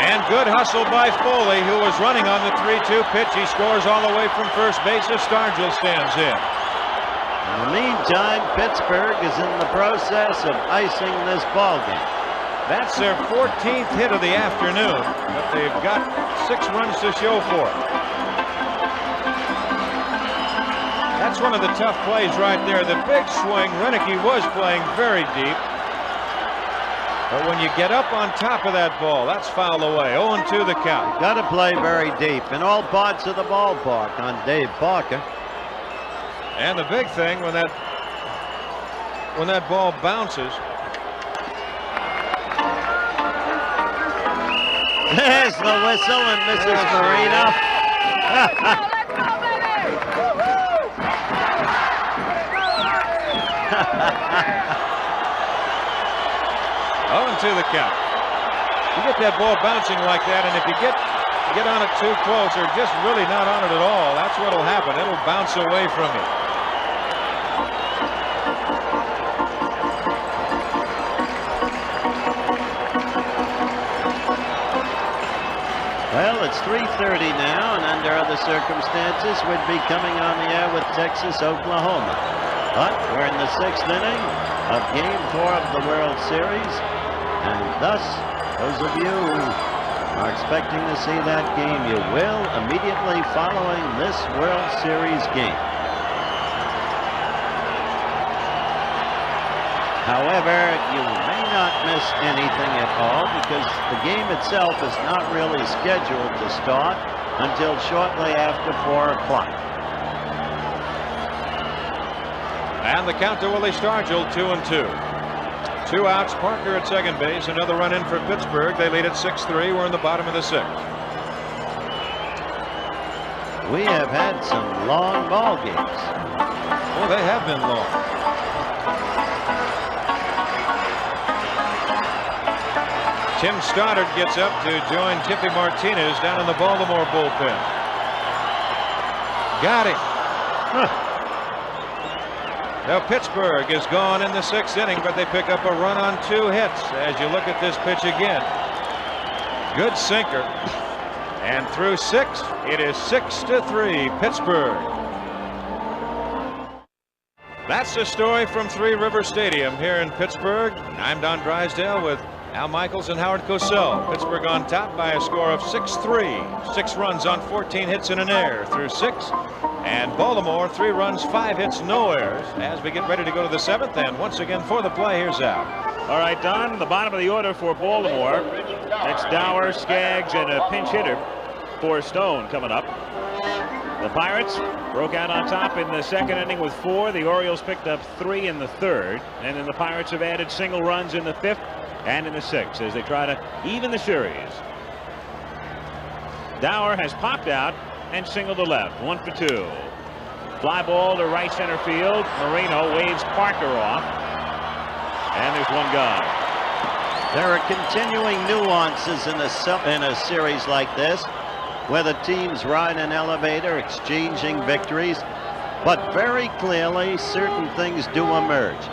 And good hustle by Foley, who was running on the 3-2 pitch. He scores all the way from first base as Stargell stands in. In the meantime, Pittsburgh is in the process of icing this ballgame. That's their 14th hit of the afternoon, but they've got 6 runs to show for it. That's one of the tough plays right there. The big swing, Renicky was playing very deep. But when you get up on top of that ball, that's fouled away. 0-2 the count. Got to play very deep in all parts of the ballpark on Dave Parker. And the big thing, when that ball bounces. There's the whistle and Mrs. Marino. To the count. You get that ball bouncing like that, and if you get on it too close or just really not on it at all, that's what'll happen. It'll bounce away from you. Well, it's 3:30 now, and under other circumstances, we'd be coming on the air with Texas, Oklahoma. But we're in the 6th inning of Game 4 of the World Series. And thus, those of you who are expecting to see that game, you will immediately following this World Series game. However, you may not miss anything at all because the game itself is not really scheduled to start until shortly after 4 o'clock. And the count to Willie Stargell, 2-2. 2 outs, Parker at second base, another run in for Pittsburgh. They lead at 6-3. We're in the bottom of the 6th. We have had some long ball games. Well, they have been long. Tim Stoddard gets up to join Tippy Martinez down in the Baltimore bullpen. Got him. Now Pittsburgh is gone in the 6th inning, but they pick up a run on 2 hits. As you look at this pitch again, good sinker, and through 6, it is 6-3 Pittsburgh. That's the story from Three River Stadium here in Pittsburgh. I'm Don Drysdale with Al Michaels and Howard Cosell. Pittsburgh on top by a score of 6-3. 6 runs on 14 hits and an error through 6. And Baltimore, 3 runs, 5 hits, no errors. As we get ready to go to the 7th, and once again for the play, here's Al. All right, Don, the bottom of the order for Baltimore. It's Dower, Skaggs, and a pinch hitter for Stone coming up. The Pirates broke out on top in the 2nd inning with 4. The Orioles picked up 3 in the 3rd. And then the Pirates have added single runs in the 5th and in the 6th as they try to even the series. Dower has popped out and singled to left. 1 for 2. Fly ball to right center field. Marino waves Parker off. And there's 1 gone. There are continuing nuances in a series like this, where the teams ride an elevator, exchanging victories, but very clearly certain things do emerge.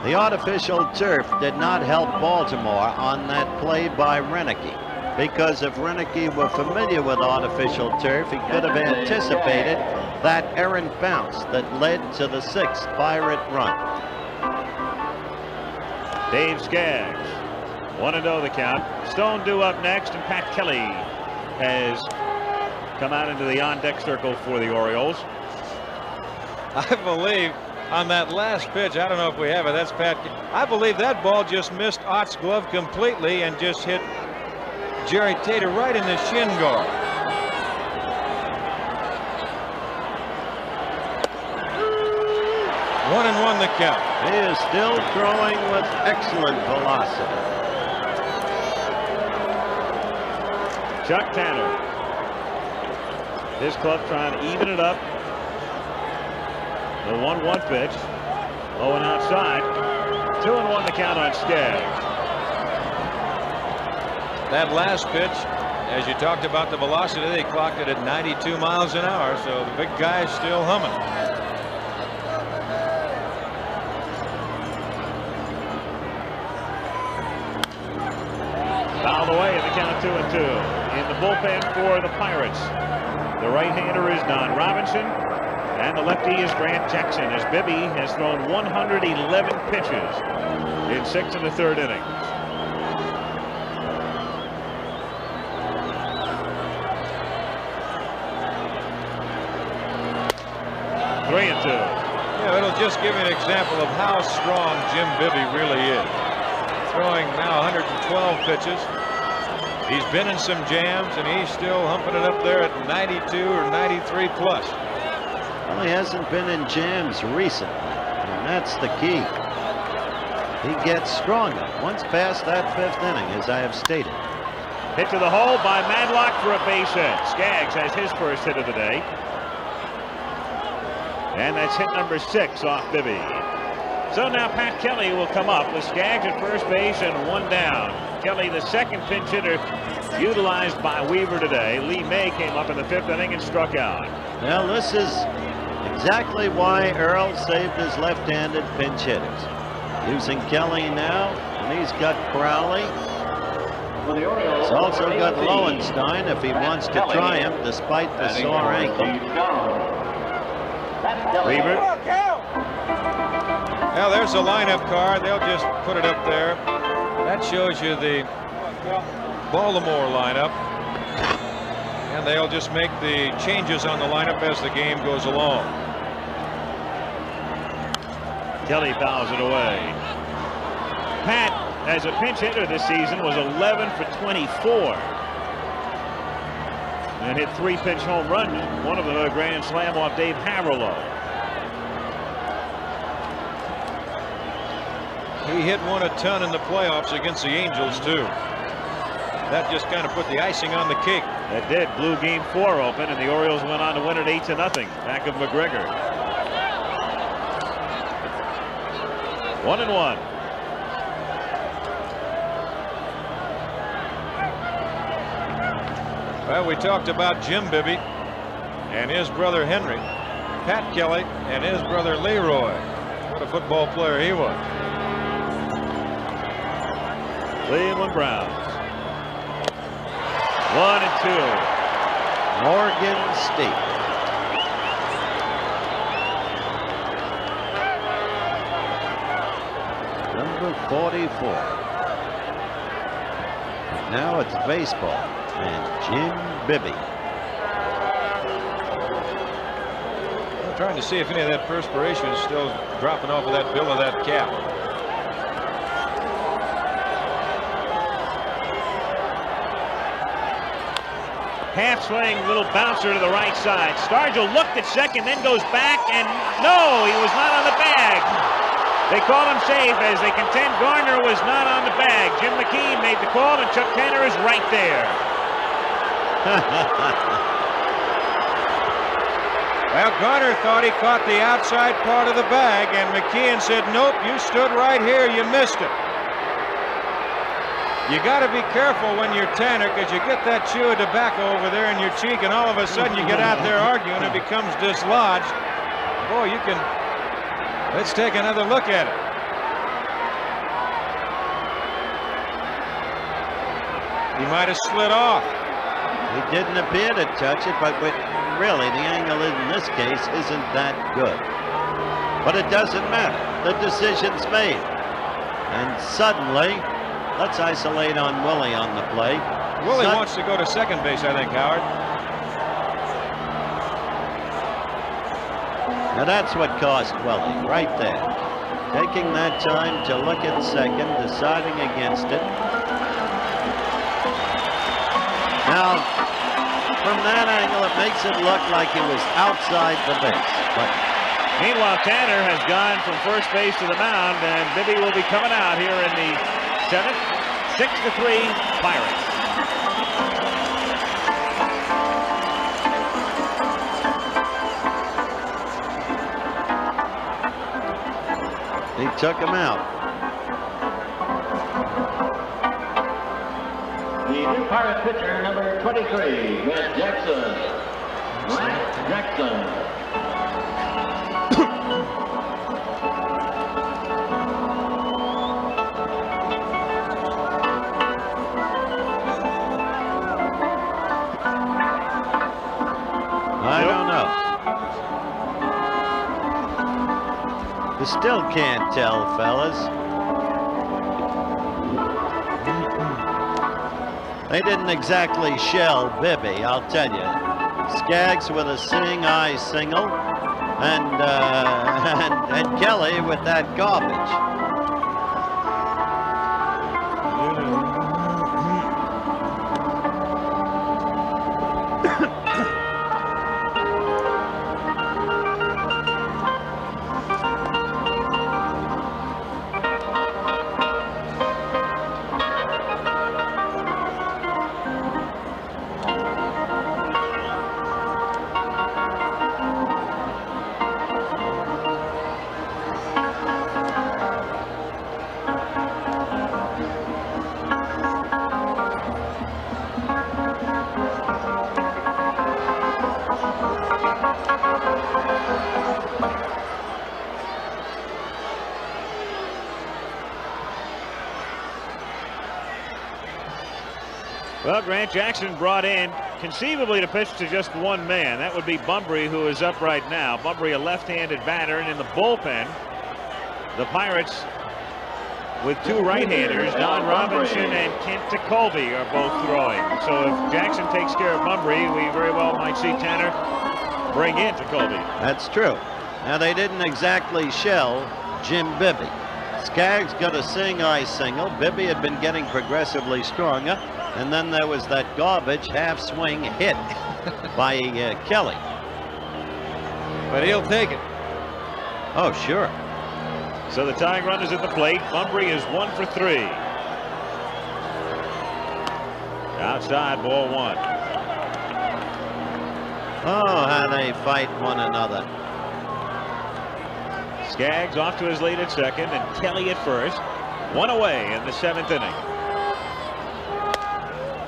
The artificial turf did not help Baltimore on that play by Renicky, because if Renicky were familiar with artificial turf, he could have anticipated that errant bounce that led to the 6th Pirate run. Dave Skaggs, 1-0 the count. Stone due up next, and Pat Kelly has come out into the on-deck circle for the Orioles. I believe on that last pitch, I don't know if we have it, that's Pat. I believe that ball just missed Ott's glove completely and just hit Jerry Tater right in the shin guard. One and one the count. He is still throwing with excellent velocity. Chuck Tanner. His club trying to even it up. The 1-1 pitch. Oh, and outside. 2-1 the count on Skaggs. That last pitch as you talked about the velocity, they clocked it at 92 miles an hour, so the big guy's still humming. Fouled away in the count of 2-2. In the bullpen for the Pirates, the right-hander is Don Robinson, and the lefty is Grant Jackson, as Bibby has thrown 111 pitches in 6 1/3 innings. Three and two. Yeah, it'll just give you an example of how strong Jim Bibby really is. Throwing now 112 pitches. He's been in some jams, and he's still humping it up there at 92 or 93 plus. Well, he hasn't been in jams recently, and that's the key. He gets stronger once past that 5th inning, as I have stated. Hit to the hole by Madlock for a base hit. Skaggs has his first hit of the day. And that's hit number 6 off Bibby. So now Pat Kelly will come up with Skaggs at first base and 1 down. Kelly, the second pinch hitter utilized by Weaver today. Lee May came up in the 5th inning and struck out. Well, this is exactly why Earl saved his left-handed pinch hitters. Using Kelly now, and he's got Crowley. He's also got Lowenstein if he wants to try him despite the sore ankle. Weaver. Now there's a lineup card. They'll just put it up there. That shows you the Baltimore lineup. And they'll just make the changes on the lineup as the game goes along. Kelly fouls it away. Pat, as a pinch hitter this season, was 11 for 24. And hit 3 pinch home runs, one of them a grand slam off Dave Haverlow. He hit one a ton in the playoffs against the Angels, too. That just kind of put the icing on the cake. That did. Blew game 4 open, and the Orioles went on to win it 8-0. Back of McGregor. 1-1. Well, we talked about Jim Bibby and his brother Henry, Pat Kelly and his brother Leroy. What a football player he was. Cleveland Browns. 1-2. Morgan State. Number 44. Now it's baseball and Jim Bibby. I'm trying to see if any of that perspiration is still dropping off of that bill of that cap. Half swing, little bouncer to the right side. Stargell looked at second, then goes back, and no, he was not on the bag. They call him safe as they contend Garner was not on the bag. Jim McKean made the call, and Chuck Tanner is right there. Well, Garner thought he caught the outside part of the bag, and McKean said, nope, you stood right here, you missed it. You got to be careful when you're Tanner, because you get that chew of tobacco over there in your cheek, and all of a sudden you get out there arguing, it becomes dislodged. Boy, you can. Let's take another look at it. He might have slid off. He didn't appear to touch it, but really the angle in this case isn't that good. But it doesn't matter. The decision's made. And suddenly, let's isolate on Willie on the play. Willie wants to go to second base, I think, Howard. Now that's what cost Willie, right there. Taking that time to look at second, deciding against it. Now, from that angle, it makes it look like he was outside the base. But meanwhile, Tanner has gone from first base to the mound, and Bibby will be coming out here in the 7th. 6-3 Pirates. He took him out. The new Pirate pitcher, number 23, Matt Jackson. Matt Jackson. I don't know. You still can't tell, fellas. They didn't exactly shell Bibby, I'll tell you. Skaggs with a seeing eye single, and Kelly with that garbage. Well, Grant Jackson brought in conceivably to pitch to just one man. That would be Bunbury, who is up right now. Bunbury, a left-handed batter, and in the bullpen, the Pirates with two right-handers, Don Robinson and Kent Tekulve are both throwing. So if Jackson takes care of Bunbury, we very well might see Tanner bring in Tekulve. That's true. Now, they didn't exactly shell Jim Bibby. Skaggs got a seeing eye single. Bibby had been getting progressively stronger. And then there was that garbage half-swing hit by Kelly. But he'll take it. Oh, sure. So the tying run is at the plate. Bunbury is 1 for 3. Outside, ball 1. Oh, how they fight one another. Skaggs off to his lead at second, and Kelly at first. One away in the 7th inning.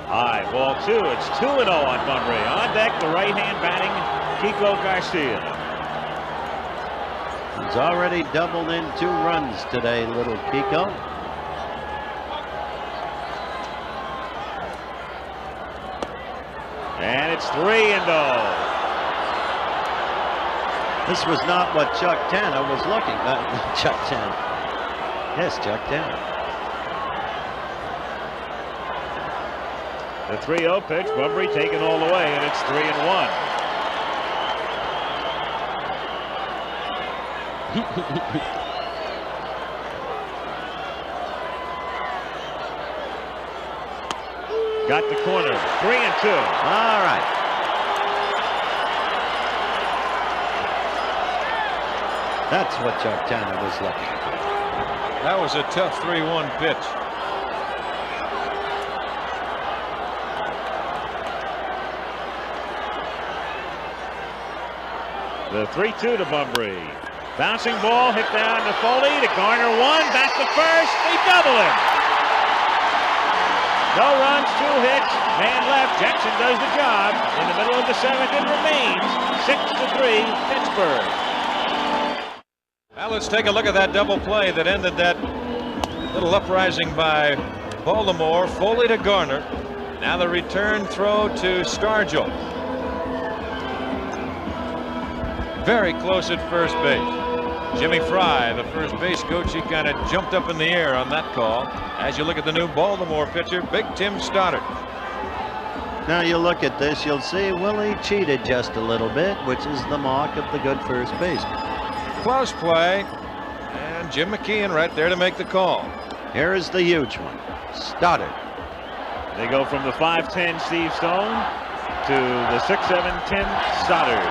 High, ball 2. It's 2-0 on Bunbury. On deck, the right-hand batting, Kiko Garcia. He's already doubled in 2 runs today, little Kiko. And it's 3-0. This was not what Chuck Tanner was looking at. Chuck Tanner. Yes, Chuck Tanner. The 3-0 pitch, Bunbury taken all the way, and it's 3-1. Got the corner, 3-2. All right. That's what Chuck Tanner was looking for. That was a tough 3-1 pitch. The 3-2 to Bunbury. Bouncing ball hit down to Foley to Garner 1. Back to first. They double him. No runs, 2 hits. Man left. Jackson does the job. In the middle of the 7th, it remains 6-3 Pittsburgh. Now let's take a look at that double play that ended that little uprising by Baltimore. Foley to Garner. Now the return throw to Stargell. Very close at first base. Jimmy Fry, the first base coach, he kind of jumped up in the air on that call. As you look at the new Baltimore pitcher, Big Tim Stoddard. Now you look at this, you'll see Willie cheated just a little bit, which is the mark of the good first baseman. Close play, and Jim McKeon right there to make the call. Here is the huge one, Stoddard. They go from the 5'10" Steve Stone to the 6'7" Tim Stoddard.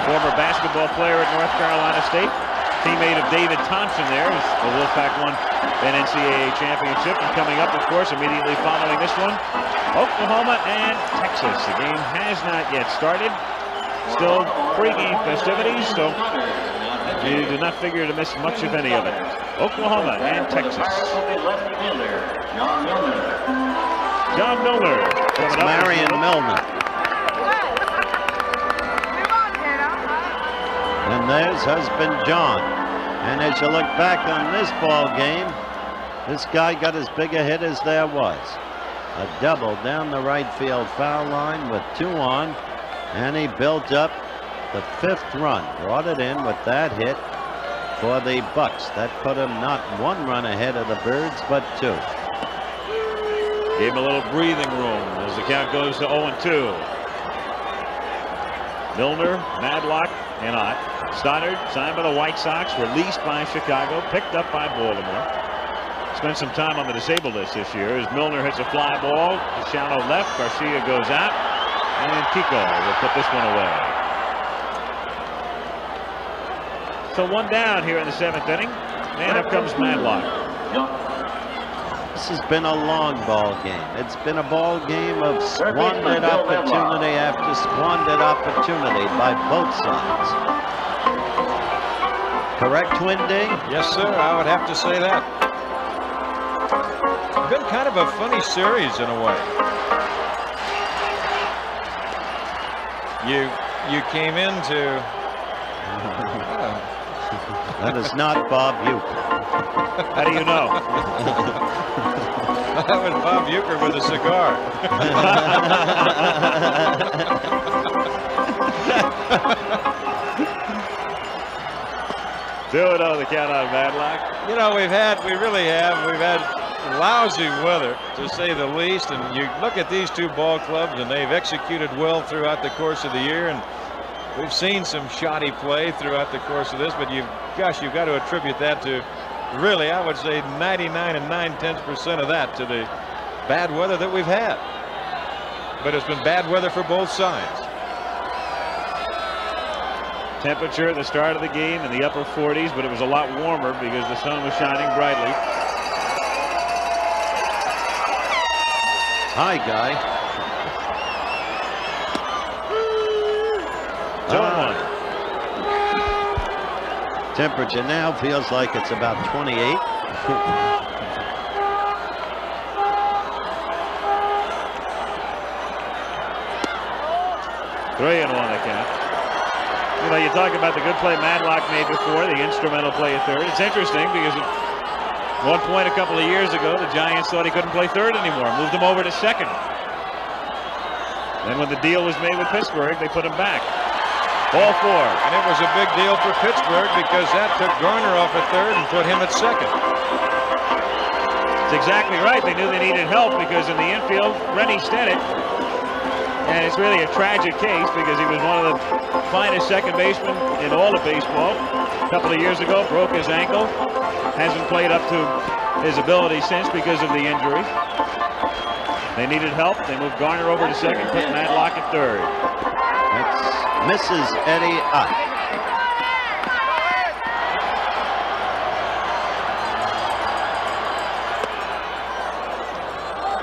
Former basketball player at North Carolina State. Teammate of David Thompson there as the Wolfpack won an NCAA championship. And coming up, of course, immediately following this one, Oklahoma and Texas. The game has not yet started. Still pre-game festivities, so you do not figure to miss much, if any, of it. Oklahoma and Texas. John Milner. It's Marion Milner. And there's husband John. And as you look back on this ball game, this guy got as big a hit as there was. A double down the right field foul line with 2 on, and he built up the 5th run, brought it in with that hit for the Bucks. That put him not 1 run ahead of the Birds, but 2. Gave him a little breathing room as the count goes to 0-2. Milner, Madlock, and Ott. Stoddard, signed by the White Sox, released by Chicago, picked up by Baltimore. Spent some time on the disabled list this year as Milner hits a fly ball to shallow left. Garcia goes out, and Kiko will put this one away. So 1 down here in the 7th inning, and up comes Madlock. This has been a long ball game. It's been a ball game of squandered opportunity after squandered opportunity by both sides. Correct, Twin D? Yes, sir. I would have to say that. It's been kind of a funny series in a way. You came into. That is not Bob Uecker. How do you know? That was Bob Uecker with a cigar. 2-0 the count on Madlock. You know, we've had lousy weather, to say the least, and you look at these 2 ball clubs and they've executed well throughout the course of the year, and we've seen some shoddy play throughout the course of this, but you've got to attribute that to, really, I would say 99 9/10% of that to the bad weather that we've had. But it's been bad weather for both sides. Temperature at the start of the game in the upper 40s, but it was a lot warmer because the sun was shining brightly. Hi, Guy. 2-1. Temperature now feels like it's about 28. 3-1 the count. You know, you talk about the good play Madlock made before, the instrumental play at third. It's interesting because at one point a couple of years ago, the Giants thought he couldn't play third anymore, moved him over to second. Then when the deal was made with Pittsburgh, they put him back. Ball 4. And it was a big deal for Pittsburgh because that took Garner off at third and put him at second. That's exactly right. They knew they needed help because in the infield, Rennie Stennett. And it's really a tragic case because he was one of the finest second basemen in all of baseball. A couple of years ago, broke his ankle. Hasn't played up to his ability since because of the injury. They needed help. They moved Garner over to second, put Madlock at third. That's Mrs. Eddie Ott.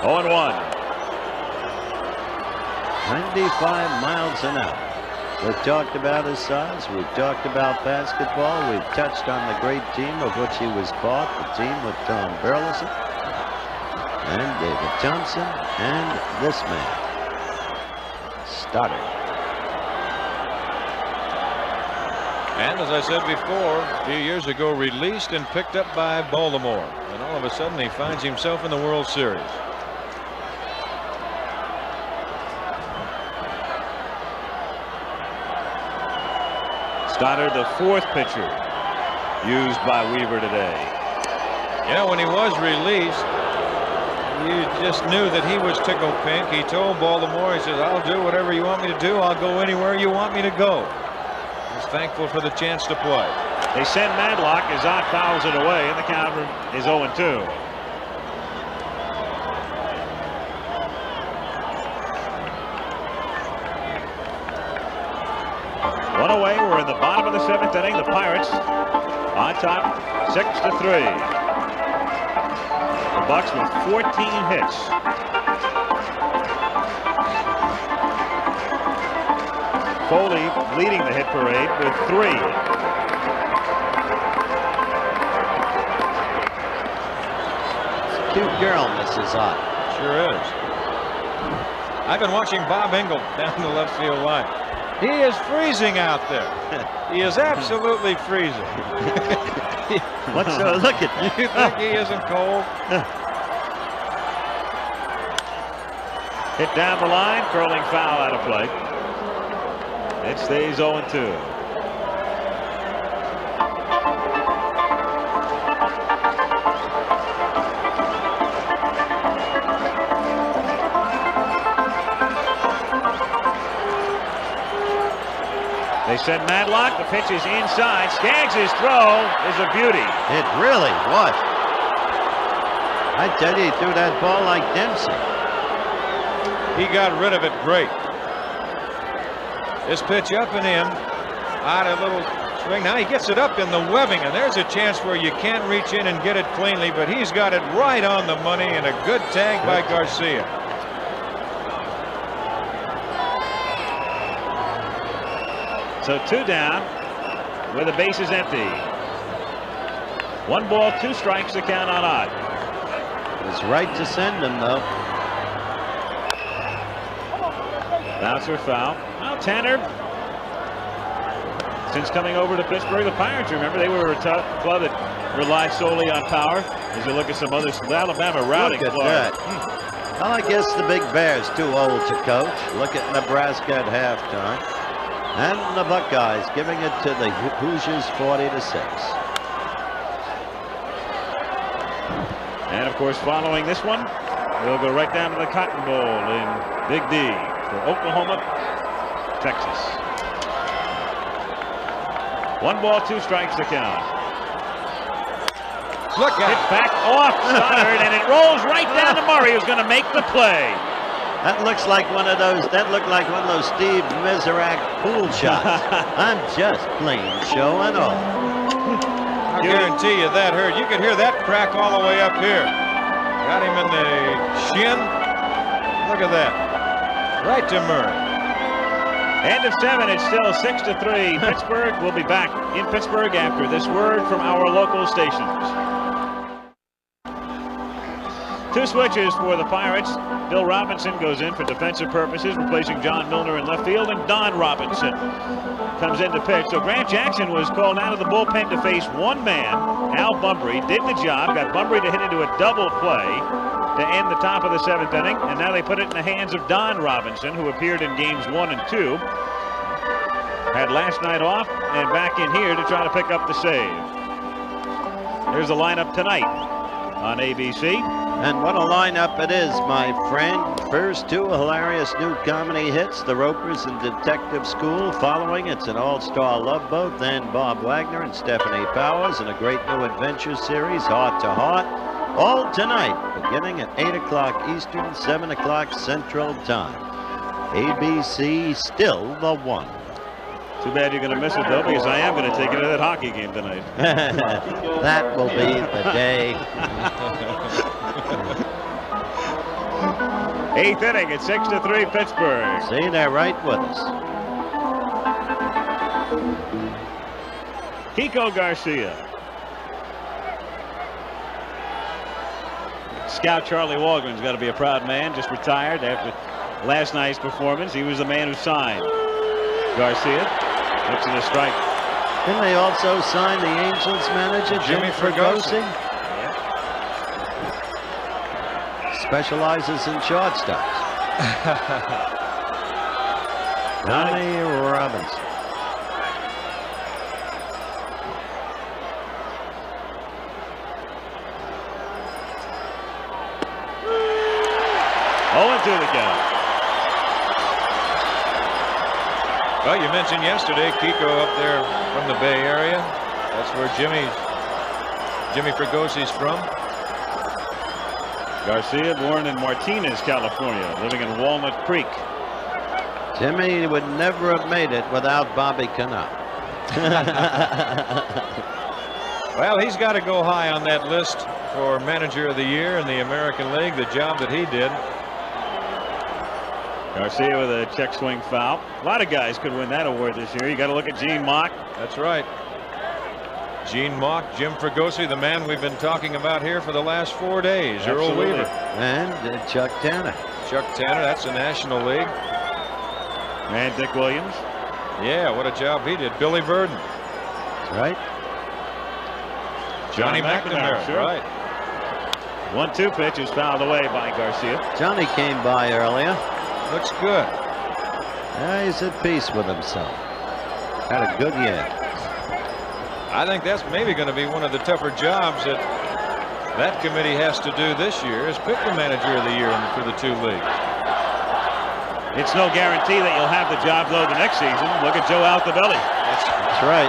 Oh, 1. 95 miles an hour. We've talked about his size. We've talked about basketball. We've touched on the great team of which he was part, the team with Tom Burleson and David Thompson and this man, Stoddard. And as I said before, a few years ago, released and picked up by Baltimore. And all of a sudden, he finds himself in the World Series. Stoddard, the 4th pitcher used by Weaver today. You know, when he was released, you just knew that he was tickled pink. He told Baltimore, he says, I'll do whatever you want me to do. I'll go anywhere you want me to go. He's thankful for the chance to play. They send Madlock as Ott fouls it away, and the count is 0-2. One away. We're in the bottom of the 7th inning. The Pirates on top, 6-3. The Bucks with 14 hits. Foley leading the hit parade with 3. Cute girl, Mrs. Ott. Sure is. I've been watching Bob Engel down the left field line. He is freezing out there. He is absolutely freezing. What's so look at you think he isn't cold? Hit down the line, curling foul out of play. It stays 0-2. They send Madlock. The pitch is inside. Skaggs' throw is a beauty. It really was. I tell you, he threw that ball like Dempsey. He got rid of it great. This pitch up and in. Out a little swing. Now he gets it up in the webbing, and there's a chance where you can't reach in and get it cleanly, but he's got it right on the money, and a good tag by Garcia. So 2 down with the bases empty. 1 ball, 2 strikes, the count on Ott. It's right to send him, though. Bouncer foul. Now Tanner, since coming over to Pittsburgh, the Pirates, remember, they were a tough club that relied solely on power. As you look at some others, Alabama routing Look at Florida. that. Well, I guess the Big Bear's too old to coach. Look at Nebraska at halftime. And the Buckeyes giving it to the Hoosiers 40-6. And of course, following this one, we'll go right down to the Cotton Bowl in Big D for Oklahoma, Texas. 1 ball, 2 strikes to count. Look at it. Back off Stoddard, and it rolls right down to Murray, who's going to make the play. That looks like one of those. That looked like one of those Steve Miserak pool shots. I'm just plain showing off. I guarantee you that hurt. You could hear that crack all the way up here. Got him in the shin. Look at that. Right to Murray. End of 7. It's still 6-3. Pittsburgh will be back in Pittsburgh after this word from our local stations. 2 switches for the Pirates. Bill Robinson goes in for defensive purposes, replacing John Milner in left field, and Don Robinson comes in to pitch. So Grant Jackson was called out of the bullpen to face one man, Al Bumbry, did the job, got Bumbry to hit into a double play to end the top of the 7th inning, and now they put it in the hands of Don Robinson, who appeared in games 1 and 2. Had last night off, and back in here to try to pick up the save. Here's the lineup tonight on ABC. And what a lineup it is, my friend. First 2 hilarious new comedy hits, The Ropers and Detective School. Following, it's an all-star love boat, then Bob Wagner and Stephanie Powers in a great new adventure series, Heart to Heart. All tonight, beginning at 8 o'clock Eastern, 7 o'clock Central Time. ABC still the one. Too bad you're going to miss it, though, because I am going to take it to that hockey game tonight. That will be the day. 8th inning at 6-3 Pittsburgh. See, they're right with us. Kiko Garcia. Scout Charlie Walgren's got to be a proud man, just retired after last night's performance. He was the man who signed Garcia. Looks at a strike. Didn't they also sign the Angels manager, Jimmy Fregosi? Yeah. Specializes in shortstops. Johnny Robinson. To the count. Well, you mentioned yesterday Kiko up there from the Bay Area. That's where Jimmy Fregosi's from. Garcia, born in Martinez, California, living in Walnut Creek. Jimmy would never have made it without Bobby Cannell. Well, he's got to go high on that list for Manager of the Year in the American League, the job that he did. Garcia with a check swing foul. A lot of guys could win that award this year. You got to look at Gene Mauch. That's right. Gene Mauch, Jim Fregosi, the man we've been talking about here for the last 4 days. Absolutely. Earl Weaver. And Chuck Tanner. Chuck Tanner, that's the National League. And Dick Williams. Yeah, what a job he did. Billy Burden. Right. Johnny McNamara, sure. right. 1-2 pitch is fouled away by Garcia. Johnny came by earlier. Looks good. Yeah, he's at peace with himself. Had a good year. I think that's maybe going to be one of the tougher jobs that committee has to do this year, is pick the manager of the year for the two leagues. It's no guarantee that you'll have the job, though, the next season. Look at Joe Altobelli. That's right.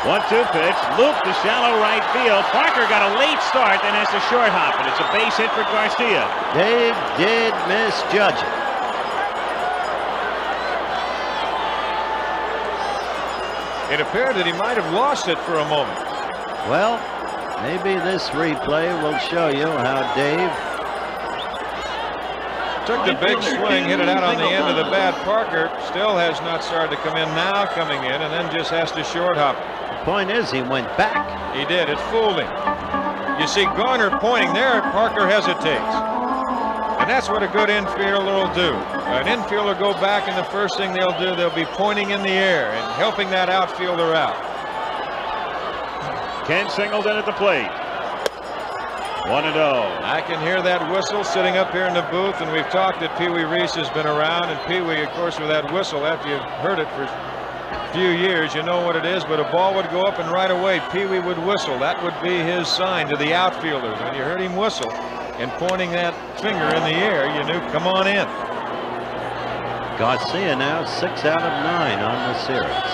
1-2 pitch, loop to shallow right field. Parker got a late start, then has to short hop, and it's a base hit for Garcia. Dave did misjudge it. It appeared that he might have lost it for a moment. Well, maybe this replay will show you how Dave took the big swing, hit it out on the end of the bat. Parker still has not started to come in, now coming in, and then just has to short hop. The point is, he went back. He did. It fooled him. You see Garner pointing there, Parker hesitates. And that's what a good infielder will do. An infielder will go back, and the first thing they'll do, they'll be pointing in the air and helping that outfielder out. Ken Singleton at the plate. 1-0. I can hear that whistle sitting up here in the booth, and we've talked that Pee Wee Reese has been around, and Pee Wee, of course, with that whistle, after you've heard it for a few years, you know what it is, but a ball would go up and right away Pee Wee would whistle. That would be his sign to the outfielders. When you heard him whistle and pointing that finger in the air, you knew, come on in. Garcia now 6 out of 9 on the series.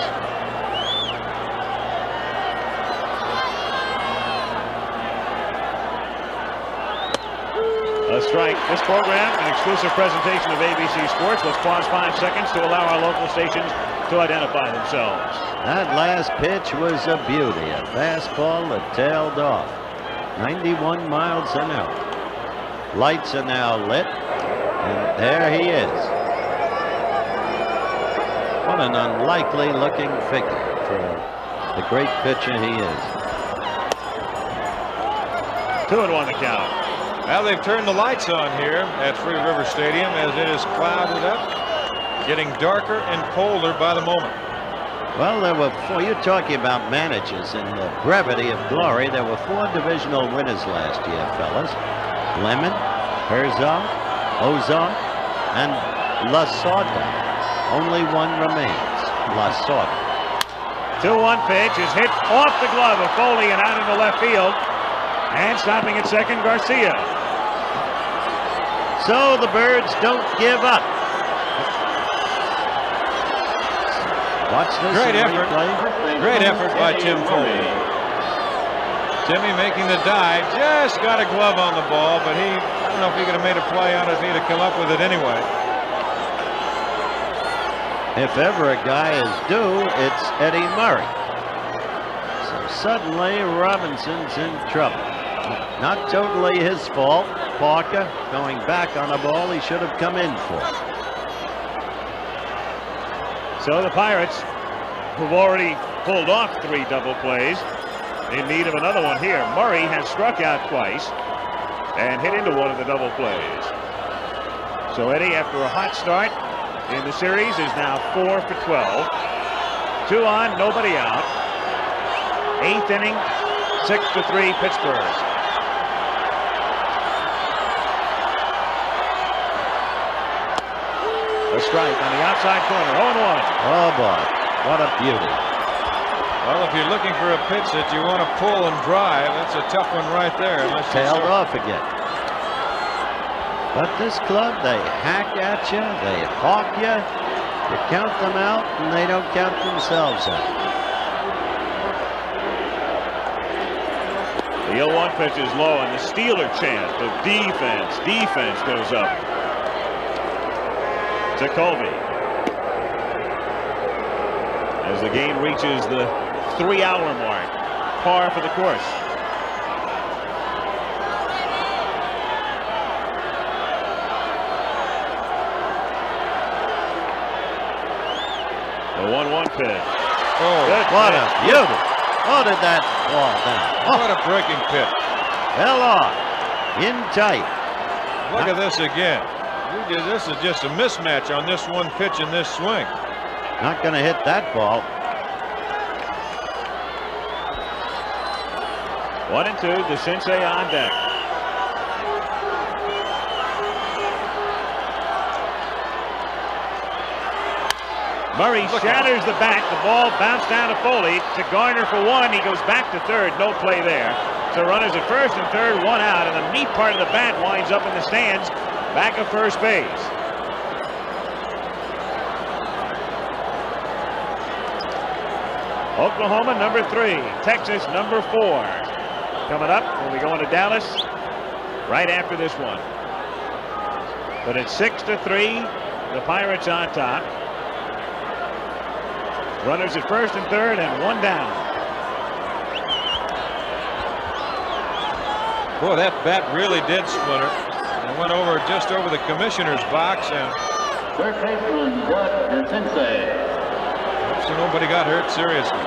A strike. This program, an exclusive presentation of ABC Sports. Let's pause 5 seconds to allow our local stations to identify themselves. That last pitch was a beauty. A fastball that tailed off. 91 miles an hour. Lights are now lit, and there he is. What an unlikely looking figure for the great pitcher he is. 2-1 the count. Now they've turned the lights on here at Free River Stadium as it is clouded up, getting darker and colder by the moment. Well, there were 4. You're talking about managers in the brevity of glory. There were 4 divisional winners last year, fellas. Lemon, Herzog, Ozark, and Lasorda. Only one remains, Lasorda. 2-1 pitch is hit off the glove of Foley and out into left field. And stopping at second, Garcia. So the Birds don't give up. Watch this. Great effort. Great effort by Tim Foley. Timmy making the dive. Just got a glove on the ball, but I don't know if he could have made a play on it if he'd have come up with it anyway. If ever a guy is due, it's Eddie Murray. So suddenly Robinson's in trouble. Not totally his fault. Parker going back on a ball he should have come in for. So the Pirates, who've already pulled off 3 double plays, in need of another one here. Murray has struck out twice and hit into one of the double plays. So Eddie, after a hot start in the series, is now 4 for 12. 2 on, nobody out. 8th inning, 6-3 Pittsburgh. A strike on the outside corner, 0-1. Oh boy, what a beauty. Well, if you're looking for a pitch that you want to pull and drive, that's a tough one right there. Tailed off again. But this club, they hack at you, they hawk you, you count them out, and they don't count themselves out. The 0-1 pitch is low, and the Steeler chant of defense goes up to Colby. As the game reaches the 3-hour mark, par for the course. The 1-1 pitch. Oh, what a beauty. Oh, did that fall down? Oh, what a breaking pitch. Fell off. in tight. Look at this again. This is just a mismatch on this one pitch and this swing. Not going to hit that ball. 1-2, DeCinces on deck. Murray shatters the bat. The ball bounced down to Foley to Garner for one. He goes back to third. No play there. So runners at first and third, one out, and the meat part of the bat winds up in the stands back of first base. Oklahoma number 3, Texas number 4. Coming up when we go into Dallas right after this one. But it's 6-3, the Pirates on top. Runners at first and third and one down. Boy, that bat really did splinter. It went over just over the commissioner's box, and third baseman Doug DeCinces. So nobody got hurt seriously.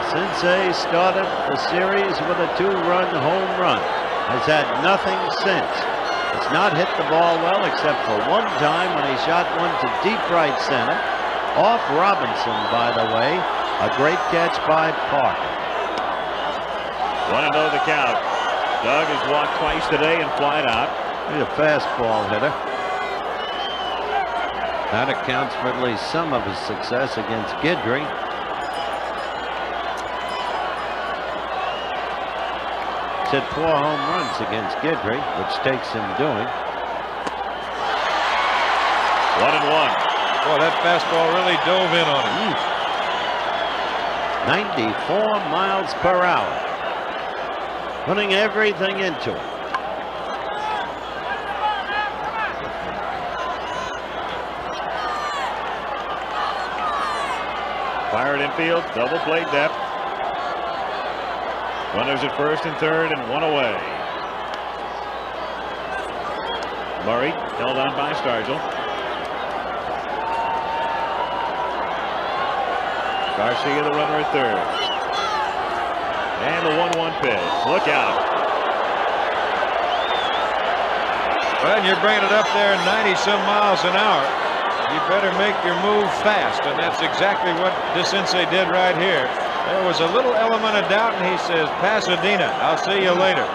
Sensei started the series with a 2-run home run. Has had nothing since. Has not hit the ball well except for one time when he shot one to deep right center. Off Robinson, by the way. A great catch by Parker. 1-0 the count. Doug has walked twice today and flied out. He's a fastball hitter. That accounts for at least some of his success against Guidry. He's hit 4 home runs against Guidry, which takes him doing. 1-1. Boy, that fastball really dove in on him. 94 miles per hour. Putting everything into it. Pirate infield, double play depth. Runners at first and third and one away. Murray held on by Stargell. Garcia, the runner at third. And the 1-1 pitch. Look out. Well, you're bringing it up there 90-some miles an hour. You better make your move fast, and that's exactly what DeCinces did right here. There was a little element of doubt, and he says, Pasadena, I'll see you later.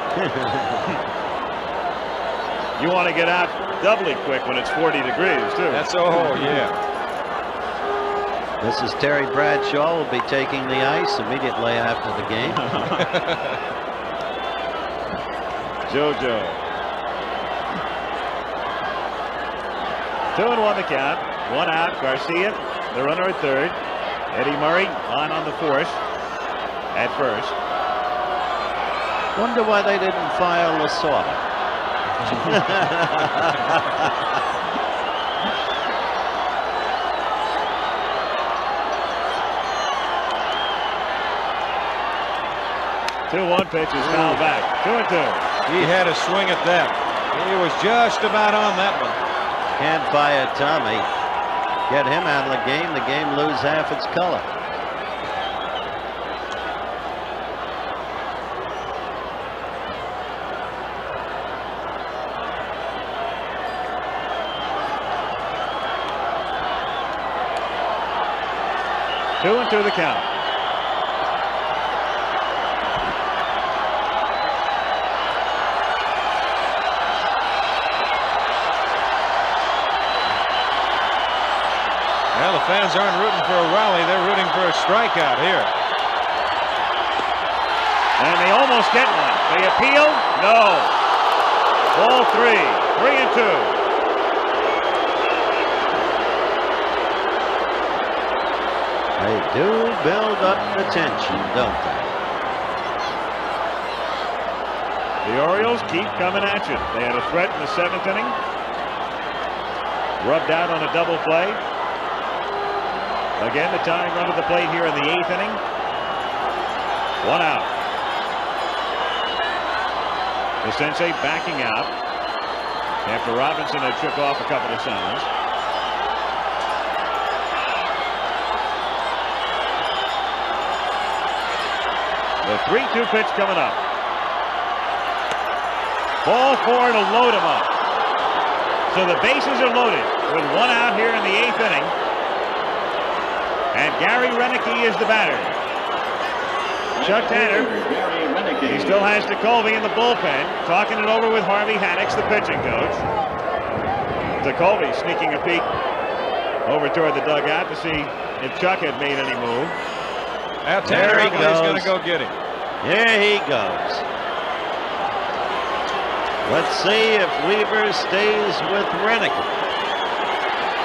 You want to get out doubly quick when it's 40 degrees, too. That's yeah. This is Terry Bradshaw will be taking the ice immediately after the game. JoJo. 2-1 the count. One out. Garcia, the runner at third. Eddie Murray on the force at first. Wonder why they didn't fire Lasorda. Two-one pitch is fouled back. 2-2. He had a swing at that. He was just about on that one. Can't fire Tommy. Get him out of the game lose half its color. Two and two the count. Well, the fans aren't rooting for a rally. They're rooting for a strikeout here. And they almost get one. They appeal? No. Ball 3. 3-2. They do build up the tension, don't they? The Orioles keep coming at you. They had a threat in the 7th inning. Rubbed out on a double play. Again, the tying run to the plate here in the 8th inning. One out. DeCinces backing out after Robinson had shook off a couple of signs. The 3-2 pitch coming up. Ball four to load him up. So the bases are loaded with one out here in the 8th inning. And Gary Renicky is the batter. Chuck Tanner, he still has DeColby in the bullpen, talking it over with Harvey Haddix, the pitching coach. DeColby sneaking a peek over toward the dugout to see if Chuck had made any move. Now Tanner is going to go get him. Here he goes. Let's see if Weaver stays with Renicky.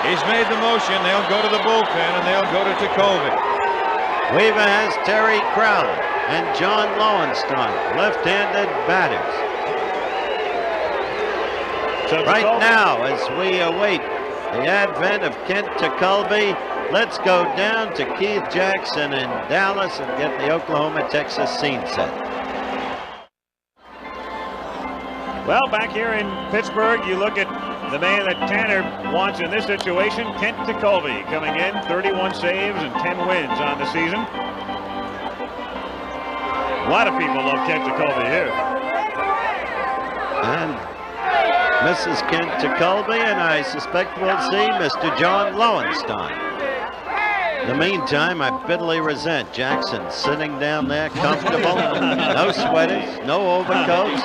He's made the motion. They'll go to the bullpen, and they'll go to DeColby. Weaver has Terry Crowder and John Lowenstein, left-handed batters. So right now, as we await the advent of Kent DeColby, let's go down to Keith Jackson in Dallas and get the Oklahoma-Texas scene set. Well, back here in Pittsburgh, you look at the man that Tanner wants in this situation, Kent DeColby, coming in, 31 saves and 10 wins on the season. A lot of people love Kent DeColby here. And Mrs. Kent DeColby, and I suspect we'll see Mr. John Lowenstein. In the meantime, I bitterly resent Jackson sitting down there comfortable, no sweaters, no overcoats.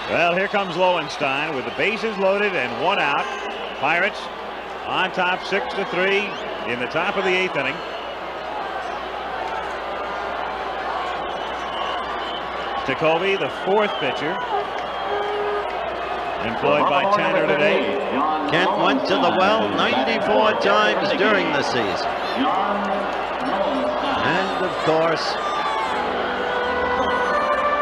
Well, here comes Lowenstein with the bases loaded and one out. Pirates on top 6-3 in the top of the 8th inning. DeColby, the 4th pitcher, employed by Tanner today. Kent went to the well 94 times during the season. And of course,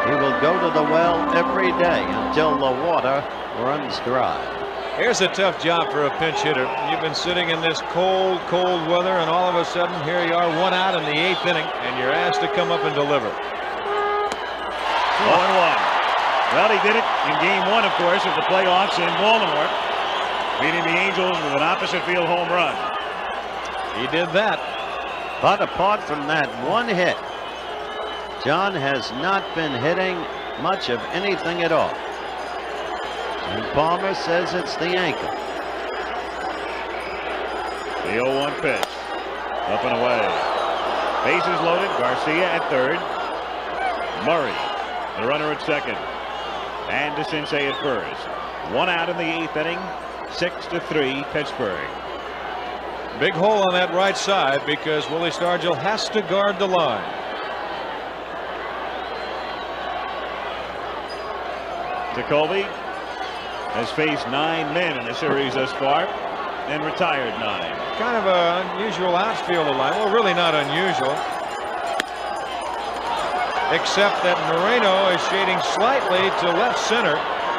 he will go to the well every day until the water runs dry. Here's a tough job for a pinch hitter. You've been sitting in this cold, cold weather, and all of a sudden, here you are, one out in the 8th inning, and you're asked to come up and deliver. 0-1. Well, he did it in game 1, of course, of the playoffs in Baltimore, beating the Angels with an opposite field home run. He did that. But apart from that one hit, John has not been hitting much of anything at all. And Palmer says it's the ankle. The 0-1 pitch. Up and away. Bases loaded. Garcia at third. Murray, the runner at second. And DeCinces at first. One out in the 8th inning. 6-3 Pittsburgh. Big hole on that right side because Willie Stargell has to guard the line. DeColby has faced 9 men in the series thus far and retired 9. Kind of an unusual outfielder line. Well, really not unusual. Except that Moreno is shading slightly to left center.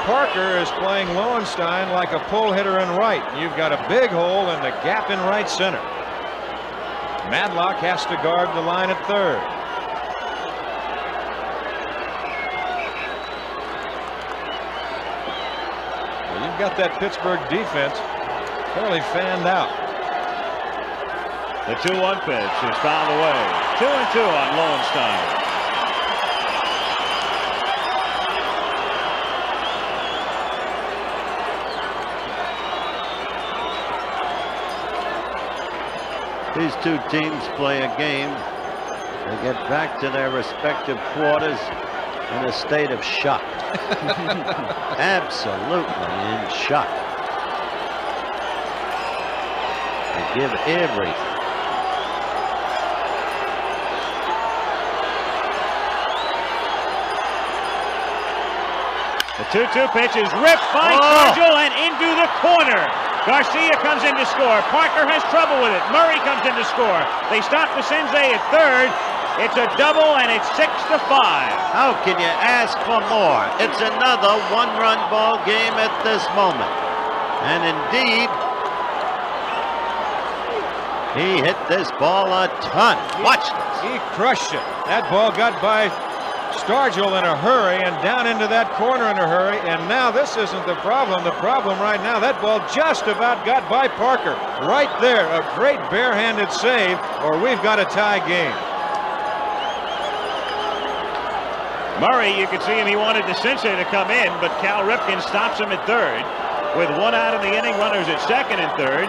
Parker is playing Lowenstein like a pull hitter in right. You've got a big hole in the gap in right center. Madlock has to guard the line at third. Well, you've got that Pittsburgh defense fairly fanned out. The 2-1 pitch is fouled away. 2-2 on Lowenstein. These two teams play a game. They get back to their respective quarters in a state of shock. Absolutely in shock. They give everything. The 2-2 pitch is ripped by Stargell and into the corner. Garcia comes in to score. Parker has trouble with it. Murray comes in to score. They stop DeCinces at third. It's a double, and it's 6-5. How can you ask for more? It's another one-run ball game at this moment. And indeed, he hit this ball a ton. Watch this. He crushed it. That ball got by Stargell in a hurry and down into that corner in a hurry, and now this isn't the problem. The problem right now, that ball just about got by Parker. Right there, a great barehanded save, or we've got a tie game. Murray, you can see him, he wanted DeCinces to come in, but Cal Ripken stops him at third. With 1 out in the inning, runners at second and third.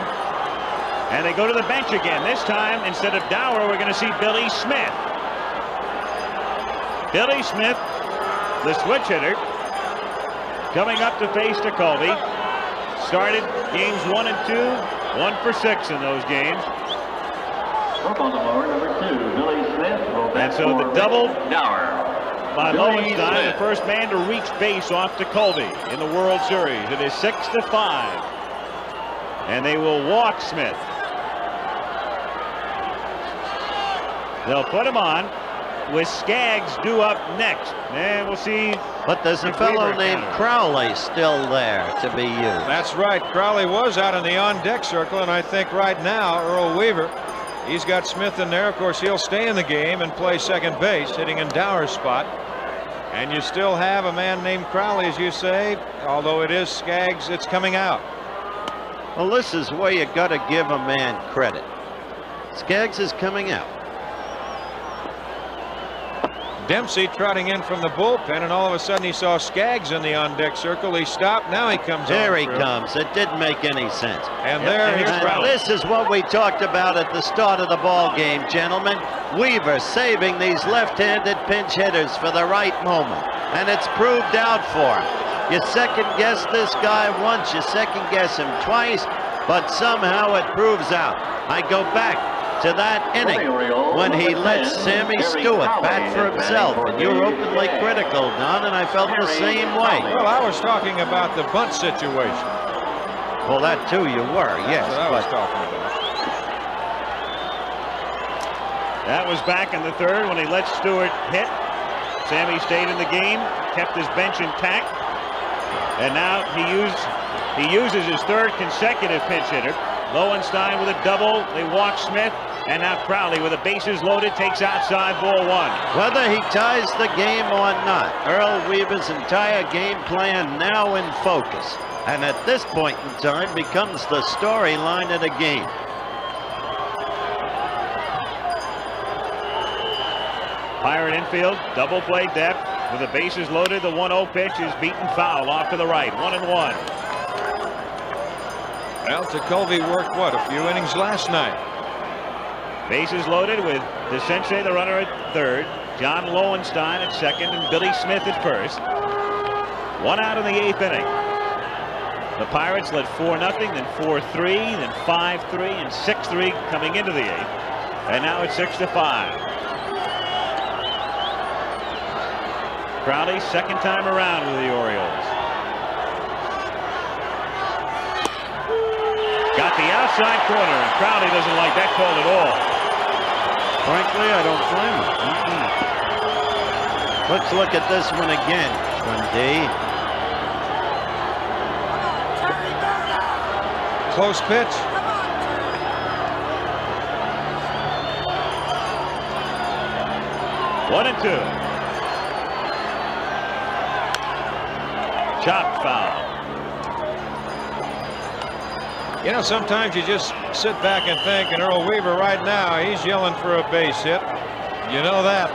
And they go to the bench again. This time, instead of Dower, we're going to see Billy Smith. Billy Smith, the switch hitter, coming up to face Tekulve. Started games 1 and 2, 1 for 6 in those games. Baltimore, number 2, Billy Smith. And so the double Dower. By Lowenstein, the first man to reach base off Tekulve in the World Series. It is 6-5. And they will walk Smith. They'll put him on with Skaggs due up next. And we'll see. But there's a fellow named Crowley still there to be used. That's right. Crowley was out in the on-deck circle, and I think right now Earl Weaver, he's got Smith in there. Of course, he'll stay in the game and play second base, hitting in Dower's spot. And you still have a man named Crowley, as you say, although it is Skaggs, it's coming out. Well, this is where you got to give a man credit. Skaggs is coming out. Dempsey trotting in from the bullpen, and all of a sudden he saw Skaggs in the on-deck circle. He stopped. Now he comes on. There he comes. It didn't make any sense. And here's Crowley. This is what we talked about at the start of the ball game, gentlemen. Weaver saving these left-handed pinch hitters for the right moment, and it's proved out for him. You second-guess this guy once, you second-guess him twice, but somehow it proves out. I go back to that inning when he let Sammy Stewart bat for himself, and you were openly critical, Don, and I felt the same way. Well, I was talking about the bunt situation. Well, that too you were, yes. That's what I was talking about. That was back in the third when he let Stewart hit. Sammy stayed in the game, kept his bench intact, and now he uses his third consecutive pinch hitter. Lowenstein with a double. They walk Smith, and now Crowley with the bases loaded takes outside ball 1. Whether he ties the game or not, Earl Weaver's entire game plan now in focus, and at this point in time becomes the storyline of the game. Pirate infield, double play depth with the bases loaded. The 1-0 pitch is beaten foul off to the right. 1-1. Well, Tekulve worked, what, a few innings last night. Bases loaded with DeCinces, the runner, at third. John Lowenstein at second, and Billy Smith at first. 1 out in the 8th inning. The Pirates led 4-0, then 4-3, then 5-3, and 6-3 coming into the 8th. And now it's 6-5. Crowley, second time around with the Orioles. Got the outside corner, and Crowley doesn't like that call at all. Frankly, I don't blame him. Let's look at this one again, Dundee. Close pitch. One and 2. Chopped foul. You know, sometimes you just sit back and think, and Earl Weaver right now, he's yelling for a base hit. You know that.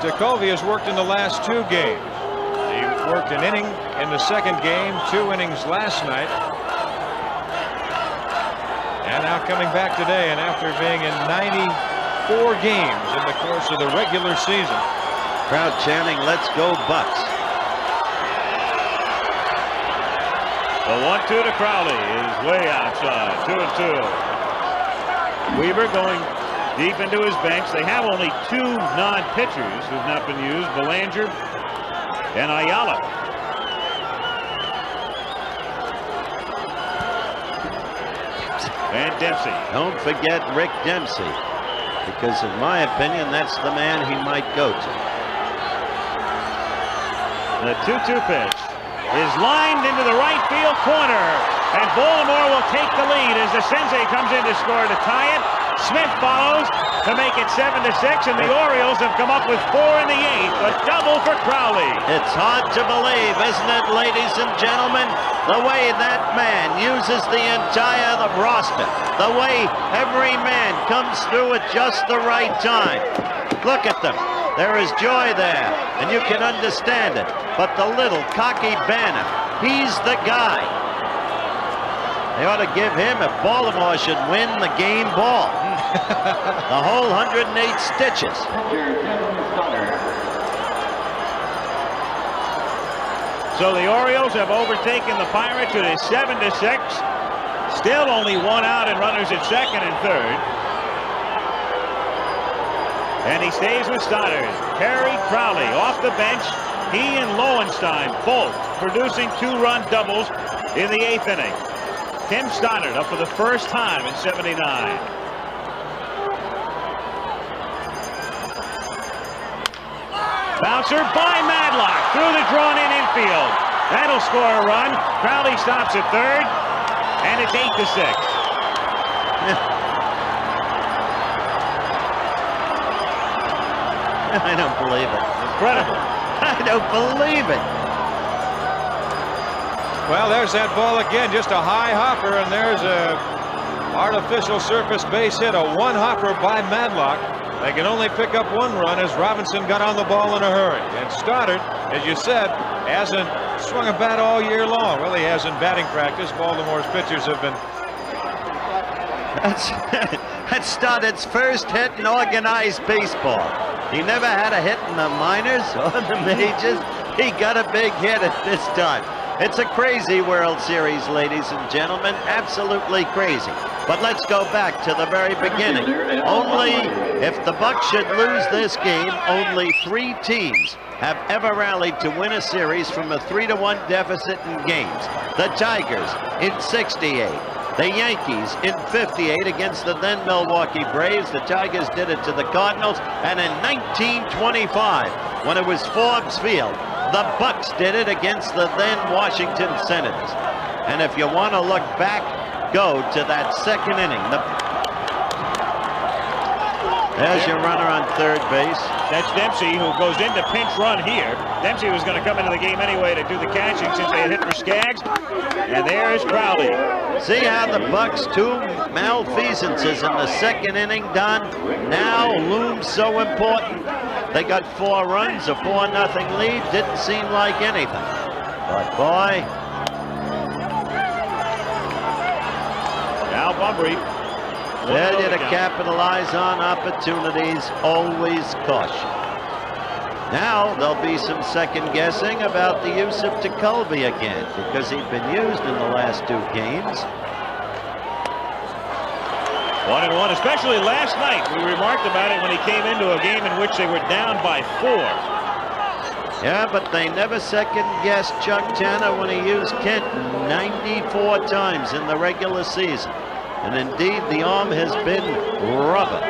Tekulve has worked in the last 2 games. He worked an inning in the second game, 2 innings last night. And now coming back today, and after being in 94 games in the course of the regular season. Crowd chanting, "Let's go Bucks." The 1-2 to Crowley is way outside. 2-2. Weaver going deep into his bench. They have only 2 non-pitchers who've not been used, Belanger and Ayala. And Dempsey. Don't forget Rick Dempsey, because in my opinion, that's the man he might go to. The 2-2 pitch is lined into the right field corner, and Baltimore will take the lead as DeCinces comes in to score to tie it. Smith follows to make it 7-6, and the Orioles have come up with 4 in the 8th, a double for Crowley. It's hard to believe, isn't it, ladies and gentlemen, the way that man uses the entire roster, the way every man comes through at just the right time. Look at them. There is joy there, and you can understand it. But the little cocky Banner, he's the guy. They ought to give him, if Baltimore should win the game ball, the whole 108 stitches. So the Orioles have overtaken the Pirates. It is 7-6. Still only one out and runners at second and third. And he stays with Stoddard. Harry Crowley off the bench. He and Lowenstein both producing two-run doubles in the 8th inning. Tim Stoddard up for the first time in 79. Bouncer by Madlock through the drawn-in infield. That'll score a run. Crowley stops at third, and it's 8-6. I don't believe it. Incredible. I don't believe it. Well, there's that ball again, just a high hopper, and there's a artificial surface base hit, a one-hopper by Madlock. They can only pick up one run as Robinson got on the ball in a hurry. And Stoddard, as you said, hasn't swung a bat all year long. Well, he has in batting practice. Baltimore's pitchers have been... That's Stoddard's first hit in organized baseball. He never had a hit in the minors or the majors. He got a big hit at this time. It's a crazy World Series, ladies and gentlemen, absolutely crazy. But let's go back to the very beginning. Only, if the Bucs should lose this game, only 3 teams have ever rallied to win a series from a 3-1 deficit in games. The Tigers in '68. The Yankees in '58 against the then Milwaukee Braves. The Tigers did it to the Cardinals. And in 1925, when it was Forbes Field, the Bucs did it against the then Washington Senators. And if you want to look back, go to that second inning. There's your runner on third base. That's Dempsey, who goes into pinch run here. Dempsey was going to come into the game anyway to do the catching since they had hit for Skaggs. And there's Crowley. See how the Bucs' 2 malfeasances in the second inning done now loom so important. They got 4 runs, a 4-0 lead. Didn't seem like anything. But boy. Now Bunbury. Failure to capitalize on opportunities, always caution. Now there'll be some second guessing about the use of Tekulve again, because he'd been used in the last 2 games. 1-1, especially last night. We remarked about it when he came into a game in which they were down by 4. Yeah, but they never second-guessed Chuck Tanner when he used Kenton 94 times in the regular season. And indeed, the arm has been rubber.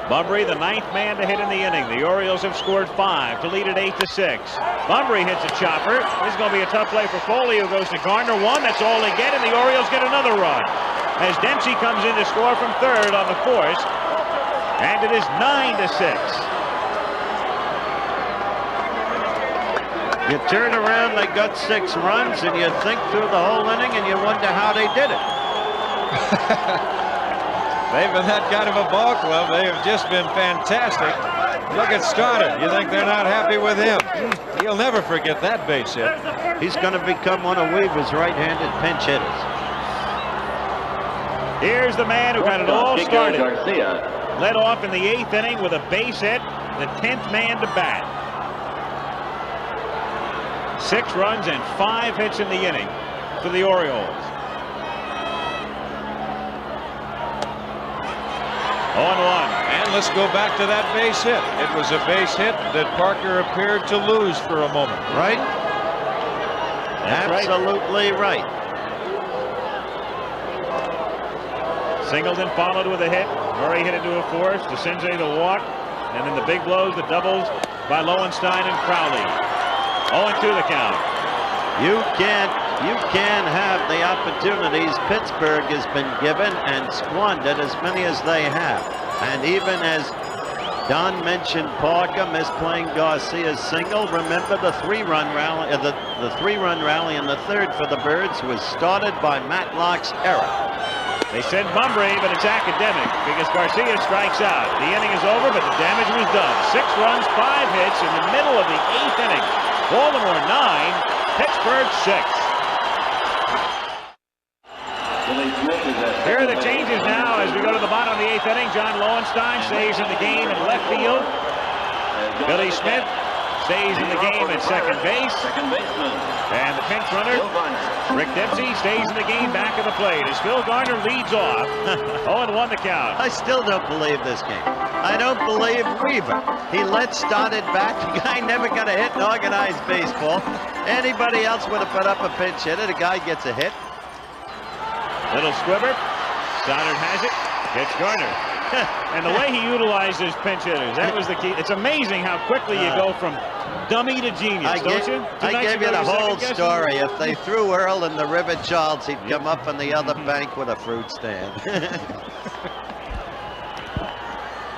Bunbury, the 9th man to hit in the inning. The Orioles have scored 5 to lead at 8-6. Bunbury hits a chopper. This is going to be a tough play for Foley, who goes to Gardner. 1, that's all they get, and the Orioles get another run. As Dempsey comes in to score from third on the force, and it is 9-6. You turn around, they got 6 runs, and you think through the whole inning, and you wonder how they did it. They've been that kind of a ball club. They have just been fantastic. Look at Stoddard. You think they're not happy with him? He'll never forget that base hit. He's going to become one of Weaver's right-handed pinch hitters. Here's the man who got it all started. Led off in the 8th inning with a base hit, the 10th man to bat. 6 runs and 5 hits in the inning for the Orioles. 0-1. And let's go back to that base hit. It was a base hit that Parker appeared to lose for a moment. Right? Absolutely right. Singleton followed with a hit. Murray hit into a force. DeCinces the walk. And then the big blows, the doubles by Lowenstein and Crowley. 0-2 the count. You can't have the opportunities Pittsburgh has been given and squandered as many as they have. And even as Don mentioned Parker misplaying Garcia's single, remember the 3-run rally, the 3-run rally in the 3rd for the Birds was started by Matlock's error. They send Mumbrey, but it's academic because Garcia strikes out. The inning is over, but the damage was done. 6 runs, 5 hits in the middle of the 8th inning. Baltimore 9, Pittsburgh 6. Here are the changes now as we go to the bottom of the 8th inning. John Lowenstein stays in the game in left field. Billy Smith stays in the game at second base. And the pinch runner, Rick Dempsey, stays in the game back of the plate as Phil Garner leads off. 0-1 the count. I still don't believe this game. I don't believe Weaver. He started back. The guy never got a hit in organized baseball. Anybody else would have put up a pinch hitter. The guy gets a hit. Little squibber. Stoddard has it. Gets Garner. And the way he utilizes pinch hitters, that was the key. It's amazing how quickly you go from dummy to genius, don't you? I gave you the whole story. If they threw Earl in the River Charles, he'd come up on the other bank with a fruit stand.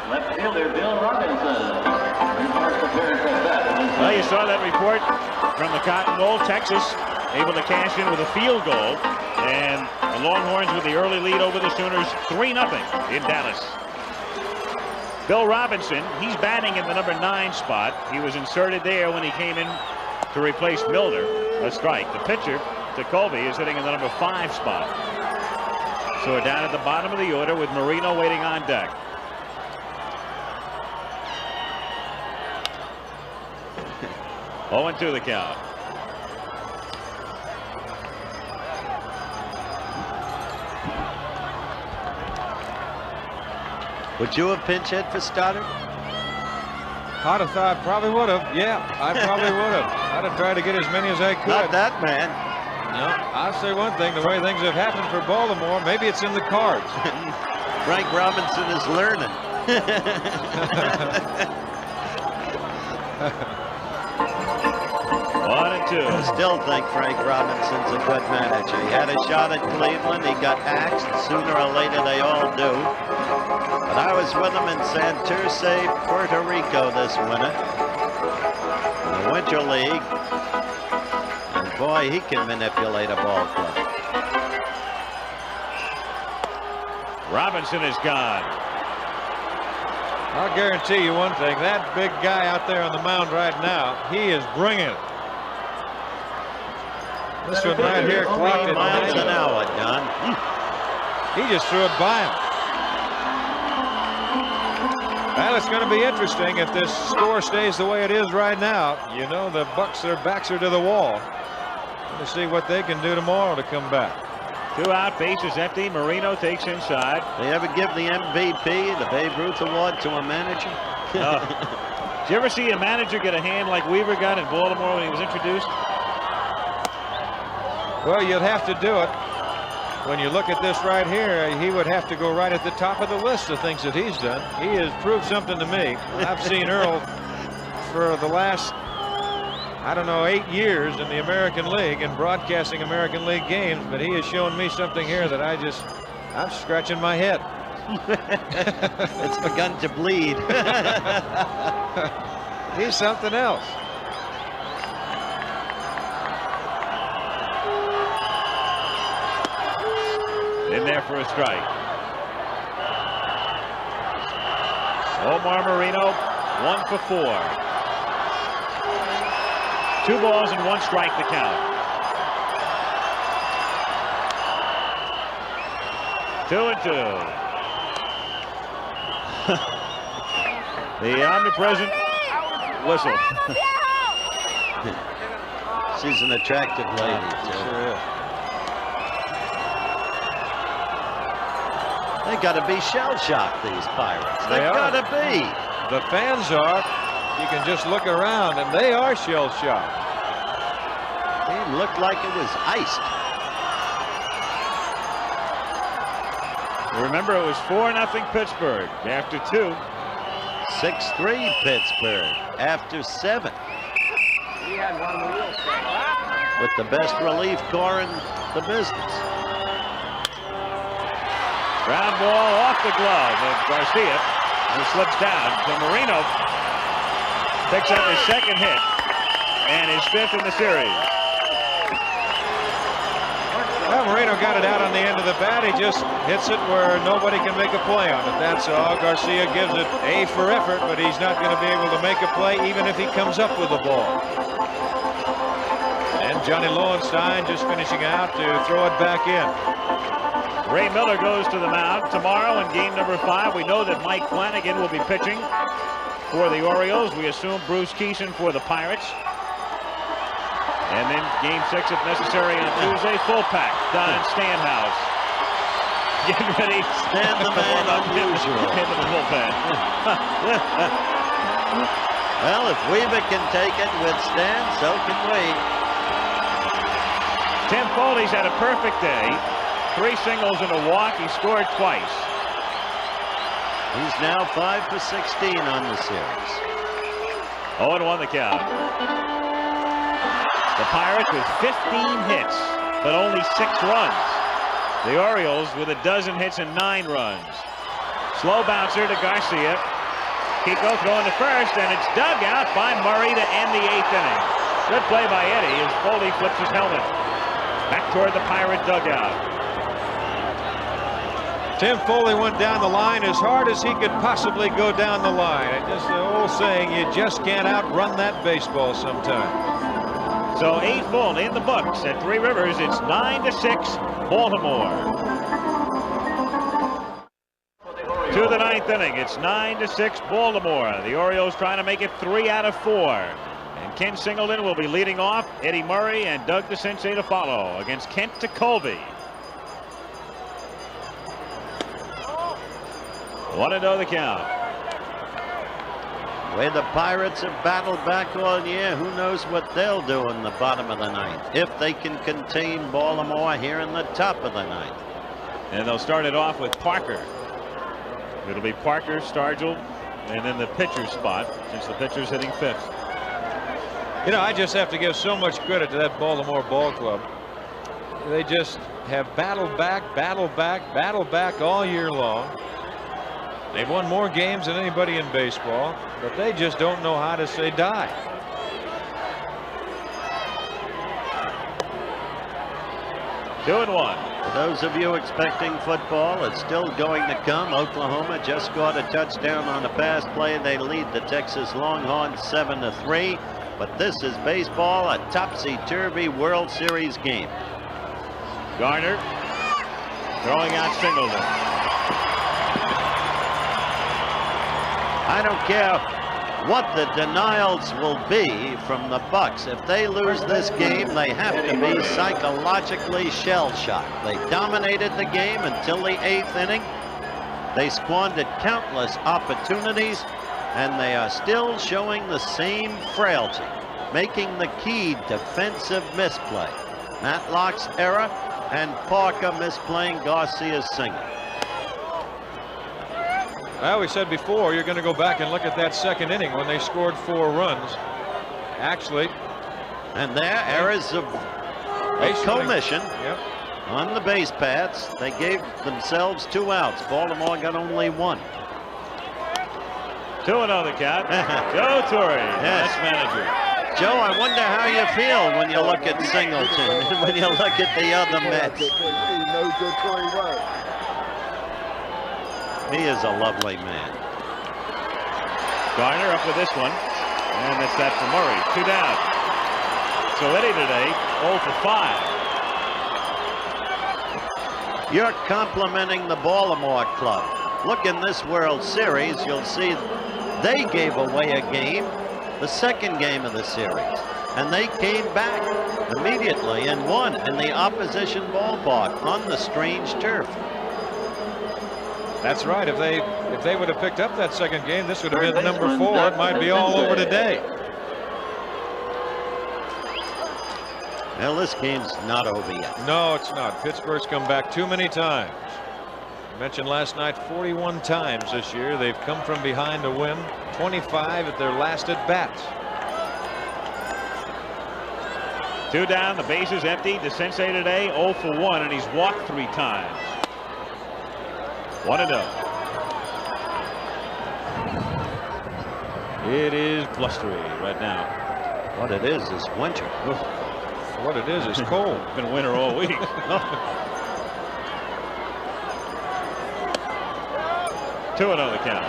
Left fielder Bill Robinson. Well, you saw that report from the Cotton Bowl. Texas able to cash in with a field goal. And the Longhorns with the early lead over the Sooners, 3-0 in Dallas. Bill Robinson, he's batting in the number 9 spot. He was inserted there when he came in to replace Milner. A strike. The pitcher, Colby, is hitting in the number 5 spot. So we're down at the bottom of the order with Marino waiting on deck. Oh, 0-2 the count. Would you have pinch hit for Stoddard? I'd have thought probably would have. Yeah, I probably would have. I'd have tried to get as many as I could. Not that man. No, I'll say one thing. The way things have happened for Baltimore, maybe it's in the cards. Frank Robinson is learning. 1-2. I still think Frank Robinson's a good manager. He had a shot at Cleveland. He got axed. Sooner or later, they all do. But I was with him in Santurce, Puerto Rico this winter. In the Winter League. And boy, he can manipulate a ball club. Robinson is gone. I'll guarantee you one thing. That big guy out there on the mound right now, he is bringing it. This one right here clocked at miles an hour, John. He just threw it by him. Well, it's going to be interesting if this score stays the way it is right now. You know, the Bucks, their backs are to the wall. Let's see what they can do tomorrow to come back. 2 out, base is empty. Marino takes inside. They ever give the MVP, the Babe Ruth Award, to a manager? Did you ever see a manager get a hand like Weaver got in Baltimore when he was introduced? Well, you'd have to do it. When you look at this right here, he would have to go right at the top of the list of things that he's done. He has proved something to me. I've seen Earl for the last, I don't know, 8 years in the American League and broadcasting American League games, but he has shown me something here that I'm scratching my head. It's begun to bleed. He's something else. In there for a strike. Omar Marino, 1 for 4. 2 balls and 1 strike to count. 2-2. The omnipresent whistle. She's an attractive lady, too. Sure is. They got to be shell-shocked, these Pirates. They've got to be. The fans are. You can just look around, and they are shell-shocked. It looked like it was iced. Remember, it was 4-0 Pittsburgh after 2. 6-3 Pittsburgh after 7. He had one wheel. With the best relief corps in the business. Ground ball off the glove of Garcia, who slips down. So Marino picks up his 2nd hit and his 5th in the series. Well, Marino got it out on the end of the bat. He just hits it where nobody can make a play on it. That's all. Garcia gives it A for effort, but he's not going to be able to make a play even if he comes up with the ball. And Johnny Lowenstein just finishing out to throw it back in. Ray Miller goes to the mound tomorrow in game number 5. We know that Mike Flanagan will be pitching for the Orioles. We assume Bruce Keeson for the Pirates. And then game 6 if necessary on Tuesday. Full pack. Don Stanhouse getting ready. Stand the man unusual. Into the bullpen. Well, if Weaver can take it with Stan, so can we. Tim Foley's had a perfect day. 3 singles and a walk. He scored twice. He's now 5 for 16 on the series. 0-1 the count. The Pirates with 15 hits, but only 6 runs. The Orioles with a dozen hits and 9 runs. Slow bouncer to Garcia. Kiko throwing to first, and it's dug out by Murray to end the 8th inning. Good play by Eddie as Foley flips his helmet. Back toward the Pirate dugout. Tim Foley went down the line as hard as he could possibly go down the line. And just the old saying, you just can't outrun that baseball sometimes. So 8 full in the books at Three Rivers. It's 9-6 Baltimore. To the 9th inning. It's 9-6 Baltimore. The Orioles trying to make it 3 out of 4. And Ken Singleton will be leading off. Eddie Murray and Doug DeCinces to follow against Kent Tekulve. 1-0 the count. The way the Pirates have battled back all year, who knows what they'll do in the bottom of the 9th if they can contain Baltimore here in the top of the 9th. And they'll start it off with Parker. It'll be Parker, Stargell, and then the pitcher spot since the pitcher's hitting 5th. You know, I just have to give so much credit to that Baltimore ball club. They just have battled back all year long. They've won more games than anybody in baseball, but they just don't know how to say die. Two and one. For those of you expecting football, it's still going to come. Oklahoma just scored a touchdown on a pass play. They lead the Texas Longhorns 7-3. But this is baseball, a topsy-turvy World Series game. Garner throwing out Singleton. I don't care what the denials will be from the Bucks. If they lose this game, they have to be psychologically shell-shocked. They dominated the game until the 8th inning. They squandered countless opportunities, and they are still showing the same frailty, making the key defensive misplay. Matlock's error and Parker misplaying Garcia's single. Well, we said before, you're going to go back and look at that 2nd inning when they scored 4 runs. Actually. And their errors of commission on the base paths. They gave themselves 2 outs. Baltimore got only 1. 2-0 the count. Joe Torre, yes, manager. Joe, I wonder how you feel when you look at Singleton and when you look at the other Mets. He is a lovely man. Garner up with this one, and that's that for Murray. 2 down. So Eddie today 0 for 5. You're complimenting the Baltimore club. Look in this World Series, you'll see they gave away a game, the 2nd game of the series, and they came back immediately and won in the opposition ballpark on the strange turf. That's right. If they would have picked up that 2nd game, this would have been number 4. It might be all over today. Well, this game's not over yet. No, it's not. Pittsburgh's come back too many times. I mentioned last night 41 times this year they've come from behind to win. 25 at their last at bats. 2 down, the base is empty. DeCinces today 0 for 1, and he's walked 3 times. 1-0. It is blustery right now. What it is winter. What it is cold. It's been winter all week. Two and on the count.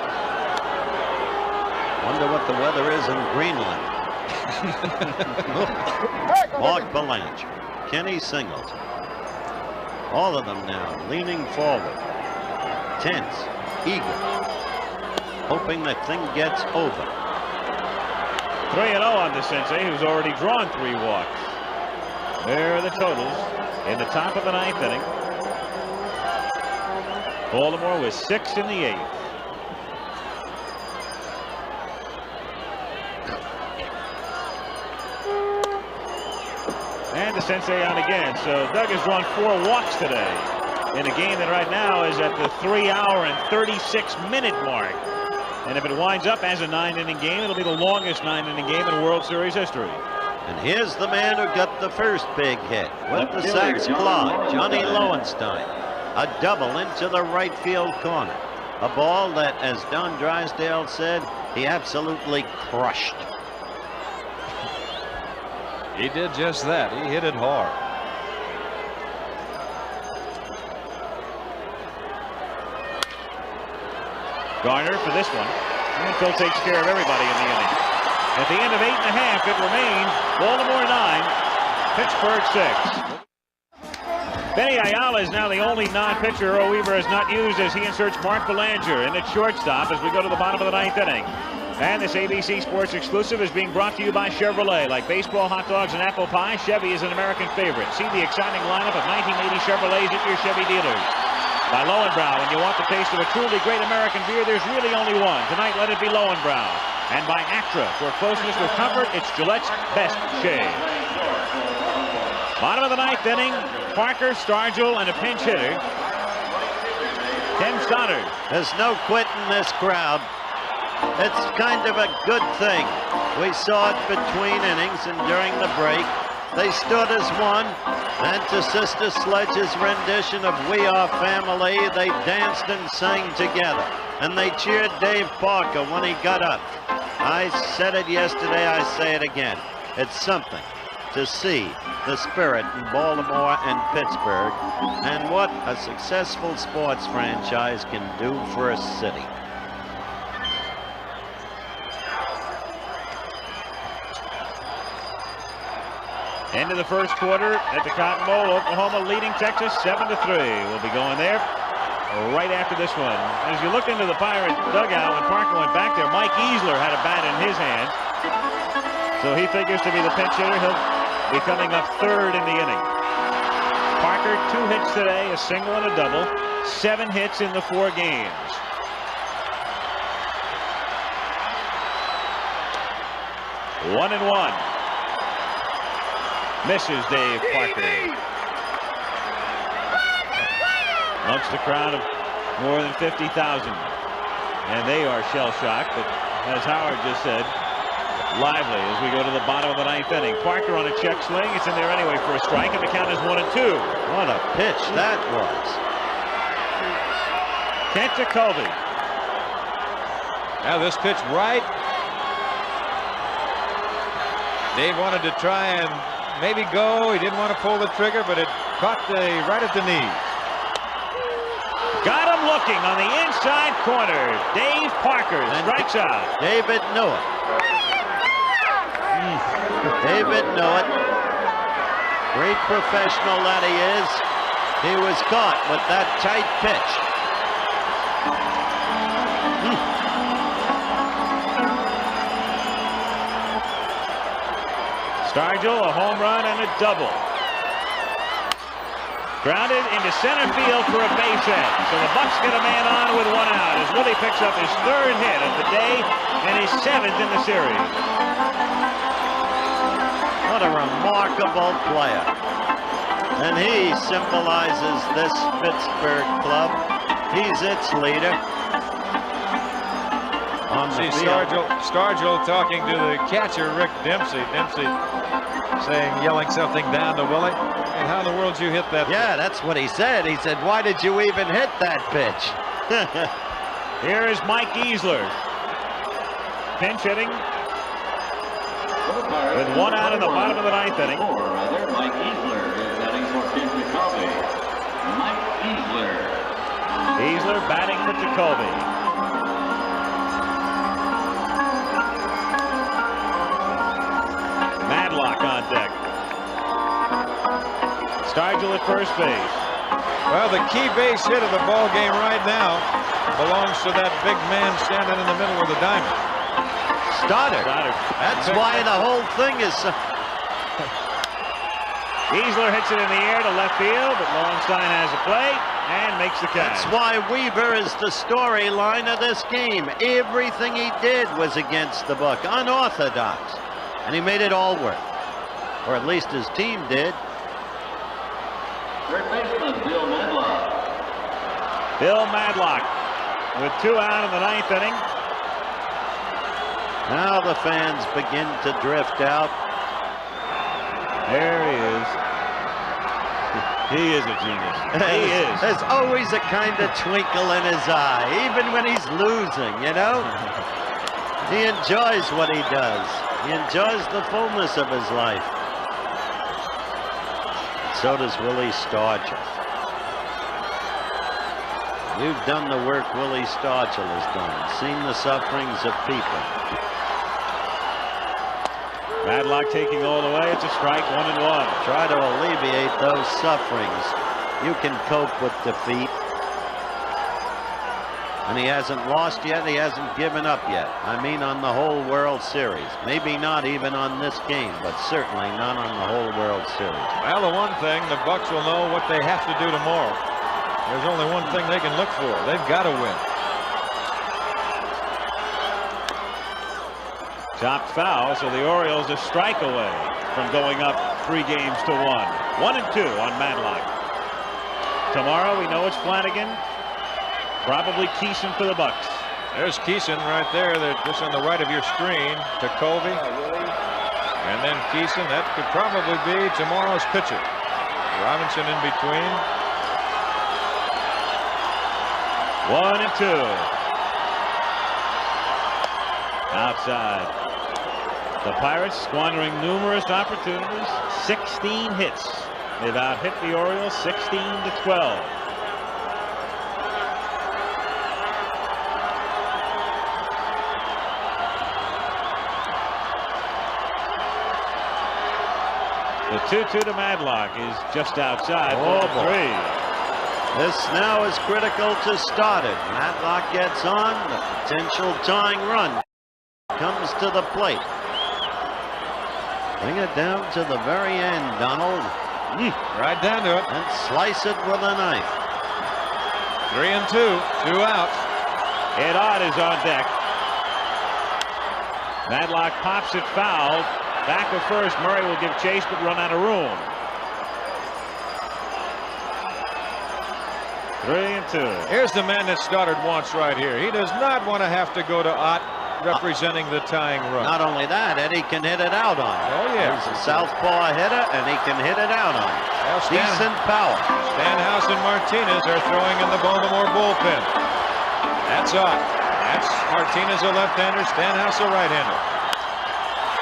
Wonder what the weather is in Greenland. Mark Belanger, Kenny Singleton. All of them now leaning forward. Tense, eager, hoping the thing gets over. 3-0 on DeCinces, who's already drawn 3 walks. There are the totals in the top of the 9th inning. Baltimore was 6 in the 8th. And DeCinces on again. So Doug has drawn 4 walks today in a game that right now is at the 3-hour and 36-minute mark. And if it winds up as a 9-inning game, it'll be the longest 9-inning game in World Series history. And here's the man who got the first big hit with the Sox clock, Johnny Lowenstein. A double into the right field corner. A ball that, as Don Drysdale said, he absolutely crushed. He did just that. He hit it hard. Garner for this one. And Phil takes care of everybody in the inning. At the end of 8 1/2, it remains Baltimore 9, Pittsburgh 6. Benny Ayala is now the only non-pitcher Earl Weaver has not used as he inserts Mark Belanger in at shortstop as we go to the bottom of the 9th inning. And this ABC Sports exclusive is being brought to you by Chevrolet. Like baseball, hot dogs, and apple pie, Chevy is an American favorite. See the exciting lineup of 1980 Chevrolets at your Chevy dealers. By Lowenbrow, when you want the taste of a truly great American beer, there's really only one. Tonight, let it be Lowenbrow. And by Actra, for closeness with comfort, it's Gillette's best shave. Bottom of the 9th inning, Parker, Stargell, and a pinch hitter, Ken Stoddard. There's no quitting this crowd. It's kind of a good thing. We saw it between innings and during the break. They stood as one, and to Sister Sledge's rendition of We Are Family, they danced and sang together. And they cheered Dave Parker when he got up. I said it yesterday, I say it again. It's something to see the spirit in Baltimore and Pittsburgh, and what a successful sports franchise can do for a city. End of the first quarter at the Cotton Bowl. Oklahoma leading Texas 7-3. We'll be going there right after this one. As you look into the Pirate dugout, when Parker went back there, Mike Easler had a bat in his hand. So he figures to be the pinch hitter. He'll be coming up 3rd in the inning. Parker, 2 hits today, a single and a double. 7 hits in the 4 games. One and one. Misses Dave Parker. Amongst a crowd of more than 50,000. And they are shell-shocked, but as Howard just said, lively as we go to the bottom of the 9th inning. Parker on a check swing. It's in there anyway for a strike, and the count is 1-2. What a pitch that was. Kent Jacoby. Now this pitch right. Dave wanted to try and maybe go. He didn't want to pull the trigger, but it caught right at the knee. Got him looking on the inside corner. Dave Parker strikes out. David knew it. David knew it. Great professional that he is. He was caught with that tight pitch. Stargell, a home run and a double. Grounded into center field for a base hit. So the Bucks get a man on with 1 out as Willie picks up his 3rd hit of the day and his 7th in the series. What a remarkable player. And he symbolizes this Pittsburgh club. He's its leader. See Stargell talking to the catcher, Rick Dempsey. Dempsey yelling something down to Willie. And how in the world did you hit that? Yeah, that's what he said. He said, why did you even hit that pitch? Here is Mike Easler. Pinch hitting With 1 out in the bottom of the 9th inning. Mike Easler is batting for Tim Jacoby. Mike Easler. Easler batting for Jacoby. Madlock on deck. Stargell at first base. Well, the key base hit of the ball game right now belongs to that big man standing in the middle of the diamond. Stoddard. That's why the whole thing is... Easler hits it in the air to left field, but Lowenstein has a play and makes the catch. That's why Weaver is the storyline of this game. Everything he did was against the book, unorthodox. And he made it all work. Or at least his team did. Third baseman, Bill Madlock. Bill Madlock with 2 out in the 9th inning. Now the fans begin to drift out. There he is. He is a genius. He is. There's always a kind of twinkle in his eye, even when he's losing, you know? He enjoys what he does. He enjoys the fullness of his life. So does Willie Stargell. You've done the work Willie Stargell has done, seen the sufferings of people. Madlock taking all the way. It's a strike, 1-1. Try to alleviate those sufferings. You can cope with defeat. And he hasn't lost yet. He hasn't given up yet. I mean, on the whole World Series. Maybe not even on this game, but certainly not on the whole World Series. Well, the one thing, the Bucks will know what they have to do tomorrow. There's only one thing they can look for. They've got to win. Chopped foul, so the Orioles a strike away from going up 3 games to 1. 1-2 on Madlock. Tomorrow we know it's Flanagan. Probably Keeson for the Bucks. There's Keeson right there. They're just on the right of your screen. Jacoby. And then Keeson. That could probably be tomorrow's pitcher. Robinson in between. 1-2. Outside. The Pirates squandering numerous opportunities. 16 hits. They've out-hit the Orioles 16-12. The 2-2 to Madlock is just outside. Oh, 3. This now is critical to Stoddard. Madlock gets on. The potential tying run comes to the plate. Bring it down to the very end, Donald. Right down to it. And slice it with a knife. 3-2. 2 outs. Ed Ott is on deck. Madlock pops it foul. Back of first. Murray will give chase but run out of room. 3-2. Here's the man that Stoddard wants right here. He does not want to have to go to Ott representing the tying run. Not only that, Eddie can hit it out on it. Oh, yeah. He's a southpaw hitter, and he can hit it out on it. Well, decent power. Stanhouse and Martinez are throwing in the Baltimore bullpen. That's Ott. That's Martinez, a left-hander. Stanhouse, a right-hander.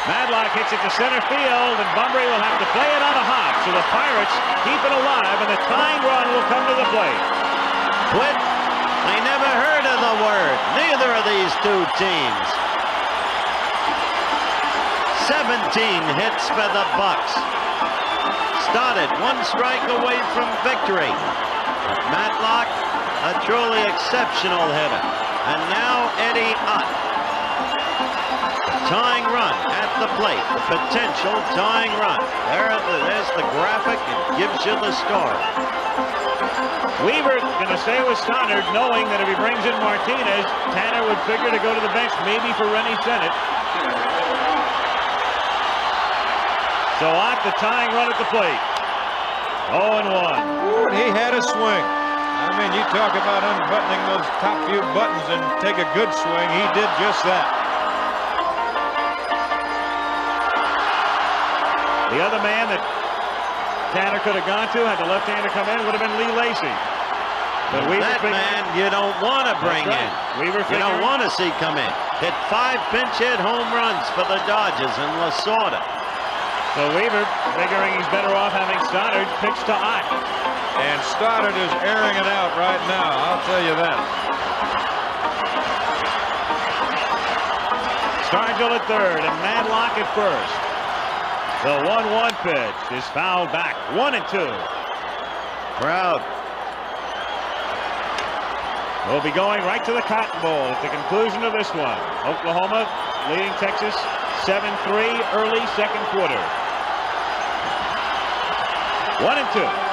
Madlock hits it to center field, and Bunbury will have to play it on a hop. So the Pirates keep it alive, and the tying run will come to the plate. Quit. I never heard of the word. Neither of these two teams. 17 hits for the Bucks. Started 1 strike away from victory. But Madlock, a truly exceptional hitter. And now Eddie Ott. The tying run at the plate. The potential tying run. There's the graphic. It gives you the story. Weaver going to stay with Stoddard, knowing that if he brings in Martinez, Tanner would figure to go to the bench, maybe for Rennie Sennett. So Ott, the tying run at the plate. 0-1. He had a swing. I mean, you talk about unbuttoning those top few buttons and take a good swing. He did just that. The other man that Tanner could have gone to, had the left-hander come in, would have been Lee Lacy. But Weaver that man you don't want to bring in. Weaver you don't want to see come in. Hit 5 pinch hit home runs for the Dodgers in Lasorda. So Weaver figuring he's better off having Stoddard pitch to Ott. And Stoddard is airing it out right now, I'll tell you that. Stargell at third and Madlock at first. The 1-1 pitch is fouled back. 1-2. Proud. We'll be going right to the Cotton Bowl at the conclusion of this one. Oklahoma leading Texas 7-3 early second quarter. 1-2.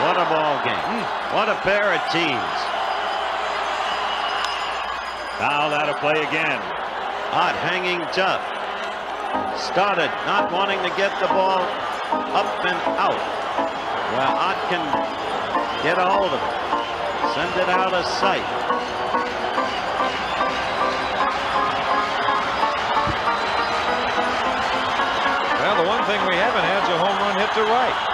What a ball game. What a pair of teams. Fouled out of play again. Ott hanging tough. Started not wanting to get the ball up and out. Where Ott can get a hold of it. Send it out of sight. Well, the one thing we haven't had is a home run hit to right.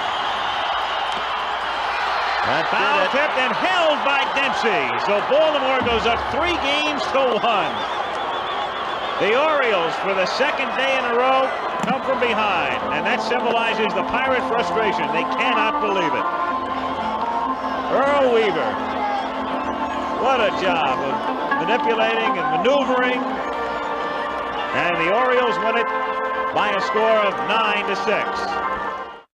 That Foul tipped and held by Dempsey. So Baltimore goes up 3-1. The Orioles, for the second day in a row, come from behind. And that symbolizes the Pirate frustration. They cannot believe it. Earl Weaver. What a job of manipulating and maneuvering. And the Orioles win it by a score of 9-6.